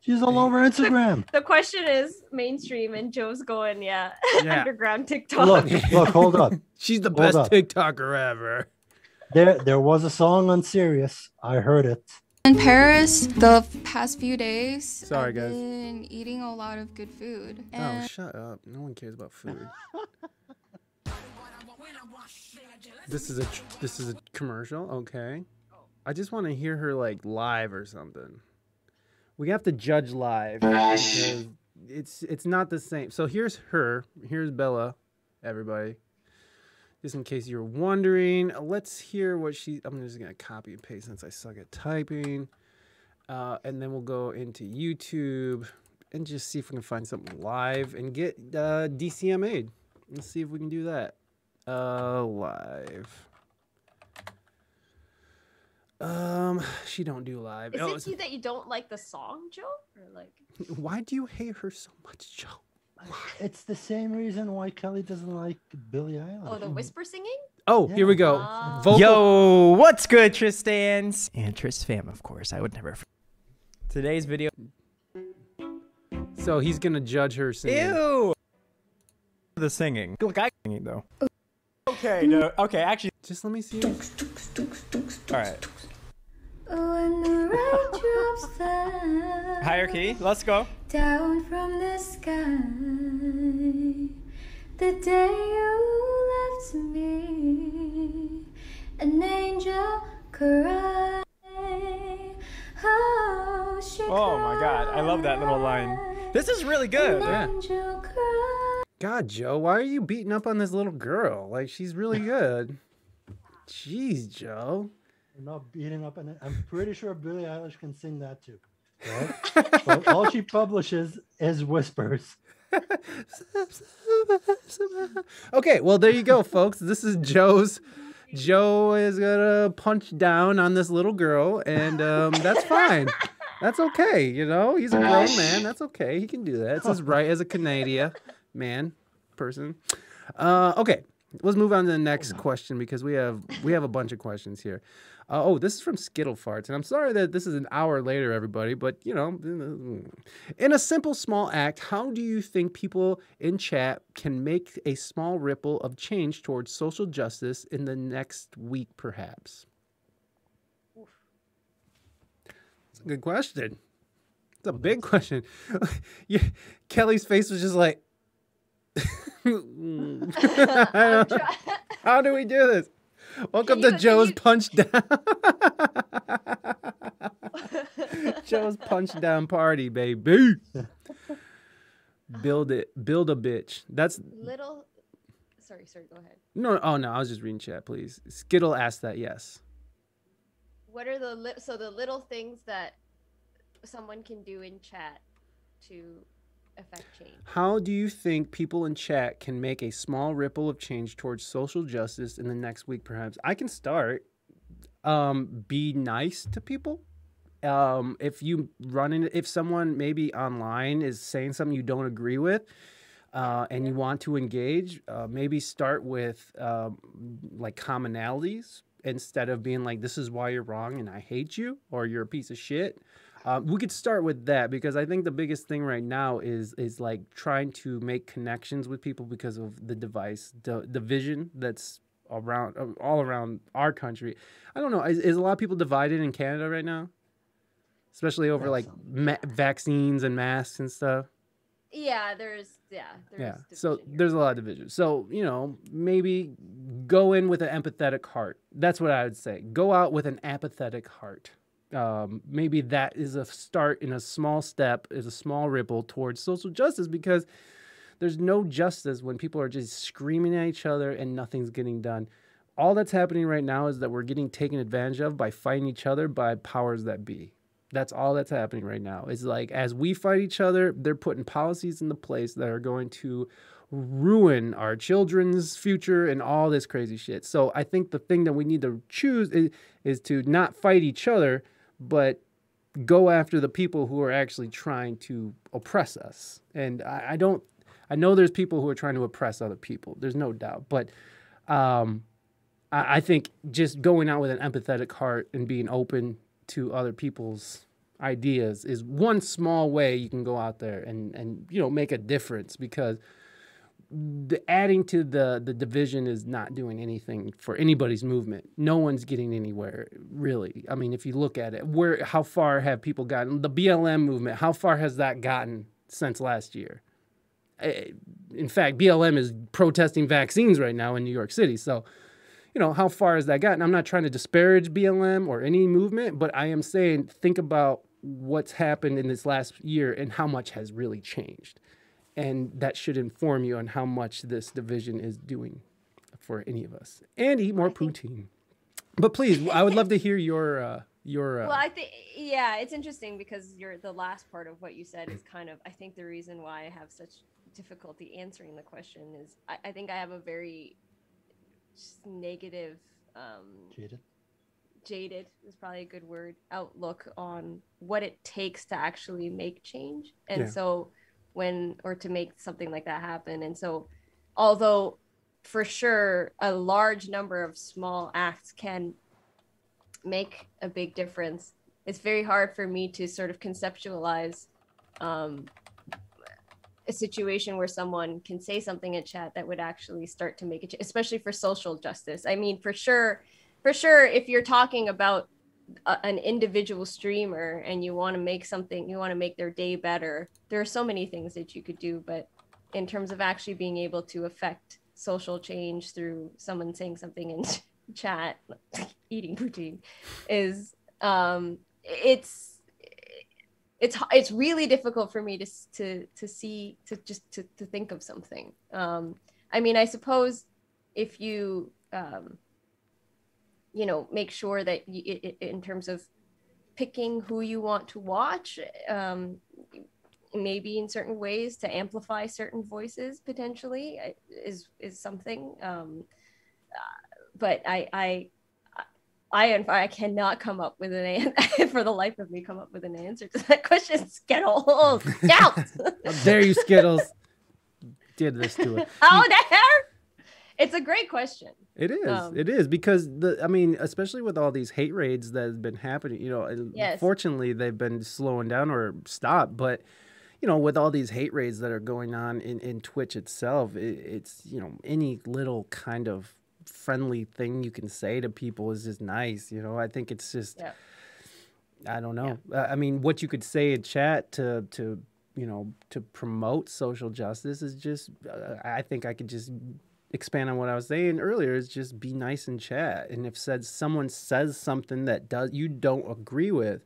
She's all over Instagram. The question is mainstream, and Joe's going, underground TikTok. Look, hold up. She's the best TikToker ever. There was a song on Sirius. I heard it. In Paris, the past few days, I've been eating a lot of good food. Oh, shut up. No one cares about food. This is a commercial? Okay. I just want to hear her like live or something. We have to judge live because it's not the same. So here's her. Here's Bella, everybody. Just in case you're wondering, let's hear what I'm just going to copy and paste since I suck at typing. And then we'll go into YouTube and just see if we can find something live and get DCMA'd. Let's see if we can do that. Live. She don't do live. Is it that you don't like the song, Joe? Or like? Why do you hate her so much, Joe? It's the same reason why Kelly doesn't like Billie Eilish. Oh, the whisper singing? Oh, here we go. Yo, what's good, Tristans? And Trist fam, of course. I would never. Today's video. So he's gonna judge her singing. Ew. The singing. Look, I singing though. Okay, no. Okay, actually. Just let me see. All right. When the raindrops Higher key. Let's go. Down from the sky, the day you left me, an angel cried. Oh, oh my God, I love that little line. This is really good. Yeah. God, Joe, why are you beating up on this little girl? Like, she's really good. Jeez, Joe. I'm not beating up on it. I'm pretty sure Billie Eilish can sing that too. Right? But all she publishes is whispers. Okay, well, there you go, folks. This is Joe's. Joe is gonna punch down on this little girl, and that's fine. That's okay, you know. He's a grown man. That's okay. He can do that. It's his right as a Canadian person. Okay, let's move on to the next question because we have a bunch of questions here. Oh, this is from Skittle Farts, and I'm sorry that this is an hour later, everybody, but, you know, in a simple, small act, how do you think people in chat can make a small ripple of change towards social justice in the next week, perhaps? It's a good question. It's a big question. Yeah, Kelly's face was just like, how do we do this? Welcome to Joe's Punch Down. Joe's Punch Down party, baby. Build a bitch. That's little. Sorry, go ahead. No, oh no, I was just reading chat, please. Skittle asked that, yes. What are the little things that someone can do in chat to affect change? How do you think people in chat can make a small ripple of change towards social justice in the next week, perhaps? I can start. Be nice to people. If someone maybe online is saying something you don't agree with, and you want to engage, maybe start with like commonalities instead of being like, this is why you're wrong and I hate you or you're a piece of shit. We could start with that because I think the biggest thing right now is like trying to make connections with people because of the division that's all around our country. I don't know. Is a lot of people divided in Canada right now? Especially over like vaccines and masks and stuff. Yeah, So there's a lot of division. So, you know, maybe go in with an empathetic heart. That's what I would say. Go out with an apathetic heart. Maybe that is a start in a small step, is a small ripple towards social justice, because there's no justice when people are just screaming at each other and nothing's getting done. All that's happening right now is that we're getting taken advantage of by fighting each other by powers that be. That's all that's happening right now. It's like, as we fight each other, they're putting policies into place that are going to ruin our children's future and all this crazy shit. So I think the thing that we need to choose is to not fight each other, but go after the people who are actually trying to oppress us. And I know there's people who are trying to oppress other people. There's no doubt. But I think just going out with an empathetic heart and being open to other people's ideas is one small way you can go out there and you know, make a difference, because adding to the division is not doing anything for anybody's movement. No one's getting anywhere, really. I mean, if you look at it, how far have people gotten? The BLM movement, how far has that gotten since last year? In fact, BLM is protesting vaccines right now in New York City. So, you know, how far has that gotten? I'm not trying to disparage BLM or any movement, but I am saying, think about what's happened in this last year and how much has really changed. And that should inform you on how much this division is doing for any of us. And eat more poutine. But please, I would love to hear your well, I think, yeah, it's interesting because the last part of what you said is kind of, I think the reason why I have such difficulty answering the question is I think I have a very negative, jaded is probably a good word, outlook on what it takes to actually make change. And so to make something like that happen. And so, although for sure a large number of small acts can make a big difference, it's very hard for me to sort of conceptualize a situation where someone can say something in chat that would actually start to make it, especially for social justice. I mean, for sure, if you're talking about an individual streamer and you want to make something, you want to make their day better, there are so many things that you could do. But in terms of actually being able to affect social change through someone saying something in chat, eating poutine, is it's really difficult for me to think of something. I mean, I suppose if you make sure that in terms of picking who you want to watch, maybe in certain ways to amplify certain voices potentially is something. But I cannot come up with an answer for the life of me. Come up with an answer to that question. Skittles, Scout. How dare you, Skittles? Did this to it? How dare? It's a great question. It is. It is because especially with all these hate raids that have been happening, Yes. Fortunately they've been slowing down or stopped, but with all these hate raids that are going on in Twitch itself, it's any little kind of friendly thing you can say to people is just nice. I think it's just, I don't know. Yeah. I mean, what you could say in chat to promote social justice is just, I think I could just expand on what I was saying earlier, is just be nice in chat. And if someone says something that you don't agree with,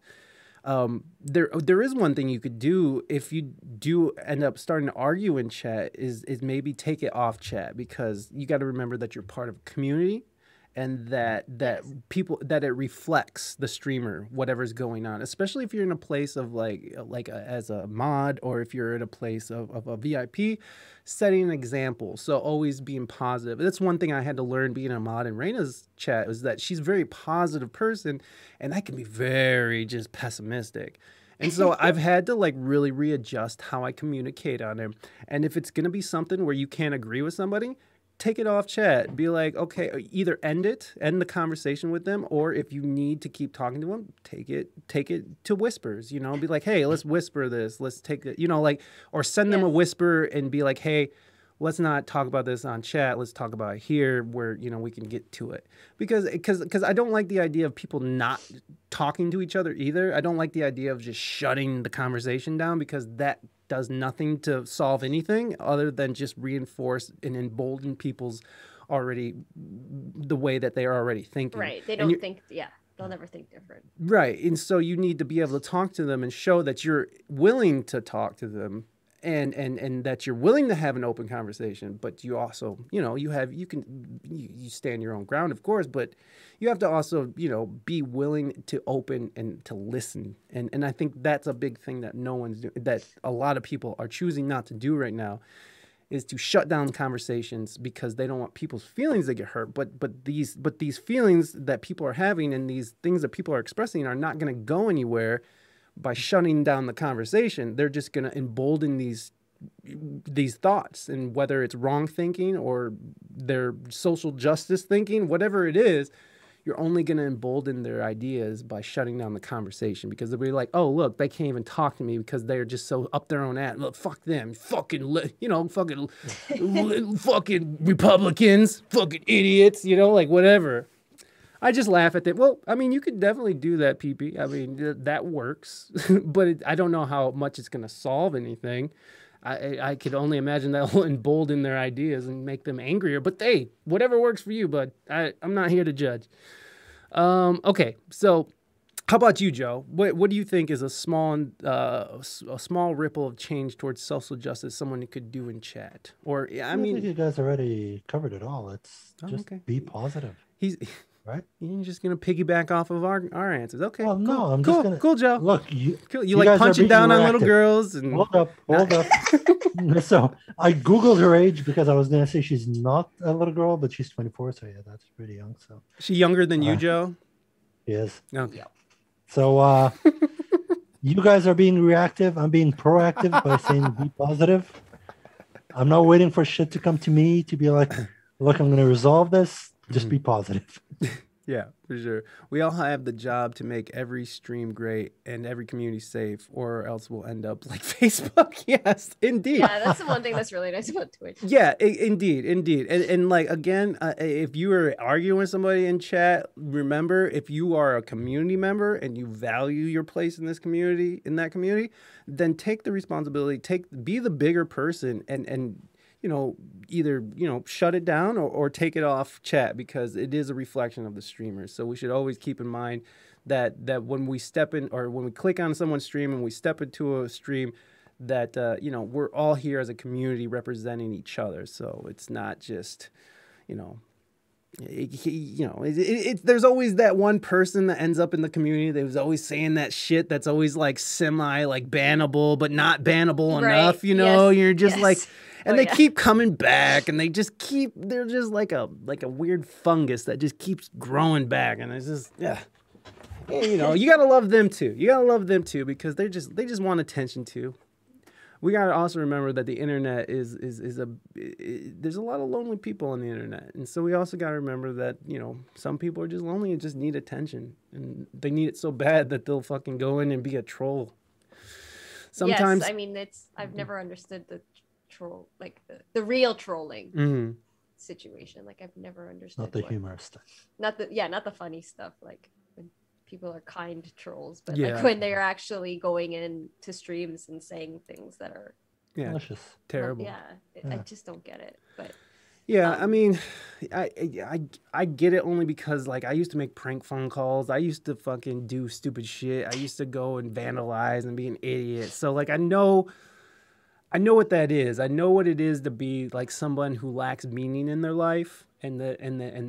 there is one thing you could do if you do end up starting to argue in chat is maybe take it off chat, because you got to remember that you're part of a community, and that it reflects the streamer, whatever's going on, especially if you're in a place of as a mod, or if you're in a place of a VIP, setting an example. So always being positive. That's one thing I had to learn being a mod in Reina's chat, is that she's a very positive person, and I can be very just pessimistic. And so I've had to really readjust how I communicate on him. And if it's going to be something where you can't agree with somebody, take it off chat. Be like, okay, either end the conversation with them, or if you need to keep talking to them, take it to whispers, be like, hey, let's whisper this. Let's take it, or send them a whisper and be like, hey, let's not talk about this on chat. Let's talk about it here where, we can get to it. Because I don't like the idea of people not talking to each other either. I don't like the idea of just shutting the conversation down, because that does nothing to solve anything other than just reinforce and embolden people's the way that they are already thinking. Right. They don't think, they'll never think different. Right. And so you need to be able to talk to them and show that you're willing to talk to them, and that you're willing to have an open conversation, but you also, you stand your own ground, of course, but you have to also, be willing to open and to listen. And I think that's a big thing that that a lot of people are choosing not to do right now, is to shut down conversations because they don't want people's feelings to get hurt. But these feelings that people are having and these things that people are expressing are not going to go anywhere by shutting down the conversation. They're just going to embolden these thoughts, and whether it's wrong thinking or their social justice thinking, whatever it is, you're only going to embolden their ideas by shutting down the conversation, because they'll be like, oh, look, they can't even talk to me because they're just so up their own ass. Look, fuck them, fucking Republicans, fucking idiots, whatever. I just laugh at that. Well, I mean, you could definitely do that, PP. I mean, that works. But I don't know how much it's going to solve anything. I could only imagine that will embolden their ideas and make them angrier. But hey, whatever works for you, bud. I'm not here to judge. Okay, so how about you, Joe? What do you think is a small ripple of change towards social justice someone could do in chat? Or I think you guys already covered it all. It's just be positive. Right? You're just gonna piggyback off of our answers. Okay. Well, no, I'm cool. just gonna Cool, Joe. Look, you like punching down on little girls and hold up. So I googled her age because I was gonna say she's not a little girl, but she's 24, so yeah, that's pretty young. So she younger than you, Joe? She is. Okay. So you guys are being reactive. I'm being proactive by saying be positive. I'm not waiting for shit to come to me to be like, look, I'm gonna resolve this. Just be positive. Yeah, for sure. We all have the job to make every stream great and every community safe, or else we'll end up like Facebook. Yes, indeed. Yeah, that's the one thing that's really nice about Twitch. Yeah, indeed. And like, again, if you are arguing with somebody in chat, remember, if you are a community member and you value your place in this community, then take the responsibility, be the bigger person, and you know, either, you know, shut it down or take it off chat, because it is a reflection of the streamers. So we should always keep in mind that when we step in, or when we click on someone's stream and we step into a stream, that you know, we're all here as a community representing each other. So it's not just, you know, there's always that one person that ends up in the community that was always saying that shit that's always like semi like bannable but not bannable enough, you know. You're just like, and they keep coming back, and they're just like a weird fungus that just keeps growing back, and it's just you know, you gotta love them too. Because they just want attention too. We gotta also remember that the internet there's a lot of lonely people on the internet, and so we also gotta remember that, you know, some people are just lonely and just need attention, and they need it so bad that they'll fucking go in and be a troll. Sometimes, yes, I mean, I've never understood the troll, like the real trolling situation. Like, I've never understood. Not the humorous stuff. Not the funny stuff. Like, when people are kind trolls, but like when they're actually going into streams and saying things that are malicious, terrible. I just don't get it. But I mean, I get it only because, like, I used to make prank phone calls. I used to fucking do stupid shit. I used to go and vandalize and be an idiot. So, like, I know what that is. I know what it is to be like someone who lacks meaning in their life, and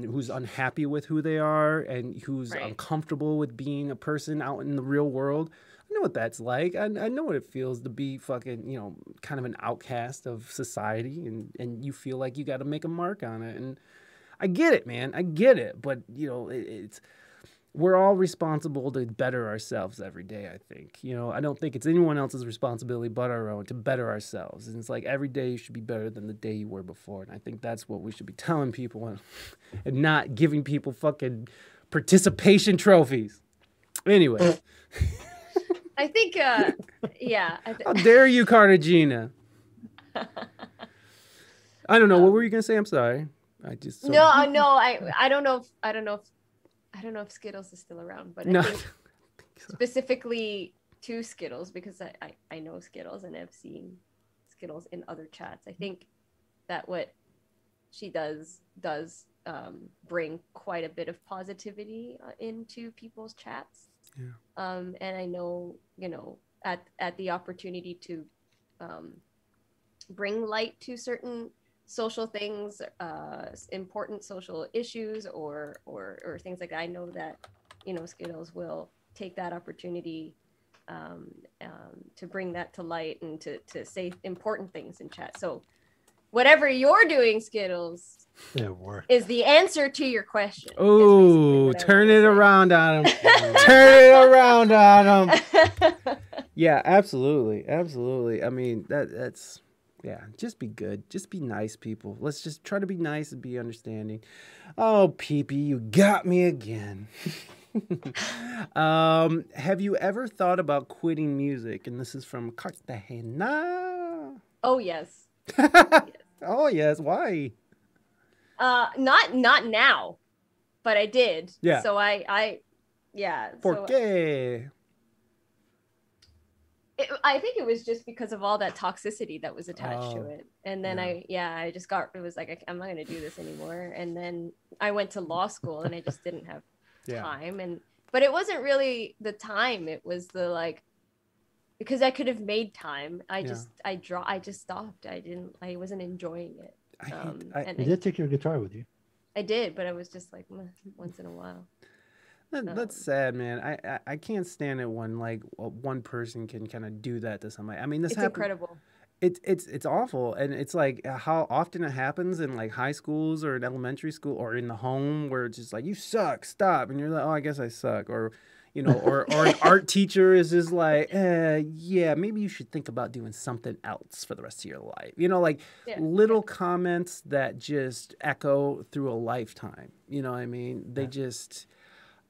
who's unhappy with who they are, and who's uncomfortable with being a person out in the real world. I know what that's like. I know what it feels to be fucking, you know, kind of an outcast of society, and you feel like you got to make a mark on it. And I get it, man. I get it. But, you know, we're all responsible to better ourselves every day, I think. You know, I don't think it's anyone else's responsibility but our own to better ourselves. And it's like every day you should be better than the day you were before. And I think that's what we should be telling people, and not giving people fucking participation trophies. Anyway. I think, How dare you, Cartagena? I don't know. What were you going to say? I'm sorry. I don't know if Skittles is still around, but I think specifically to Skittles, because I know Skittles and I've seen Skittles in other chats. I think that what she does bring quite a bit of positivity into people's chats. Yeah. And I know, you know, at the opportunity to bring light to certain social things, important social issues, or things like that. I know that, you know, Skittles will take that opportunity to bring that to light and to say important things in chat. So whatever you're doing, Skittles, is the answer to your question. Oh, turn it around on him. Turn it around on him. Yeah, absolutely. Absolutely. I mean, that's... Yeah, just be good. Just be nice, people. Let's just try to be nice and be understanding. Oh, Pee-Pee, you got me again. Have you ever thought about quitting music? And this is from Cartagena. Oh, yes. Oh, yes. Why? Not now, but I did. Yeah. So yeah. ¿Por qué? I think it was just because of all that toxicity that was attached to it. And then I just got, it was like, I'm not going to do this anymore. And then I went to law school and I just didn't have time. But it wasn't really the time. It was the, like, because I could have made time. I just stopped. I wasn't enjoying it. You did take your guitar with you. I did, but I was just like once in a while. That's sad, man. I can't stand it when like one person can kind of do that to somebody. I mean, it's incredible. It's awful, and it's like how often it happens in like high schools or in elementary school or in the home, where it's just like, you suck, stop, and you're like, oh, I guess I suck, or you know, or an art teacher is just like, yeah, maybe you should think about doing something else for the rest of your life. You know, like little comments that just echo through a lifetime. You know what I mean? They just,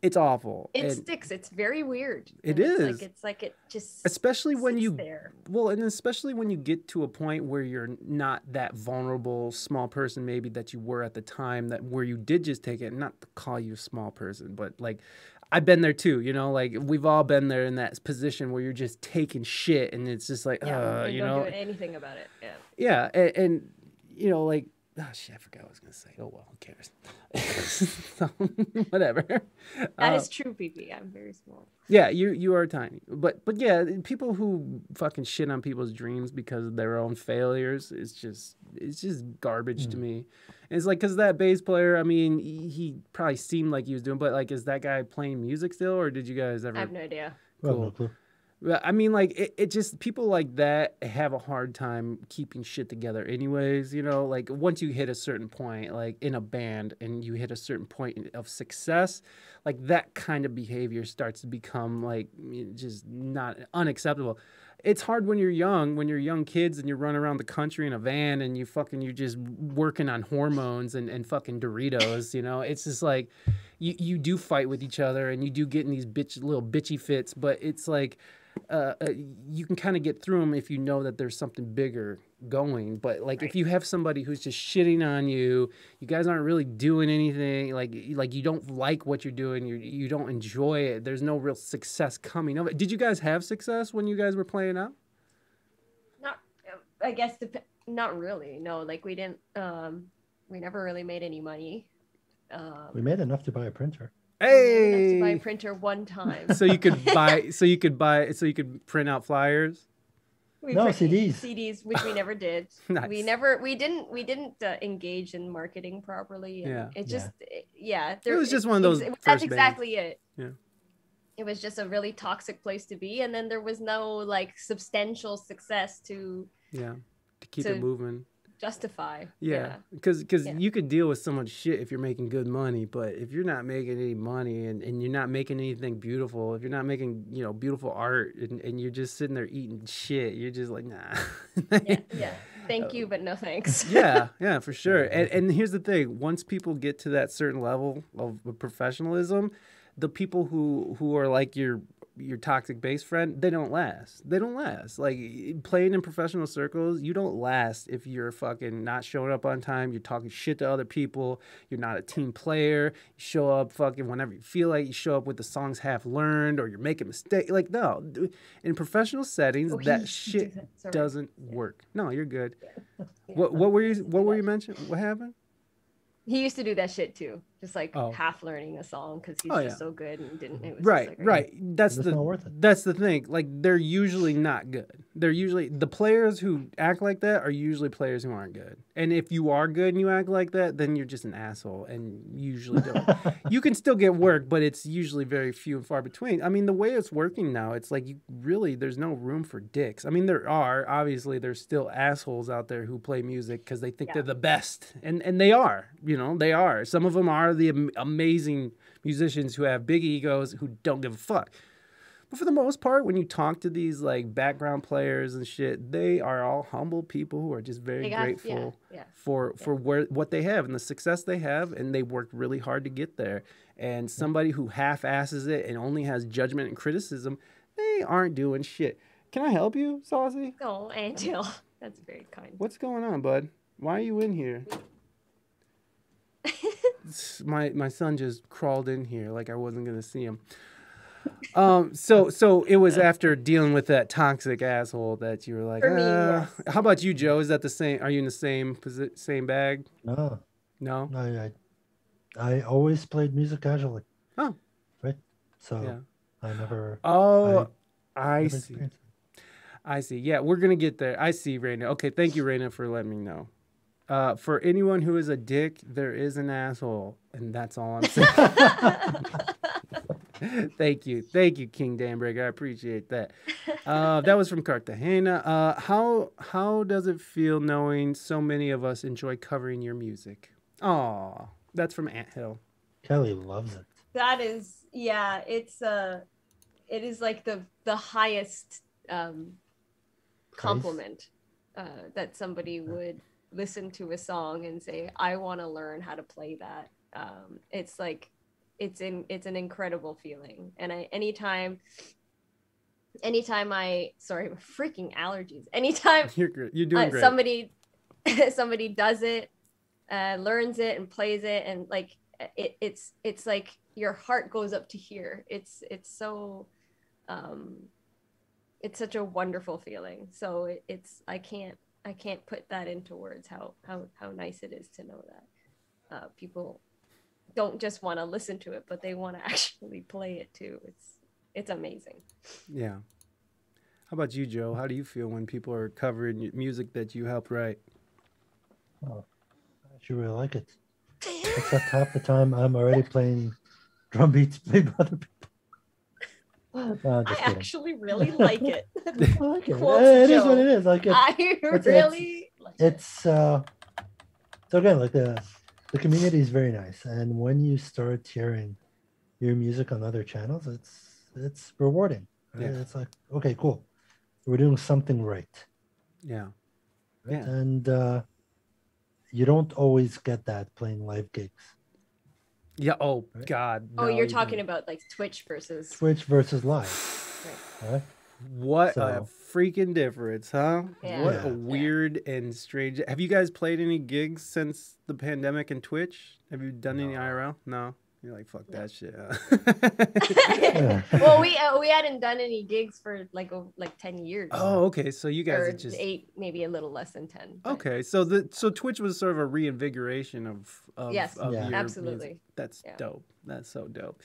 it's awful. It sticks. It's very weird. It is. It's like it just especially when you there. Well, and especially when you get to a point where you're not that vulnerable small person maybe that you were at the time, that where you did just take it, not to call you a small person, but like I've been there too, you know, like we've all been there in that position where you're just taking shit and it's just like, and you don't know, do anything about it. Yeah, and you know, like, oh shit, I forgot what I was gonna say. Oh well, who cares? So, whatever. That is true, PP. I'm very small. Yeah, you are tiny, but yeah, people who fucking shit on people's dreams because of their own failures is just garbage to me. And it's like, because that bass player, I mean, he probably seemed like he was doing, but like, is that guy playing music still, or did you guys ever? I have no idea. Cool. No clue. I mean, like, it just, people like that have a hard time keeping shit together anyways, you know? Like, once you hit a certain point, like, in a band, and you hit a certain point of success, like, that kind of behavior starts to become, like, just not unacceptable. It's hard when you're young kids, and you're running around the country in a van, and you're just working on hormones and fucking Doritos, you know? It's just like, you do fight with each other, and you do get in these little bitchy fits, but it's like, you can kind of get through them if you know that there's something bigger going. But like, if you have somebody who's just shitting on you, you guys aren't really doing anything, like you don't like what you're doing, you don't enjoy it, there's no real success coming of it. Did you guys have success when you guys were playing out? Not, I guess, not really. No, like we didn't, we never really made any money. We made enough to buy a printer. Hey, to buy a printer one time. So you could print out flyers. CDs. CDs, which we never did. Nice. We didn't engage in marketing properly. And it just, it was just one of those. That's exactly it. Yeah. It was just a really toxic place to be, and then there was no like substantial success to keep it moving. Justify. Because you could deal with so much shit if you're making good money, but if you're not making any money and you're not making anything beautiful, if you're not making, you know, beautiful art and you're just sitting there eating shit, you're just like, nah. Thank you, but no thanks. yeah, for sure. And here's the thing: once people get to that certain level of professionalism, the people who are like your toxic bass friend, they don't last. Like, playing in professional circles, you don't last if you're fucking not showing up on time, you're talking shit to other people, you're not a team player, you show up fucking whenever you feel like, you show up with the songs half learned, or you're making mistakes. Like, no, in professional settings, that shit doesn't work. No, you're good. What were you mentioning? What happened? He used to do that shit too, just like half learning a song because he's just so good and didn't. It was right. That's not worth it. That's the thing. Like, they're usually not good. They're usually, the players who act like that are usually players who aren't good. And if you are good and you act like that, then you're just an asshole and usually don't. You can still get work, but it's usually very few and far between. I mean, the way it's working now, it's like there's no room for dicks. I mean, obviously there's still assholes out there who play music because they think they're the best, and they are. You know, they are. Some of them are the amazing musicians who have big egos who don't give a fuck. But for the most part, when you talk to these like background players and shit, they are all humble people who are just very grateful for what they have and the success they have, and they worked really hard to get there. And somebody who half-asses it and only has judgment and criticism, they aren't doing shit. Can I help you, Saucy? Oh, Angel. That's very kind. What's going on, bud? Why are you in here? My son just crawled in here like I wasn't gonna see him. So it was after dealing with that toxic asshole that you were like, How about you, Joe? Is that the same? Are you in the same bag? No. I always played music casually. Oh, right. So I never. I see. I see. Yeah, we're gonna get there. I see, Reina. Okay, thank you, Reina, for letting me know. For anyone who is a dick, there is an asshole, and that's all I'm saying. Thank you, King Danbreaker. I appreciate that. That was from Cartagena. How does it feel knowing so many of us enjoy covering your music? Aw, that's from Anthill. Kelly loves it. That is, yeah, it is like the highest compliment that somebody would listen to a song and say, I want to learn how to play that. It's like it's an incredible feeling. And anytime I sorry, freaking allergies. Anytime You're great. You're doing great. somebody does it, learns it and plays it, and like it's like your heart goes up to here. It's so it's such a wonderful feeling. So I can't put that into words how nice it is to know that people don't just want to listen to it, but they want to actually play it too. It's amazing. Yeah. How about you, Joe? How do you feel when people are covering music that you helped write? Oh, I actually really like it. Except half the time I'm already playing drum beats played by other people. No, I actually really like it. I like it. It is what it is. Like it's so again, like the community is very nice, and when you start hearing your music on other channels, it's rewarding. Right? Yeah. It's like, okay, cool, we're doing something right. Yeah. Right? Yeah. And you don't always get that playing live gigs. Yeah. Oh, right? God. Oh, no, you're you talking don't. about like Twitch versus live. Right? What a freaking difference, huh? Yeah. What a weird and strange. Have you guys played any gigs since the pandemic and Twitch? Have you done any IRL? No. You're like, fuck that shit. Well, we hadn't done any gigs for like 10 years. Oh, okay. So you guys or are just 8, maybe a little less than 10. But... Okay, so Twitch was sort of a reinvigoration of yes, of your absolutely. music. That's dope. That's so dope.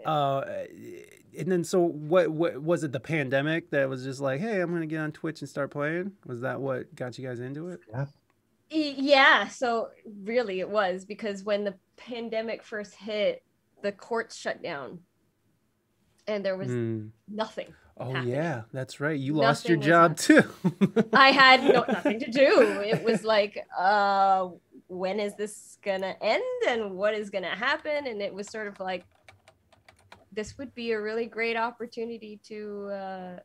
And then so what was it? The pandemic that was just like, hey, I'm gonna get on Twitch and start playing. Was that what got you guys into it? Yeah. Yeah, so really it was, because when the pandemic first hit, the courts shut down and there was nothing. Oh happening. yeah, that's right. You lost your Nothing job too. I had nothing to do. It was like, when is this gonna end and what is gonna happen? And it was sort of like, this would be a really great opportunity to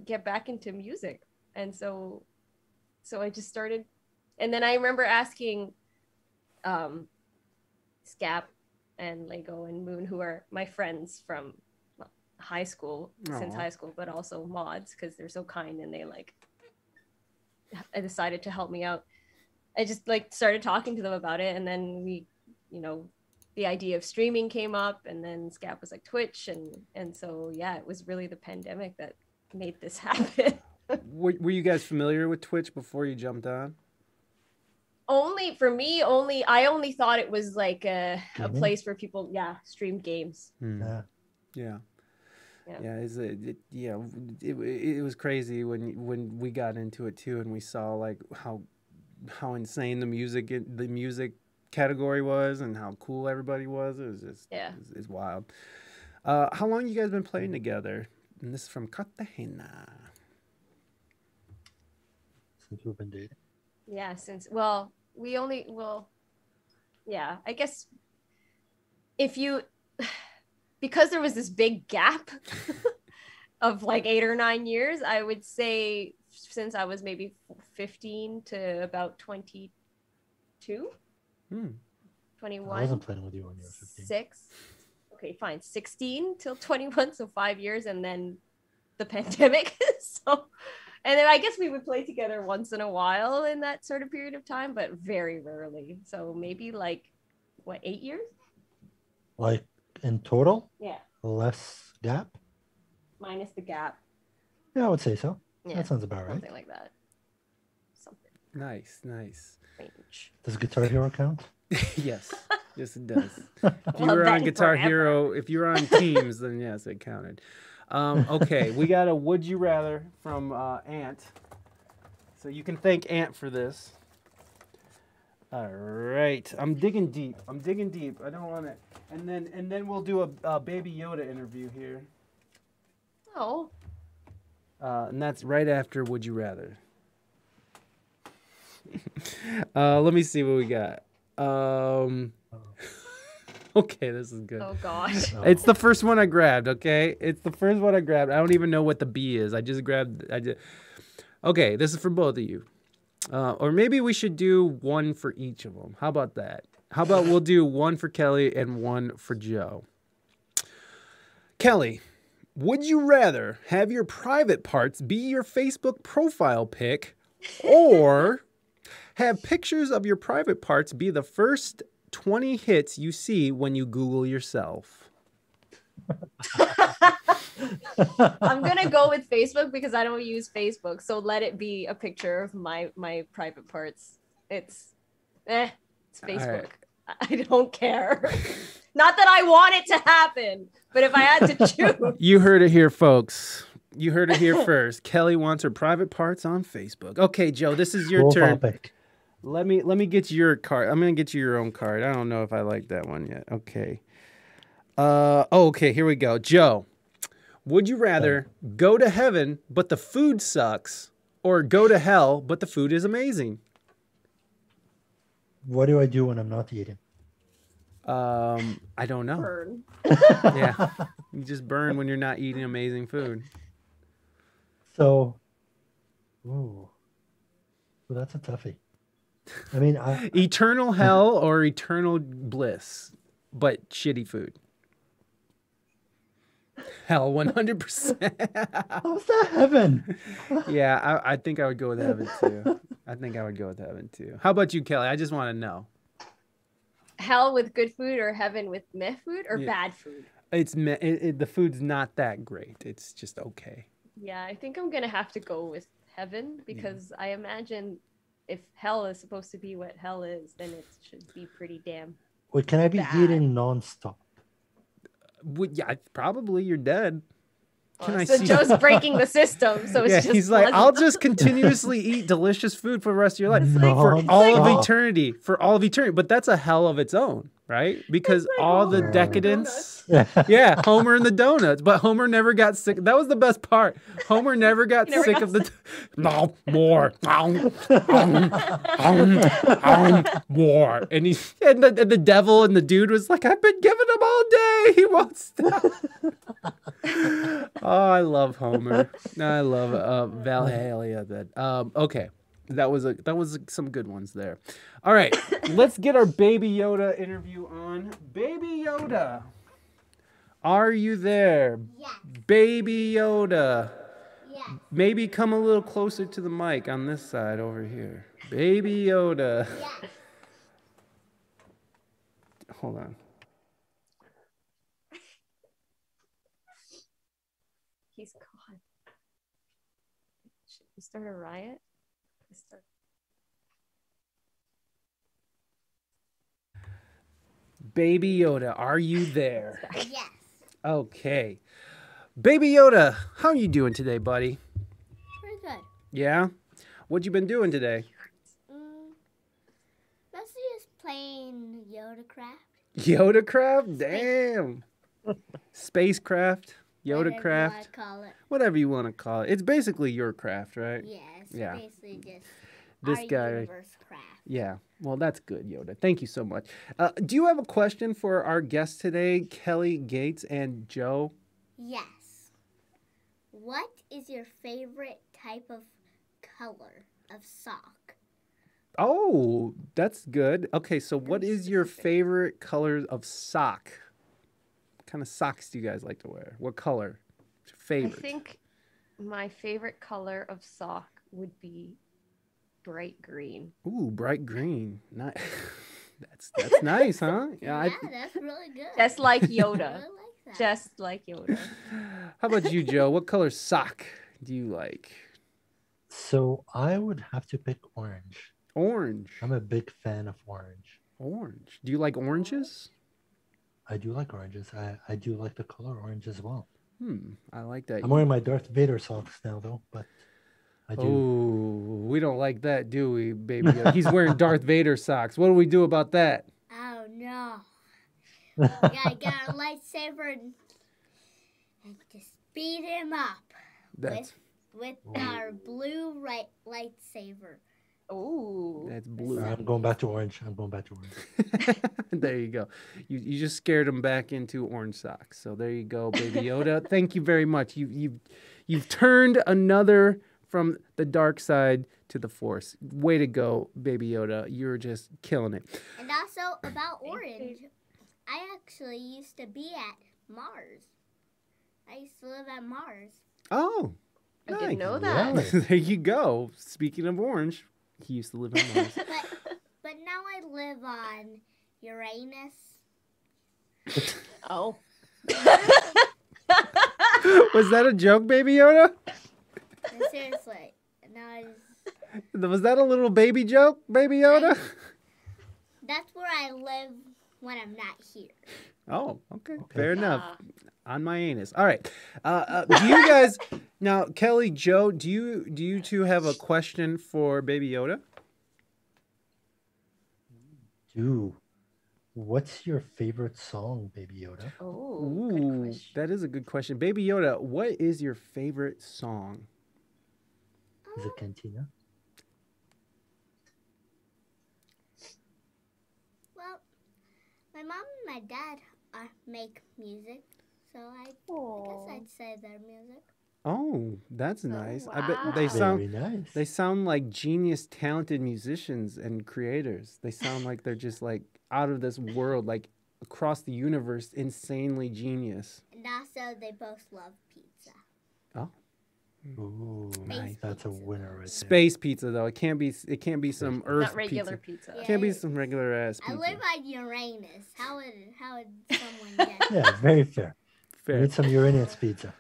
get back into music. And so I just started, and then I remember asking Scap and Lego and Moon, who are my friends from high school, since high school, but also mods, because they're so kind and I decided to help me out. I just started talking to them about it, and then we, the idea of streaming came up, and then Scap was like Twitch, and so yeah, it was really the pandemic that made this happen. Were you guys familiar with Twitch before you jumped on? I only thought it was like a place where people stream games. Yeah. It was crazy when we got into it too, and we saw like how insane the music category was and how cool everybody was. It was just it's wild. How long you guys been playing together? And this is from Cartagena. Since we've been dating. Yeah, I guess because there was this big gap of like 8 or 9 years, I would say since I was maybe 15 to about 22, 21. I wasn't playing with you when you were 15. 6. Okay, fine. 16 till 21, so 5 years, and then the pandemic. And then I guess we would play together once in a while in that sort of period of time, but very rarely. So maybe 8 years? Like in total? Yeah. Less gap? Minus the gap. Yeah, I would say so. Yeah, that sounds about right. Something like that. Something. Nice. Range. Does Guitar Hero count? Yes. Yes, it does. If you were on Guitar Hero, if you were on teams, then yes, it counted. Okay, we got a Would You Rather from Ant. So you can thank Ant for this. All right. I'm digging deep. I don't want to. And then we'll do a Baby Yoda interview here. Oh. And that's right after Would You Rather. Let me see what we got. Okay, this is good. Oh gosh. It's the first one I grabbed, okay? It's the first one I grabbed. I don't even know what the B is. Okay, this is for both of you. Or maybe we should do one for each of them. How about that? How about we'll do one for Kelly and one for Joe? Kelly, would you rather have your private parts be your Facebook profile pic or have pictures of your private parts be the first 20 hits you see when you Google yourself? I'm gonna go with Facebook because I don't use Facebook, so let it be a picture of my private parts. It's Facebook. Right. I don't care. Not that I want it to happen, but if I had to choose. You heard it here, folks. You heard it here first. Kelly wants her private parts on Facebook. Okay, Joe, this is your turn. Topic. Let me get your card. I'm gonna get you your own card. I don't know if I like that one yet. Okay. Okay, here we go. Joe, would you rather go to heaven but the food sucks, or go to hell but the food is amazing? What do I do when I'm not eating? I don't know. Burn. Yeah, you just burn when you're not eating amazing food. So, well, that's a toughie. I mean, eternal hell or eternal bliss, but shitty food. Hell, 100%. How's that heaven? Yeah, I think I would go with heaven too. How about you, Kelly? I just want to know. Hell with good food or heaven with meh food or bad food? The food's not that great. It's just okay. Yeah, I think I'm gonna have to go with heaven because I imagine if hell is supposed to be what hell is, then it should be pretty damn. Wait, can I be eating nonstop? Yeah, probably. You're dead. So Joe's breaking the system. So it's just he's like, I'll just continuously eat delicious food for the rest of your life for all of eternity. For all of eternity. But that's a hell of its own, right? Because all the decadence. Yeah, Homer and the donuts. But Homer never got sick. That was the best part. Homer never got sick of the. No more. More. And the devil and the dude was like, I've been giving him all day. He won't stop. Oh, I love Homer. I love Valhalla. Okay, that was some good ones there. All right, let's get our Baby Yoda interview on. Baby Yoda, are you there? Yes. Baby Yoda. Yes. Maybe come a little closer to the mic on this side over here. Baby Yoda. Yes. Hold on. He's gone. Should we start a riot? Baby Yoda, are you there? Yes. Okay. Baby Yoda, how are you doing today, buddy? Pretty good. Yeah? What you been doing today? Mostly just playing Yoda Craft. Yoda Craft? Damn. Spacecraft? Yoda Craft? Whatever you want to call it. It's basically your craft, right? Yeah, it's basically just this our guy. universe craft. Yeah. Well, that's good, Yoda. Thank you so much. Do you have a question for our guests today, Kelly Gates and Joe? Yes. What is your favorite type of color of sock? Oh, that's good. Okay, so what is your favorite color of sock? What kind of socks do you guys like to wear? What color? What's your favorite? I think my favorite color of sock would be bright green. Ooh, bright green. Nice. That's nice, huh? Yeah, that's really good. Just like Yoda. I really like that. Just like Yoda. How about you, Joe? What color sock do you like? So I would have to pick orange. Orange. I'm a big fan of orange. Orange. Do you like oranges? I do like oranges. I do like the color orange as well. I like that. I'm wearing my Darth Vader socks now, though, but I do. Oh, we don't like that, do we, baby? He's wearing Darth Vader socks. What do we do about that? Oh, no. You gotta get a lightsaber and just beat him up with our blue lightsaber. Oh, That's blue. I'm going back to orange. There you go. You just scared him back into orange socks. So there you go, Baby Yoda. Thank you very much. You've turned another from the dark side to the force. Way to go, Baby Yoda. You're just killing it. And also about orange, I actually used to be at Mars. I used to live at Mars. Oh, I nice. didn't know that. There you go. Speaking of orange, he used to live on Mars. But now I live on Uranus. Oh. Was that a joke, Baby Yoda? No, seriously. Was that a little baby joke, Baby Yoda? That's where I live when I'm not here. Oh, okay. Fair enough. On my anus. All right. Do you guys now, Kelly, Joe? Do you two have a question for Baby Yoda? What's your favorite song, Baby Yoda? Oh, good question. That is a good question. Baby Yoda, what is your favorite song? Is it Cantina? Well, my mom and my dad make music, so I guess I'd say their music. Oh, that's nice. wow. I bet Very nice. they sound like genius, talented musicians and creators. They sound like they're just like out of this world, like across the universe, insanely genius. And also, they both love pizza. Oh, Ooh, Space that's a pizza. winner right there. space pizza though. It can't be some Earth Not regular pizza. Yeah. Can't be some regular ass I pizza. live on Uranus. How would someone get Yeah, very fair. Fair. Need some Uranus pizza.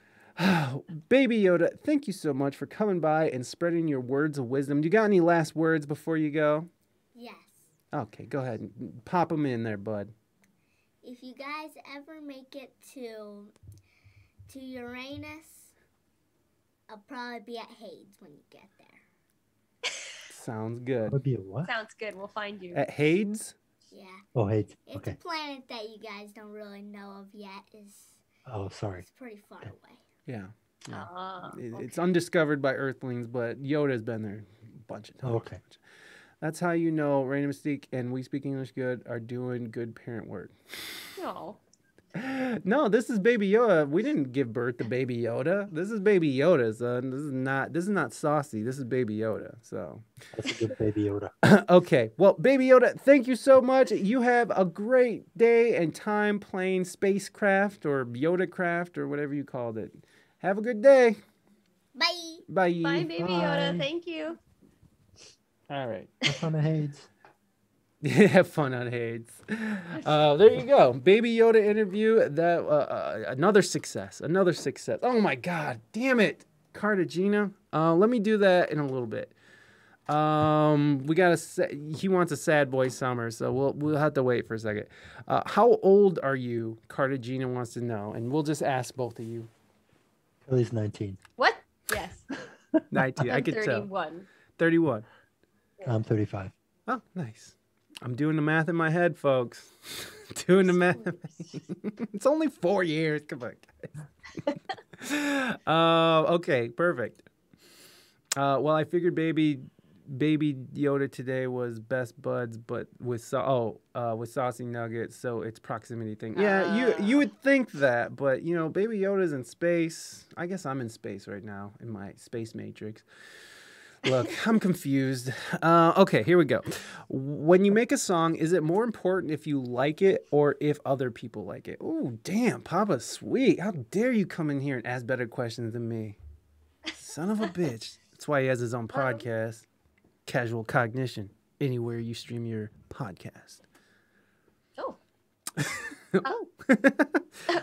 Baby Yoda, thank you so much for coming by and spreading your words of wisdom. Do you got any last words before you go? Yes. Okay, go ahead and pop them in there, bud. If you guys ever make it to Uranus, I'll probably be at Hades when you get there. Sounds good. Would be a what? Sounds good. We'll find you. At Hades? Yeah. Oh, Hades. It's Okay. a planet that you guys don't really know of yet. Oh, sorry. It's pretty far away. Yeah. It's Okay. undiscovered by Earthlings, but Yoda's been there a bunch of times. Okay. That's how you know Reina, Mystique and We Speak English Good are doing good parent work. No. No, this is Baby Yoda. We didn't give birth to Baby Yoda. This is Baby Yoda, son. This is not Saucy. This is Baby Yoda. So That's a good Baby Yoda. okay. Well, Baby Yoda, thank you so much. You have a great day and time playing spacecraft or Yoda craft or whatever you called it. Have a good day. Bye. Bye. Bye, Baby Yoda. Thank you. All right. Have fun at Hades. Have fun on Hades. There you go. Baby Yoda interview. That another success. Another success. Oh my God. Damn it. Cartagena. Let me do that in a little bit. We got he wants a sad boy summer, so we'll have to wait for a second. How old are you? Cartagena wants to know, and we'll just ask both of you. Kelly's 19. What? Yes. 19. I I'm could tell. 31. 31. I'm 35. Oh, nice. I'm doing the math in my head, folks. Doing the math. It's only 4 years. Come on, guys. Okay, perfect. Well, I figured Baby Yoda today was best buds, but with Saucy Nuggets, so it's proximity thing. Yeah, you would think that, but you know, Baby Yoda's in space. I guess I'm in space right now in my space matrix. Look, I'm confused. Okay, here we go. When you make a song, is it more important if you like it or if other people like it? Ooh, damn, Papa Sweet. How dare you come in here and ask better questions than me? Son of a bitch. That's why he has his own podcast, Casual Cognition, anywhere you stream your podcast. Oh. Oh.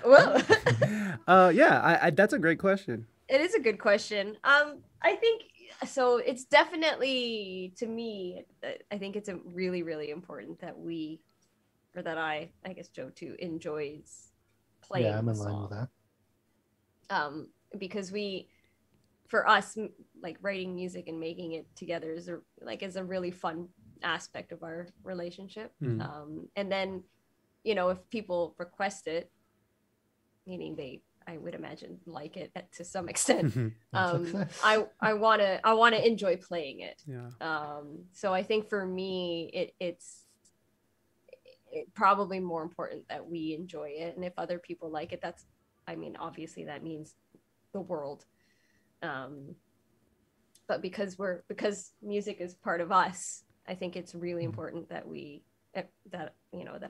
Well. Yeah, that's a great question. It is a good question. I think so. It's definitely, to me, I think it's really, really important that I guess Joe too enjoys playing. Yeah, I'm in the line song. with that. Because for us, like writing music and making it together is a really fun aspect of our relationship. And then, you know, if people request it, meaning they I would imagine like it to some extent. Success. I wanna enjoy playing it. Yeah. So I think for me, it's probably more important that we enjoy it, and if other people like it, that's, I mean, obviously that means the world. But because music is part of us, I think it's really important that that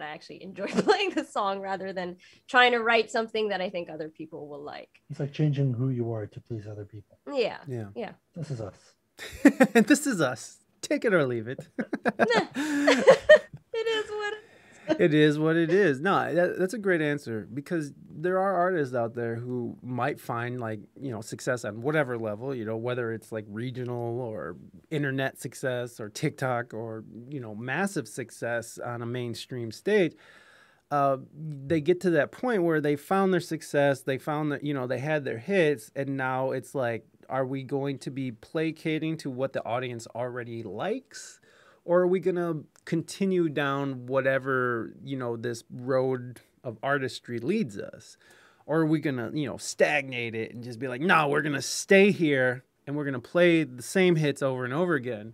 I actually enjoy playing the song rather than trying to write something that I think other people will like. It's like changing who you are to please other people. Yeah. This is us. This is us. Take it or leave it. It is what it is what it is. No, that's a great answer, because there are artists out there who might find, like, success on whatever level, whether it's like regional or internet success or TikTok or, massive success on a mainstream stage. They get to that point where they found their success, they found that, they had their hits, and now it's like, are we going to be placating to what the audience already likes? Or are we going to continue down whatever, this road of artistry leads us? Or are we going to, stagnate it and just be like, no, we're going to stay here and we're going to play the same hits over and over again?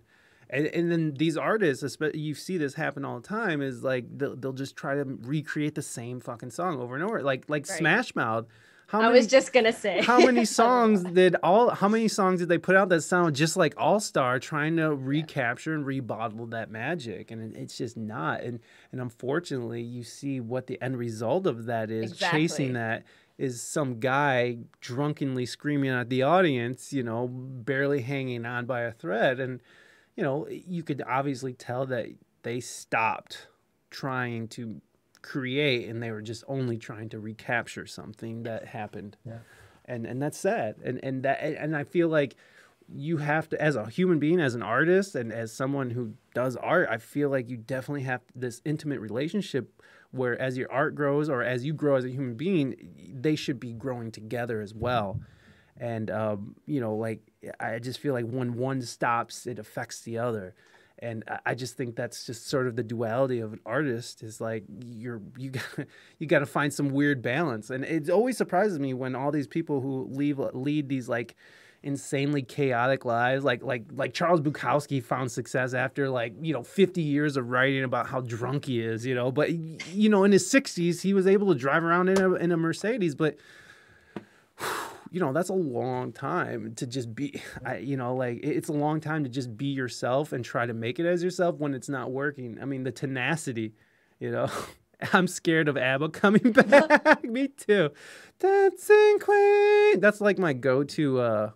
And then these artists, especially, you see this happen all the time, is like they'll just try to recreate the same fucking song over and over. Like right. Smash Mouth. I was just gonna say, how many songs did they put out that sound just like All Star, trying to recapture and rebottle that magic? And it's just not. And unfortunately, you see what the end result of that is. Exactly. Chasing that is some guy drunkenly screaming at the audience, barely hanging on by a thread. And you could obviously tell that they stopped trying to create, and they were just only trying to recapture something that happened. Yeah. And that's sad. And I feel like you have to, as a human being, as an artist, and as someone who does art, I feel like you definitely have this intimate relationship where, as your art grows or as you grow as a human being, they should be growing together as well. And like, I just feel like when one stops, it affects the other. And I just think that's just sort of the duality of an artist, is like you got to find some weird balance. And it always surprises me when all these people who lead these like insanely chaotic lives, like Charles Bukowski found success after 50 years of writing about how drunk he is, but in his 60s he was able to drive around in a Mercedes, but that's a long time to just be, it's a long time to just be yourself and try to make it as yourself when it's not working. I mean, the tenacity, I'm scared of ABBA coming back. Me too. Dancing Queen. That's like my go-to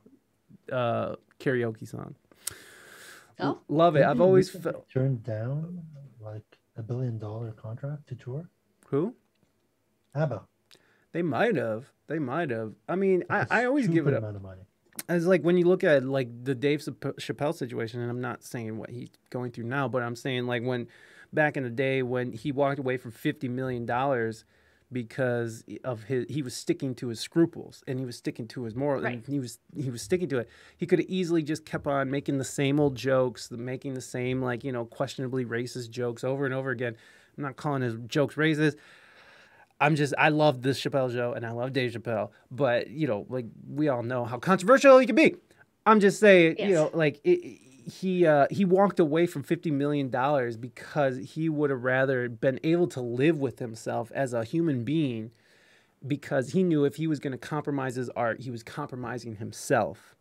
karaoke song. Oh. Love it. I've always felt turned down like $1 billion contract to tour. Who? ABBA. They might have. I mean, I always give it up. Amount of money. As like when you look at like the Dave Chappelle situation, and I'm not saying what he's going through now, but I'm saying like when back in the day when he walked away from $50 million because of he was sticking to his scruples and he was sticking to his morals, right. And he was sticking to it. He could have easily just kept on making the same old jokes, making the same questionably racist jokes over and over again. I'm not calling his jokes racist. I love this Chappelle show and I love Dave Chappelle, but like we all know how controversial he can be. I'm just saying, yes. He walked away from $50 million because he would have rather been able to live with himself as a human being, because he knew if he was going to compromise his art, he was compromising himself.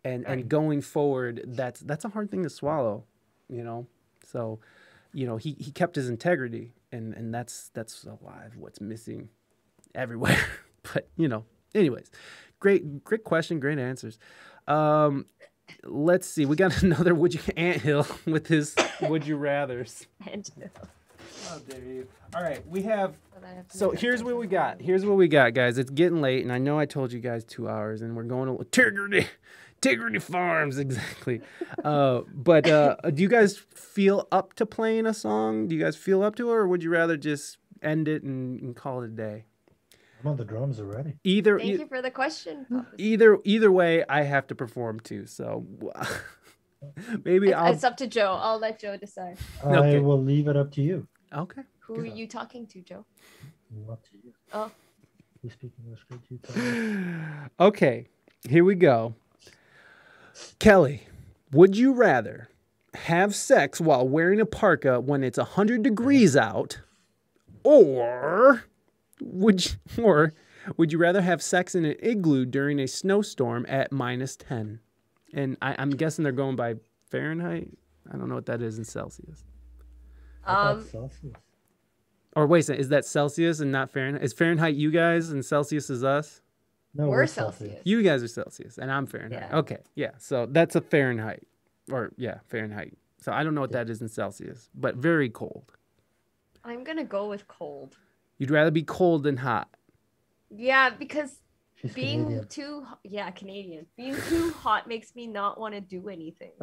And going forward, that's a hard thing to swallow, So, he kept his integrity, and that's a lot of what's missing everywhere. But, anyways, great question, great answers. Let's see. We got another Anthill with his would you rathers. Anthill. Oh, Dave. All right, we have. So here's what we got. Here's what we got, guys. It's getting late, and I know I told you guys 2 hours, and we're going to Integrity Farms, exactly. But do you guys feel up to playing a song? Do you guys feel up to it, or would you rather just end it and call it a day? I'm on the drums already. Thank you for the question. Either way, I have to perform too. So maybe it's up to Joe. I'll let Joe decide. I will leave it up to you. Okay. Who are you talking to, Joe? Up to you. Oh. You speak English good, you tell me. Okay, here we go. Kelly, would you rather have sex while wearing a parka when it's 100 degrees out, or would you rather have sex in an igloo during a snowstorm at -10? And I'm guessing they're going by Fahrenheit. I don't know what that is in Celsius. Celsius. Or wait a second, is that Celsius and not Fahrenheit? Is Fahrenheit you guys and Celsius is us? No, We're Celsius. You guys are Celsius and I'm Fahrenheit. Yeah. Okay, yeah. So that's a Fahrenheit. Or, yeah, Fahrenheit. So I don't know what that is in Celsius, but very cold. I'm going to go with cold. You'd rather be cold than hot. Yeah, because She's being Canadian. Canadian. Being too hot makes me not want to do anything.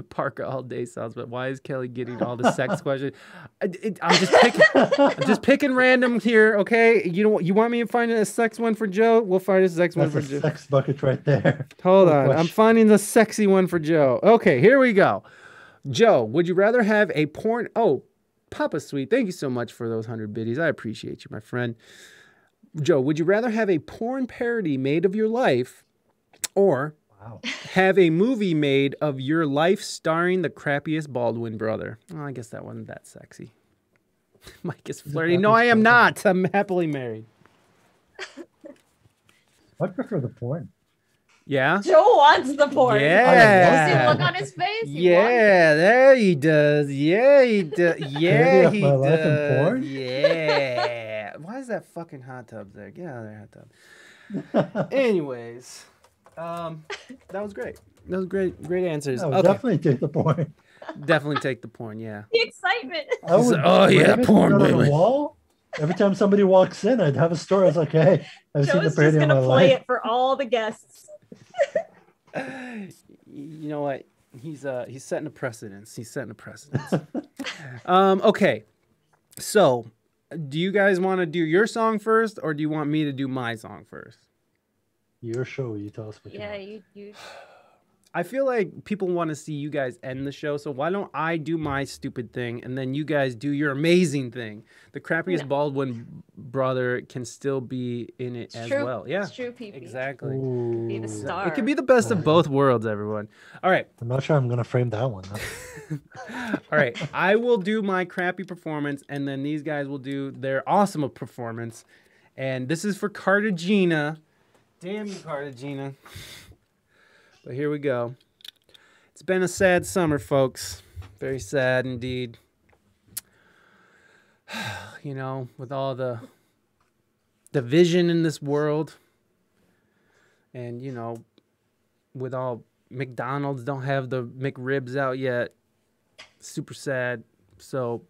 Parka all day sounds, but why is Kelly getting all the sex questions? I'm just picking random here, okay? You know, you want me to find a sex one for Joe? We'll find a sex one for That's Joe. a sex bucket right there. Hold No on, I'm question. finding the sexy one for Joe. Okay, here we go. Joe, would you rather have a porn? Oh, Papa Sweet, thank you so much for those 100 biddies. I appreciate you, my friend. Joe, would you rather have a porn parody made of your life, or have a movie made of your life starring the crappiest Baldwin brother? Well, I guess that wasn't that sexy. Mike is flirty. No, I am not. I'm happily married. I prefer the porn. Yeah? Joe wants the porn. Yeah. You see the look on his face? He Yeah, there he does. Yeah, he does. Yeah, Parody he of my life in does. porn? Yeah. Why is that fucking hot tub there? Get out of there, hot tub. Anyways, that was great. That was great answers. I would Okay. definitely take the porn. Definitely take the porn, yeah. The excitement. I would Oh, yeah, frame it, porn, put it on baby. the wall. Every time somebody walks in, I'd have a story. I was like, hey, I've seen the Joe's just parody of gonna my play life. it for all the guests. You know what? He's setting a precedence. He's setting a precedence. Okay. So, do you guys want to do your song first, or do you want me to do my song first? Your show, you tell us what Yeah, you want. you. I feel like people want to see you guys end the show, so why don't I do my stupid thing and then you guys do your amazing thing? The crappiest Baldwin brother can still be in it as True. well. Yeah, It's true, PP. exactly. Be the star. It could be the best of both worlds, everyone. All right. I'm not sure I'm going to frame that one. Though. All right. I will do my crappy performance, and then these guys will do their awesome performance. And this is for Cartagena. Damn you, Cartagena. But here we go. It's been a sad summer, folks. Very sad indeed. You know, with all the division in this world. And, you know, with all McDonald's don't have the McRibs out yet. Super sad. So,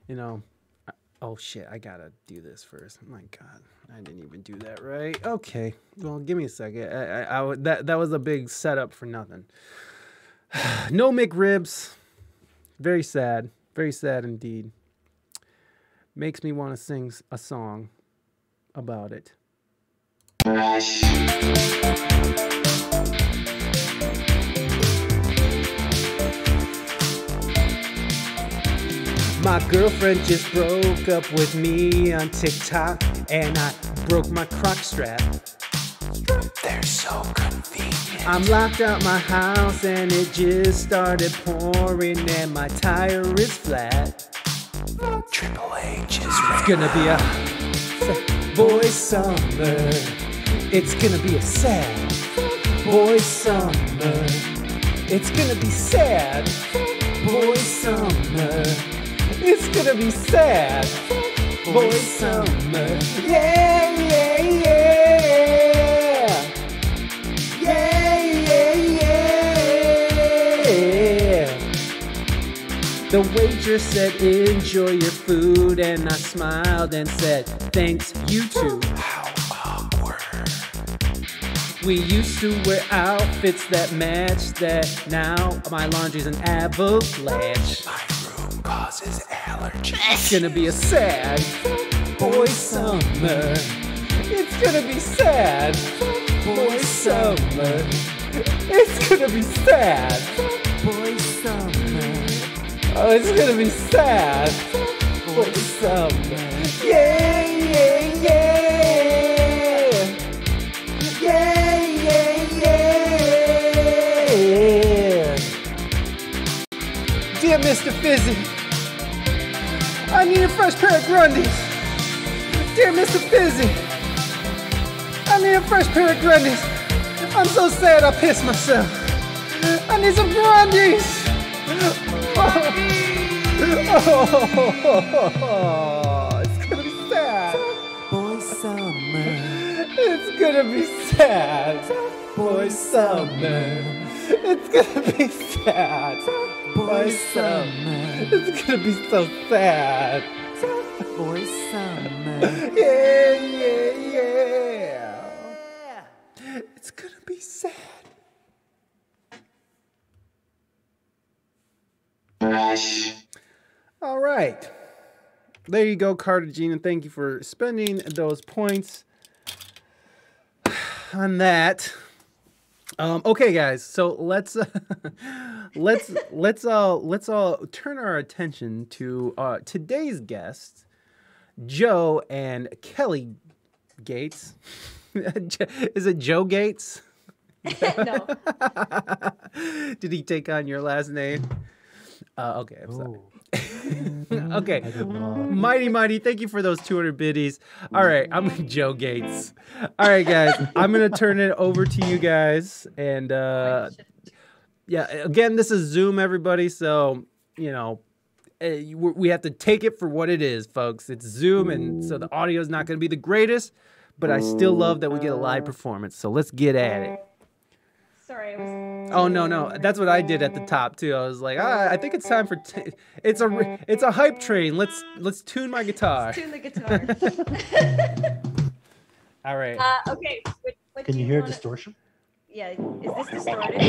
you know, oh shit, I gotta do this first. My God, I didn't even do that right. Okay, well, give me a second. That was a big setup for nothing. No McRibs. Very sad indeed. Makes me want to sing a song about it. My girlfriend just broke up with me on TikTok, and I broke my croc strap. They're so convenient. I'm locked out my house and it just started pouring and my tire is flat. Triple H is ready. It's gonna be a boy summer. It's gonna be a sad boy summer. It's gonna be sad boy summer. It's gonna be sad boy summer. Yeah, yeah, yeah. Yeah, yeah, yeah. The waitress said, enjoy your food, and I smiled and said, thanks, you too. How awkward. We used to wear outfits that matched that. Now my laundry's an avalanche. My room causes allergies. It's gonna be a sad boy summer. It's gonna be sad boy summer. It's gonna be sad boy summer. Oh, it's gonna be sad boy summer. Yeah, yeah, yeah. fresh pair of Grundies. Dear Mr. Fizzy, I need a fresh pair of Grundies. I'm so sad I pissed myself. I need some Grundies. Oh, it's gonna be sad. Boy summer. It's gonna be sad. Boy summer. It's gonna be sad. Boy summer. It's gonna be so sad. Boy summer. Yeah, yeah, yeah. It's gonna be sad. All right. There you go, Cartagena. Thank you for spending those points on that. Okay, guys. So let's all turn our attention to today's guests, Joe and Kelly Gates. Is it Joe Gates? No. Did he take on your last name? Okay, I'm sorry. Okay, Mighty, thank you for those 200 biddies. All right, I'm Joe Gates. All right, guys, I'm gonna turn it over to you guys, and yeah, again, this is Zoom, everybody, so you know we have to take it for what it is, folks. It's Zoom, and so the audio is not gonna be the greatest, but I still love that we get a live performance. So let's get at it. Sorry, I was... Oh no, that's what I did at the top too. I was like, I think it's time for it's a hype train. Let's tune my guitar. Let's tune the guitar. All right. Okay. What Can you hear distortion? Yeah. Is this distorted?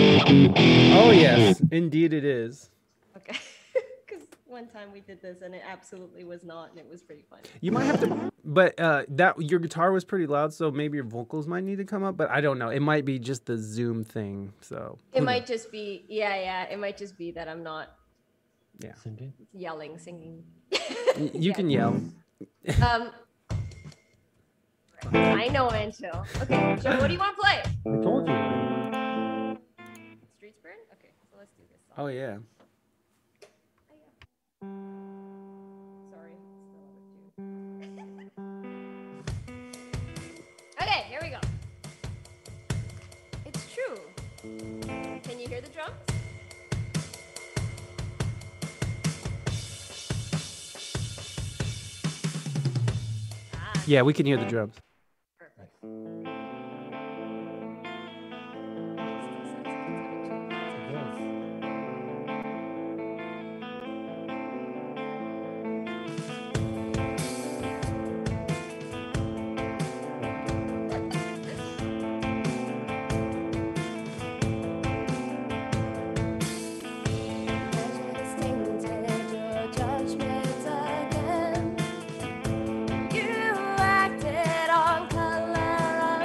Oh yes, indeed it is. Okay. Because one time we did this and it absolutely was not, and it was pretty funny. You might have to, but that your guitar was pretty loud, so maybe your vocals might need to come up. But I don't know. It might be just the Zoom thing. So it might just be, yeah. It might just be that I'm not. Yeah. Singing. You can yell. I know Angel. Okay, Joe, what do you want to play? I told you. Streets Burn? Okay, so let's do this song. Oh yeah. Sorry. Okay, here we go. It's true. Can you hear the drums? Yeah, we can hear the drums. Perfect. You acted on color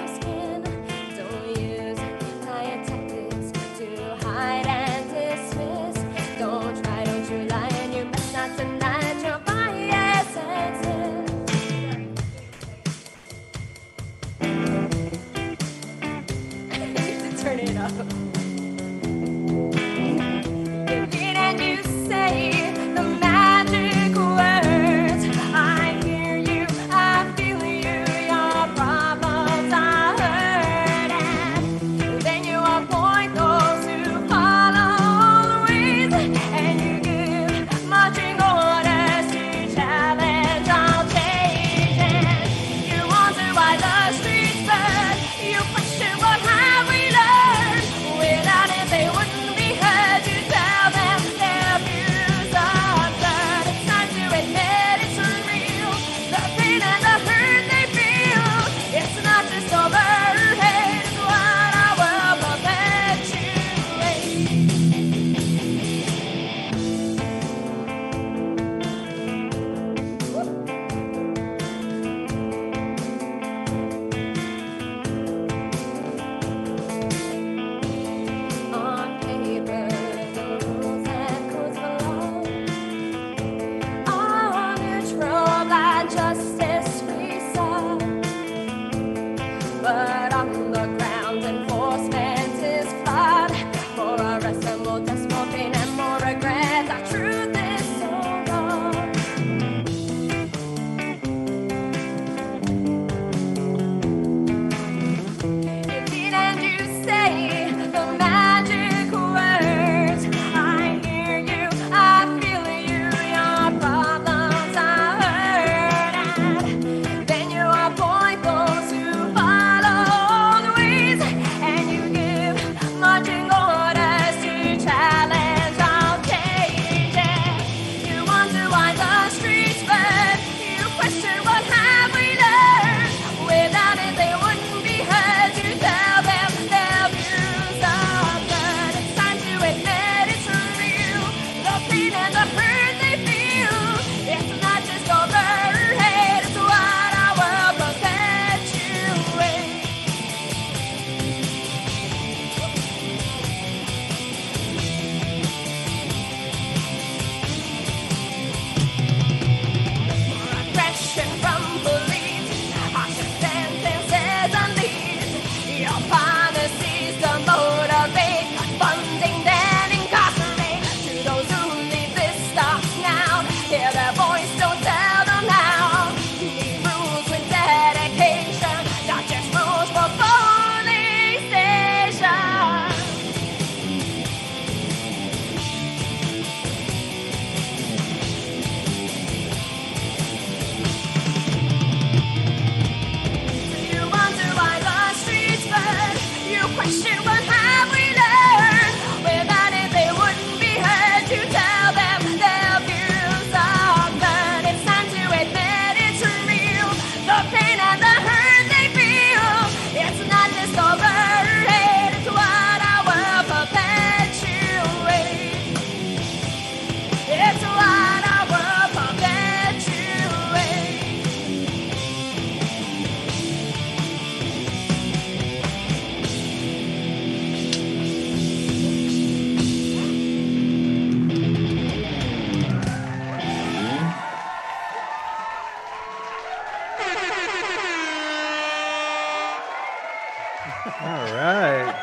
All right.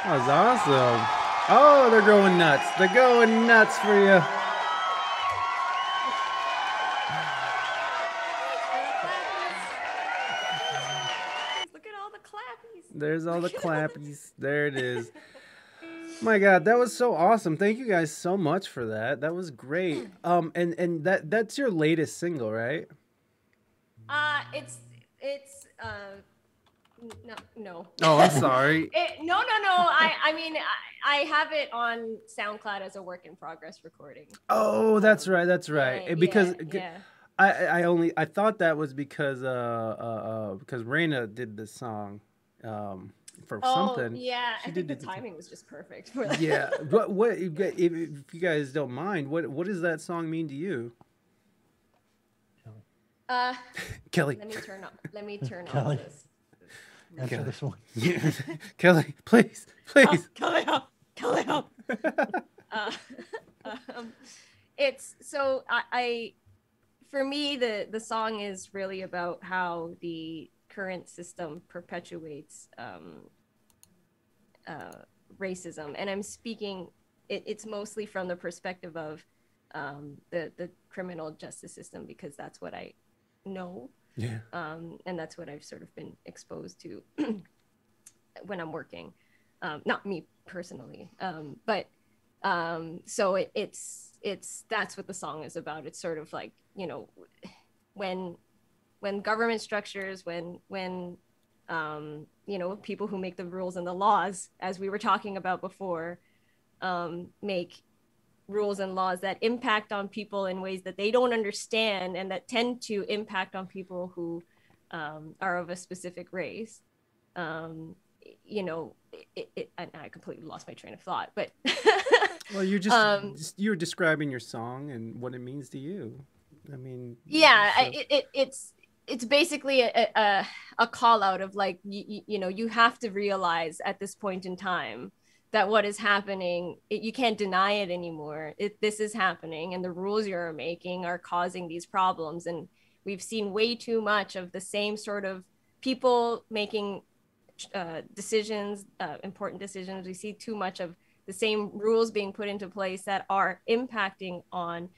That was awesome. Oh, they're going nuts. They're going nuts for you. Look at all the clappies. There's all the clappies. There it is. My God, that was so awesome. Thank you guys so much for that. That was great. And that's your latest single, right? It's no. Oh, I'm sorry. No. I mean, I have it on SoundCloud as a work in progress recording. Oh, that's right. That's right. Yeah, Because yeah. I thought that was because Reina did this song for something. Yeah, She I think the did timing was just perfect for that. Yeah. What if you guys don't mind, what does that song mean to you? Kelly. Let me turn Kelly. off this. Answer this one. Yeah. Kelly, please. Kelly up. It's so I for me the song is really about how the current system perpetuates racism, and I'm speaking. It's mostly from the perspective of the criminal justice system, because that's what I know. Yeah. And that's what I've sort of been exposed to when I'm working. Not me personally, but so it's that's what the song is about. It's sort of like, you know, when government structures, when you know, people who make the rules and the laws, as we were talking about before, make rules and laws that impact on people in ways that they don't understand, and that tend to impact on people who are of a specific race. You know, and I completely lost my train of thought, but well, you're describing your song and what it means to you. I mean, yeah, so... it's basically a call out of like, you know, you have to realize at this point in time that what is happening, you can't deny it anymore. This is happening, and the rules you're making are causing these problems. And we've seen way too much of the same sort of people making decisions, important decisions. We see too much of the same rules being put into place that are impacting on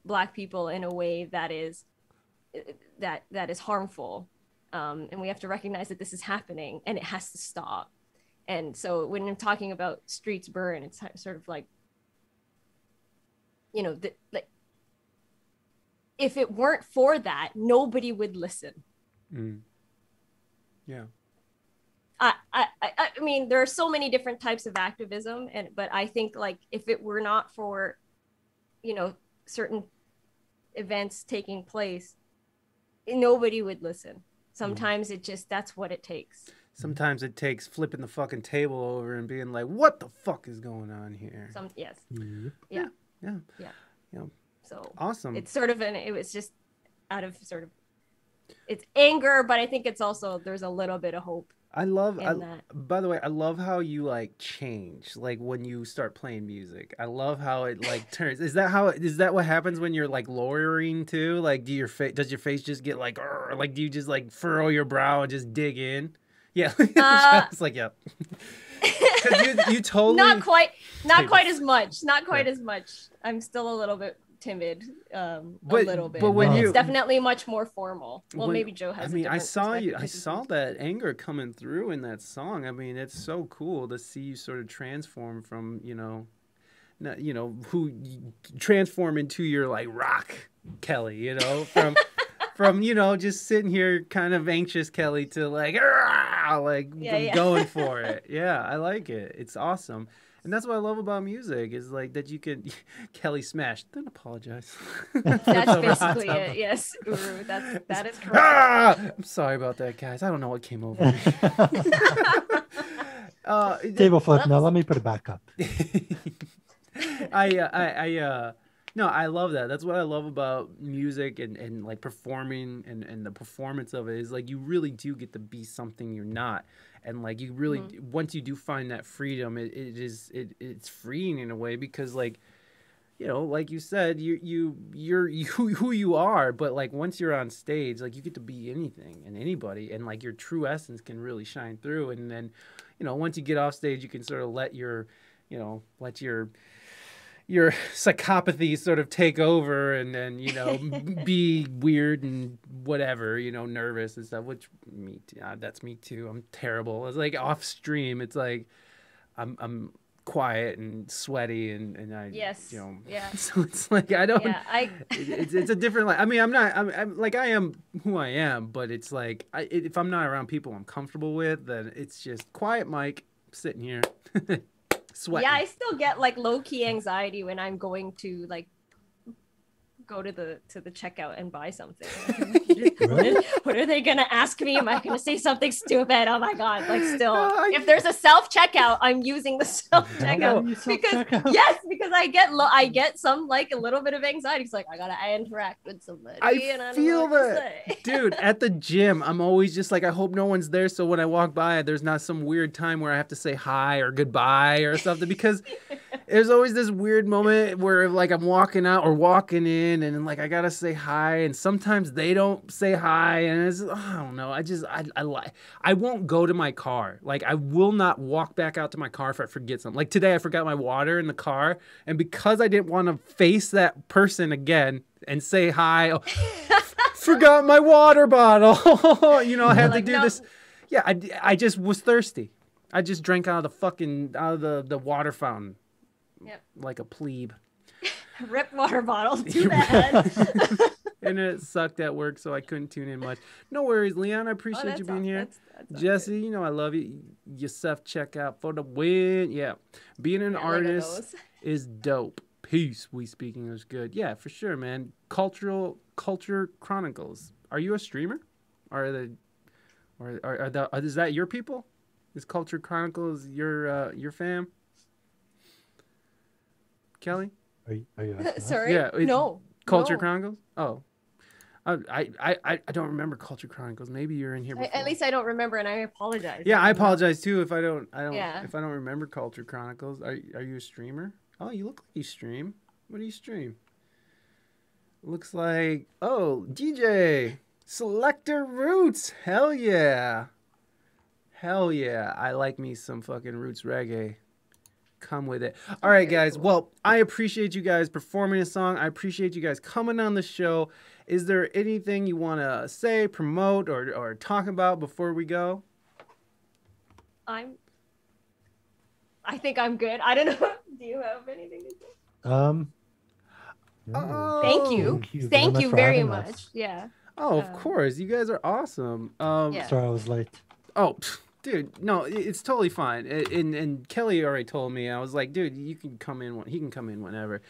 Black people in a way that is harmful. And we have to recognize that this is happening, and it has to stop. And so when I'm talking about streets burn, it's sort of like, you know, like, if it weren't for that, nobody would listen. Yeah. I mean, there are so many different types of activism, but I think, like, if it were not for, you know, certain events taking place, nobody would listen. Sometimes that's what it takes. Sometimes it takes flipping the fucking table over and being like, what the fuck is going on here? Yes. Yeah. So awesome. It's sort of it was just out of sort of, it's anger, but I think it's also, there's a little bit of hope. By the way, I love how you like change, like when you start playing music. I love how it like turns. Is that what happens when you're like lawyering too? Like, does your face just get like do you just like furrow your brow and just dig in? Yeah. It's like, yeah. Because you totally not quite as much. I'm still a little bit timid, a little bit, but it's definitely much more formal. Well, maybe Joe has. I mean, I saw that anger coming through in that song. I mean, it's so cool to see you sort of transform from, transform into your like rock Kelly, you know, from just sitting here kind of anxious Kelly to like going for it. Yeah, I like it. It's awesome. And that's what I love about music, is like that you can Kelly smashed, then apologize. That's basically it. Yes, Uru, that is correct. I'm sorry about that, guys. I don't know what came over me. Table flip. Now let me put it back up. No, I love that. That's what I love about music and like performing and the performance of it is like you really do get to be something you're not. And like you really, once you do find that freedom, it's freeing in a way, because like, you know, like you said, you're who you are, but like once you're on stage, like you get to be anything and anybody, and like your true essence can really shine through. And then, you know, once you get off stage, you can sort of let your psychopathy sort of take over, and then, you know, be weird and whatever, you know, nervous and stuff, which that's me too. I'm terrible. It's like off stream, it's like I'm quiet and sweaty and I, yes, you know, yeah. So it's like I don't. Yeah, it's a different. Like, I mean, I'm like I am who I am, but it's like if I'm not around people I'm comfortable with, then it's just quiet, Mike, sitting here, sweating. Yeah, I still get like low key anxiety when I'm going to like go to the checkout and buy something. What are they gonna ask me? Am I gonna say something stupid? Oh my god! Like, still, if there's a self checkout, I'm using the self checkout because I get some like a little bit of anxiety. It's like I gotta interact with somebody. I feel that, dude. At the gym, I'm always just like, I hope no one's there, so when I walk by, there's not some weird time where I have to say hi or goodbye or something, because there's always this weird moment where like I'm walking out or walking in, and like I gotta say hi, and sometimes they don't say hi, and it's, I don't know. I won't go to my car. Like, I will not walk back out to my car if I forget something. Like today, I forgot my water in the car, and because I didn't want to face that person again and say hi, forgot my water bottle. You know, I had to do this. Yeah, I just was thirsty. I just drank out of the water fountain. Yep. Like a plebe. Rip water bottle. Too bad. And it sucked at work, so I couldn't tune in much. No worries, Leon. I appreciate you being here. That's Jesse, you know I love you. Yosef, check out for the win. Yeah. Being an artist is dope. Peace. We speak English good. Yeah, for sure, man. Culture Chronicles. Are you a streamer? Is that your people? Is Culture Chronicles your fam? Kelly? Are you sorry? Yeah. No. Culture Chronicles? Oh. I don't remember Culture Chronicles. Maybe you're in here before. At least I don't remember, and I apologize. Yeah, I apologize too if I don't Yeah. if I don't remember Culture Chronicles. Are you a streamer? Oh, you look like you stream. What do you stream? Looks like, oh, DJ Selector Roots. Hell yeah. Hell yeah. I like me some fucking Roots reggae. Come with it. All right, guys. Well, I appreciate you guys performing a song. I appreciate you guys coming on the show. Is there anything you want to say, promote, or talk about before we go? I think I'm good. I don't know. Do you have anything to say? No. Thank you. Thank you very much. Yeah. Oh, of course. You guys are awesome. Sorry I was late. Oh, dude, no, it's totally fine. And Kelly already told me. I was like, dude, you can come in. He can come in whenever.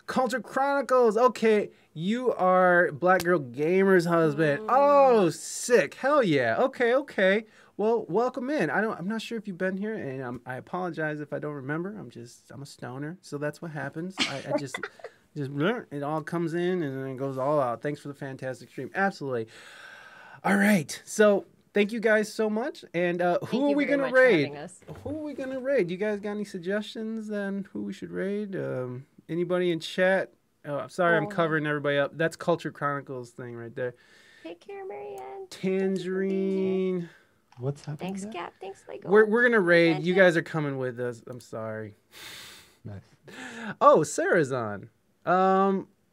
Culture Chronicles. Okay, you are Black Girl Gamer's husband. Oh, sick. Hell yeah. Okay. Well, welcome in. I'm not sure if you've been here, and I apologize if I don't remember. I'm a stoner, so that's what happens. I just it all comes in and then it goes all out. Thanks for the fantastic stream. Absolutely. All right. So thank you guys so much. And who are we gonna raid? Who are we gonna raid? You guys got any suggestions on who we should raid? Anybody in chat? Oh, I'm sorry, I'm covering everybody up. That's Culture Chronicles thing right there. Take care, Marianne. Tangerine. What's happening? Thanks, Cap. Thanks, Lego. We're gonna raid. You guys are coming with us. I'm sorry. Nice. Oh, Sarah's on.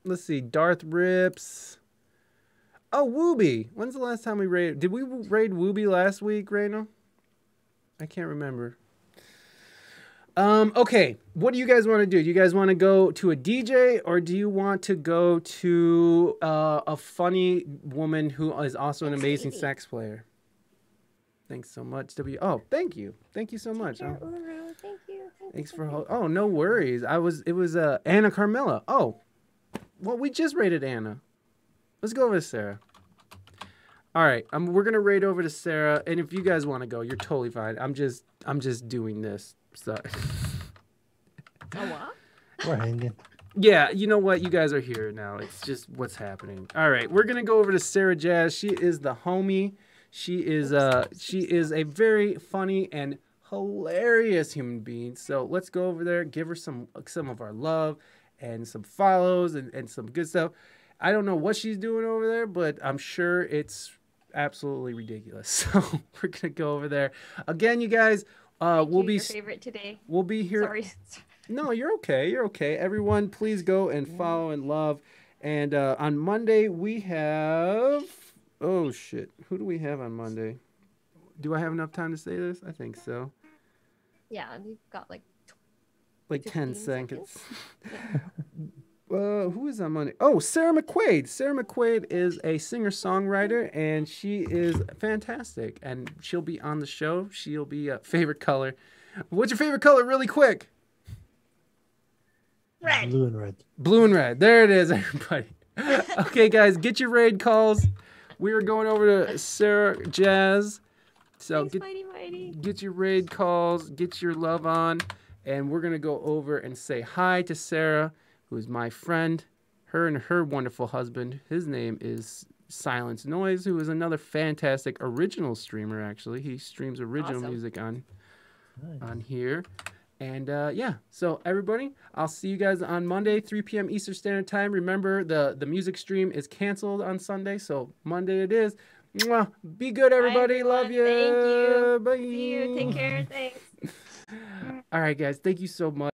Let's see. Darth Rips. Oh, Wooby. When's the last time we raided? Did we raid Wooby last week, Reina? I can't remember. Okay. What do you guys want to do? Do you guys want to go to a DJ, or do you want to go to a funny woman who is also an amazing sax player? Thanks so much, Oh, thank you. Thank you so much. Thank you. Thanks for oh, no worries. It was Anna Carmilla. Oh. Well, we just raided Anna. Let's go over to Sarah. All right, we're gonna raid over to Sarah, and if you guys want to go, you're totally fine. I'm just doing this. Sorry. Oh, what? We're hanging. Yeah, you know what? You guys are here now. It's just what's happening. All right, we're gonna go over to Sarah Jazz. She is the homie. She is a very funny and hilarious human being. So let's go over there, give her some of our love, and some follows and some good stuff. I don't know what she's doing over there, but I'm sure it's absolutely ridiculous. So we're gonna go over there again, you guys. We'll be your favorite today. We'll be here. Sorry. No, you're okay. You're okay. Everyone, please go and follow and love. And on Monday we have. Oh shit! Who do we have on Monday? Do I have enough time to say this? I think so. Yeah, we've got like 10 seconds. Who is on Monday? Oh, Sarah McQuaid. Sarah McQuaid is a singer-songwriter, and she is fantastic. And she'll be on the show. She'll be a favorite color. What's your favorite color, really quick? Red. Blue and red. Blue and red. There it is, everybody. Okay, guys, get your raid calls. We are going over to Sarah Jazz. So get your raid calls, get your love on, and we're going to go over and say hi to Sarah, who is my friend, her and her wonderful husband. His name is Silence Noise, who is another fantastic original streamer, actually. He streams original music on here. And yeah, so everybody, I'll see you guys on Monday, 3 p.m. Eastern Standard Time. Remember, the music stream is canceled on Sunday, so Monday it is. Mwah. Be good, everybody. Love you. Thank you. Bye. See you. Take care. Thanks. All right, guys. Thank you so much.